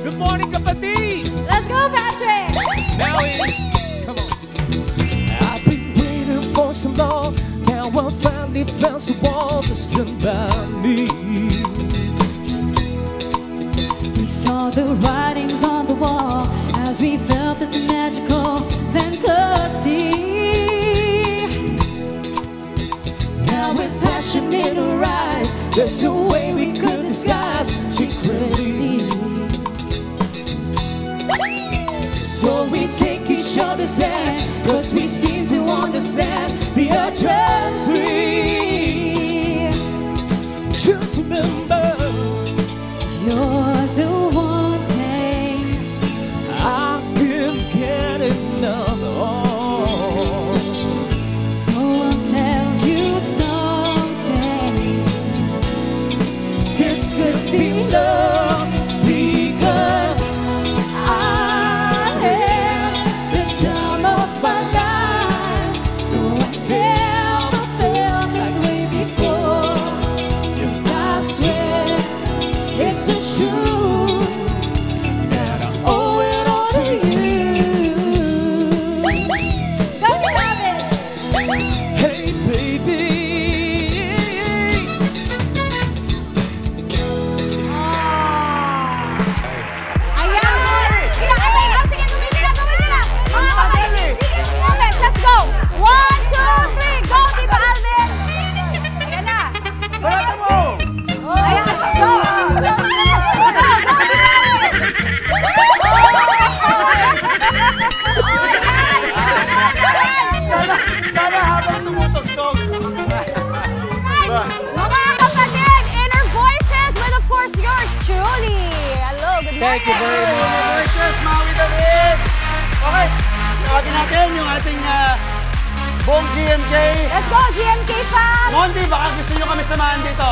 Good morning, kapatid. Let's go, Patrick. Now so long, now I finally found someone to stand by me. We saw the writings on the wall as we felt this magical fantasy. Now with passion in our eyes, there's a way we could disguise secretly. So we take each other's hand, 'cause we seem to understand the urgency. Just remember, you're the one thing I can't get enough of. So I'll tell you something. This could be love, because time of my life, no, I never felt this way before. Yes, I swear it's the truth, that I owe it all to you. Go, beloved! Hey, baby. Ayan! Sige, gawin nila! Mga kapatid! Thank you very much. Voices, Maui David. Okay, tawagin natin yung ating buong GMK. Let's go, GMK fam! Monty, baka gusto nyo kami samahan dito.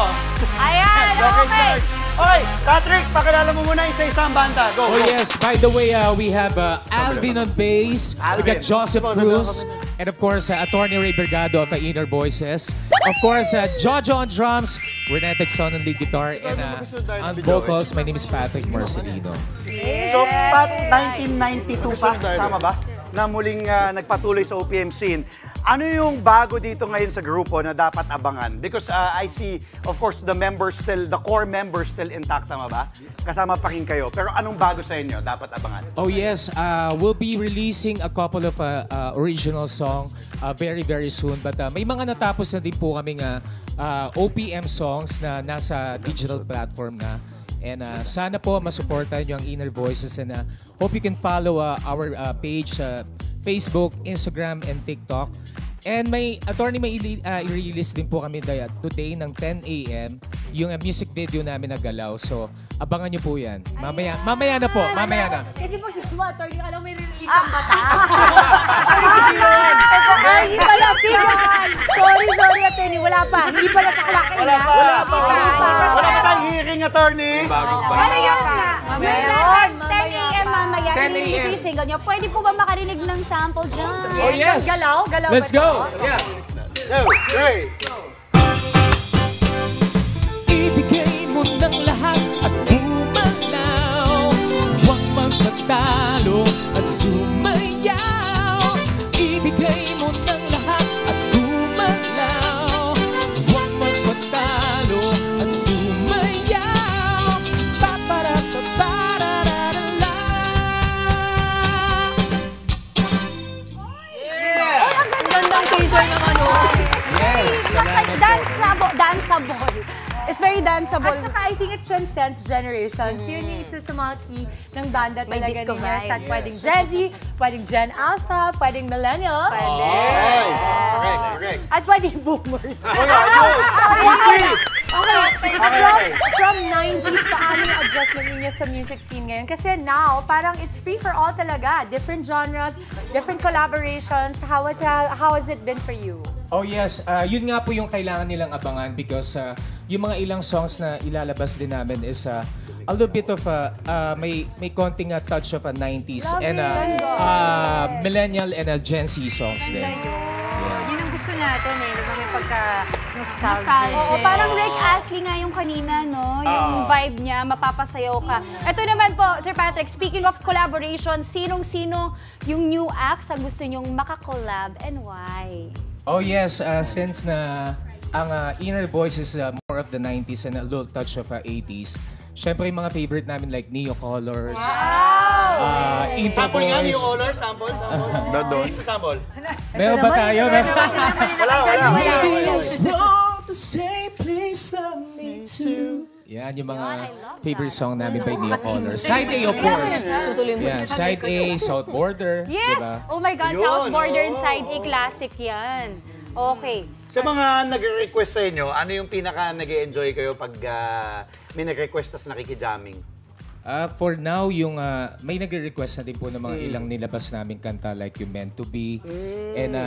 Ayan, okay. Okay, Patrick, pakilala mo muna isa-isa ang banda. Go, Oh yes, by the way, we have Alvin on bass, we got Joseph Cruz, and of course, Attorney Ray Bergado of the Inner Voices. Of course, Jojo on drums, Renetic Son on lead guitar, and on vocals, my name is Patrick Marcelino. So, Pat, 1992 pa, tama ba? Na muling nagpatuloy sa OPM scene. Ano yung bago dito ngayon sa grupo na dapat abangan? Because I see, of course, the core members still intact, tama ba? Kasama pa rin kayo. Pero anong bago sa inyo dapat abangan? Oh yes, we'll be releasing a couple of original song very, very soon. But may mga natapos na din po kaming OPM songs na nasa digital platform na. And sana po masuportahan nyo ang Inner Voices and hope you can follow our page sa Facebook, Instagram, and TikTok. And may i-release din po kami today ng 10 a.m. yung music video namin na Galaw. So, abangan nyo po yan. Mamaya na po, mamaya na. Kasi pag sa mga attorney, alam mo may release ang bata. Hindi pala, Sorry, attorney. Wala pa. Hindi pala kaklakain. Wala pa tayong hearing, attorney. Pero yun na. Meron. 10 a.m. mamaya. 10 a.m. Release yung single nyo. Pwede po ba makarinig ng sample dyan? Oh yes! Galaw? Let's go! Yeah. Go, Ray. Ibigay mo ng lahat at bumalaw. Huwag magpatalo at sumayaw. Ibigay mo ng lahat at bumalaw. Huwag magpatalo at sumayaw. Paparatapararala. Ang gandang teaser naman, Yes! Danceable. It's very danceable. At saka I think it transcends generations. Yun yung isa sa mga key ng banda May talaga disco ninyo. Sa vibes. pwedeng Gen Z, pwedeng Gen Alpha, pwedeng Millennials. Correct. At pwedeng Boomers. Easy! From 90s, paano yung adjustment ninyo sa music scene ngayon? Kasi now, parang it's free for all talaga. Different genres, different collaborations. How has it been for you? Oh yes, yun nga po yung kailangan nilang abangan because yung mga ilang songs na ilalabas din namin is a little bit of may konting touch of a 90s and millennial and Gen Z songs din. Yun ang gusto natin eh. Diba may pagka-nostalgia. Oo, parang Rick Astley nga yung kanina, no? Yung vibe niya, mapapasayaw ka. Ito naman po, Sir Patrick, speaking of collaboration, sinong-sino yung new acts ang gusto nyong makakollab and why? Oh yes, since na ang Inner Voices is more of the 90s and a little touch of 80s, syempre yung mga favorite namin like Neo Colors, Inter Sample nga, Boys. Neo Colors, sample. Next sample. Meron ba tayo? Wala. This world the same place I need to. Yan yung mga favorite song namin by Neo Colors. Side A, of course. Tutuloy mo. Yan, Side A, South Border. Yes! Diba? Oh my God, South Border and Side A, classic yan. Okay. Sa mga nag-request sa inyo, ano yung pinaka nag-enjoy kayo pag may nag-request tas nakikijamming? For now, yung may nagre-request na din po ng mga ilang nilabas namin kanta like yung Meant to Be. And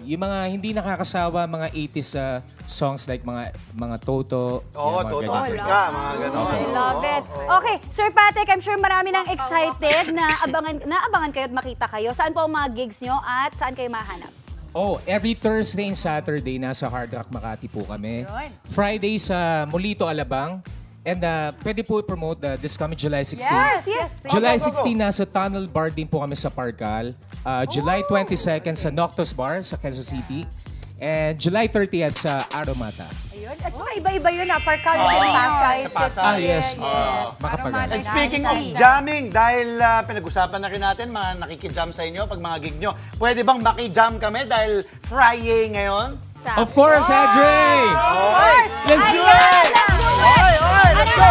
yung mga hindi nakakasawa, mga 80s songs like mga Toto. Toto Africa, mga gano'n. I love it. Okay, Sir Patrick, I'm sure marami nang excited na abangan kayo at makita kayo. Saan po ang mga gigs nyo at saan kayo mahanap? Oh, every Thursday and Saturday nasa Hard Rock Makati po kami. Friday sa Molito, Alabang. And pwede po i-promote this coming July 16. Yes. July 16 nasa Tunnel Bar din po kami sa Parcal. July 22nd sa Noctus Bar sa Quezon City. And July 30th sa Aromata. Ayun. At saka iba-iba yun Parcal and Pasay. Sa Pasay. Yes. Makapagal. And speaking of jamming, dahil pinag-usapan na rin natin, mga nakikijam sa inyo pag mga gig nyo, pwede bang makijam kami dahil Friday ngayon? Of course, Adre! Let's do it! Let's go!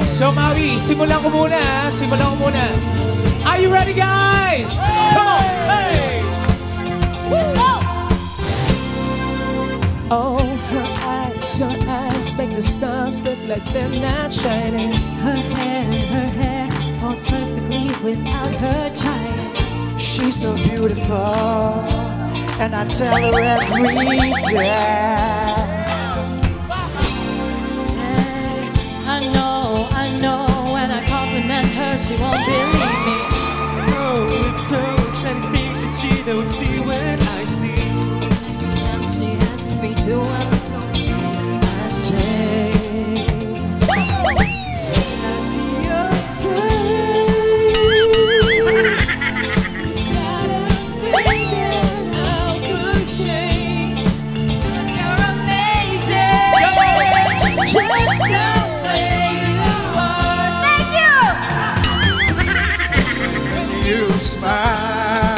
So, Maui, simulan ko muna. Are you ready, guys? Come on! Hey! Oh, your eyes make the stars look like they're not shining. Her hair falls perfectly without her trying. She's so beautiful, and I tell her every day. I know, when I compliment her, she won't believe me. So it's so something that she don't see when I see. And she asks me to welcome. I say, I see your face. Instead of thinking how could change, you're amazing. Just the way you are. Thank you! When you smile,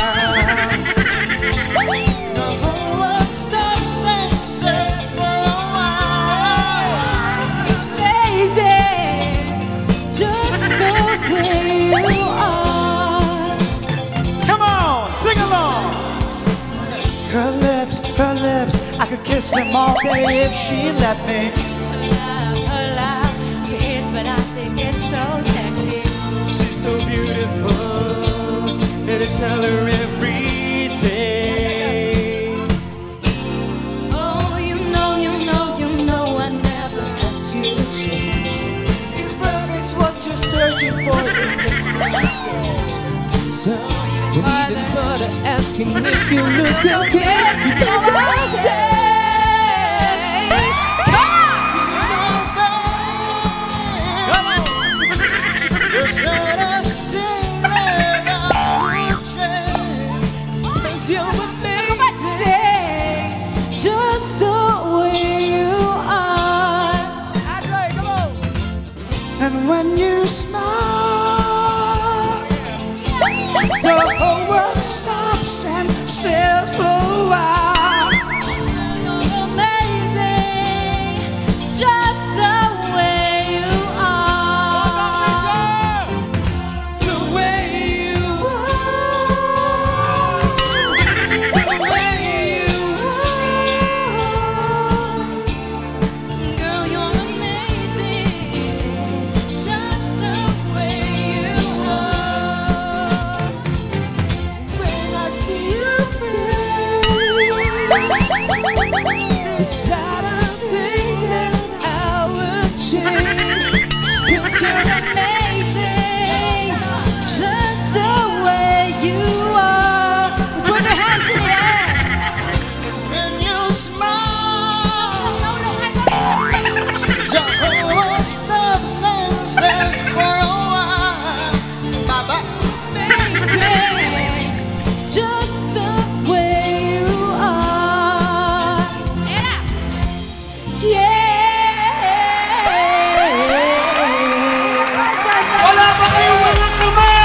the whole world stops and stares for a while. Amazing, just the way you are. Come on, sing along. Her lips, I could kiss them all day if she let me. Her laugh, she hits, but I think it's so sexy. She's so beautiful, and I tell her every day. Oh, you know, I never ask you to change. If love is what you're searching for, then this life. So you don't even bother asking if you look okay. You know what I say. Just the way you are. And when you smile, the whole world stops and stares for a while. Amazing, just the way you are. The way you are. The way you Girl, you're amazing, just the way you are. When I see your face, It's not a thing that I would change. 'Cause you're amazing, just the way you are. Put your hands in the air. when you smile. The whole world stops and stares for a while. Amazing, just the way you are. Yeah. Wala pa kayong walang kamay!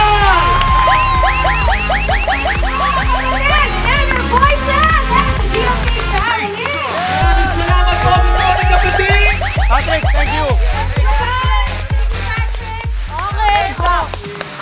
And your voices! That's GLP Paris! Maraming salamat po, mga kapatid! Patrick, thank you! Okay, so,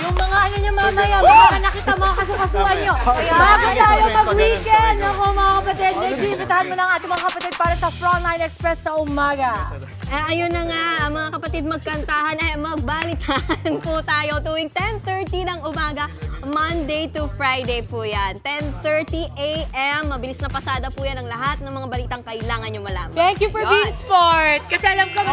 yung mga ano nyo mamaya, mga nakita mga kasukasuan nyo. Bago tayo mag-weekend, ako mga kapatid, nag-iibitahan mo ng ating mga kapatid para sa Frontline Express sa umaga. Ayun na nga, mga kapatid, magkantahan, magbalitaan po tayo tuwing 10:30 ng umaga, Monday to Friday po yan. 10:30 a.m. Mabilis na pasada po yan ang lahat ng mga balitang kailangan nyo malaman. Thank you for being sport. Kasi alam ko, Ano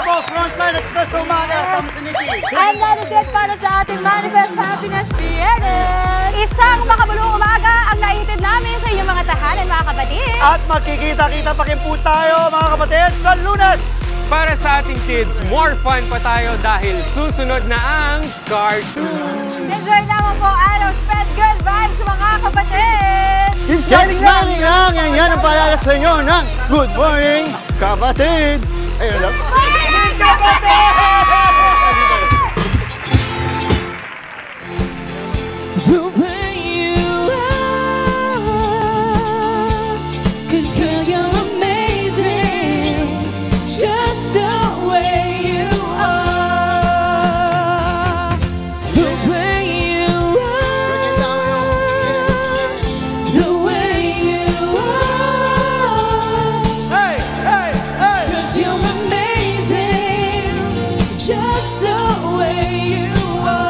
po, Frontline Express sa umaga, sama si Nikki. And that is it para sa ating Manifest Happiness Viernes. Isang makabulong umaga ang naitid namin sa inyong mga tahanan, mga kapatid. At magkikita-kita pa rin po tayo, mga kapatid, sa Lunes! Para sa ating kids, more fun pa tayo dahil susunod na ang cartoon. Enjoy naman po araw. Spread good vibes, mga kapatid. Keep smiling lang! Yan ang paalala sa inyo ng Good Morning, Kapatid! Ayun lang. The way you are, 'cause girl, you're amazing, just the way you are. The way you are, the way you are. just the way you are.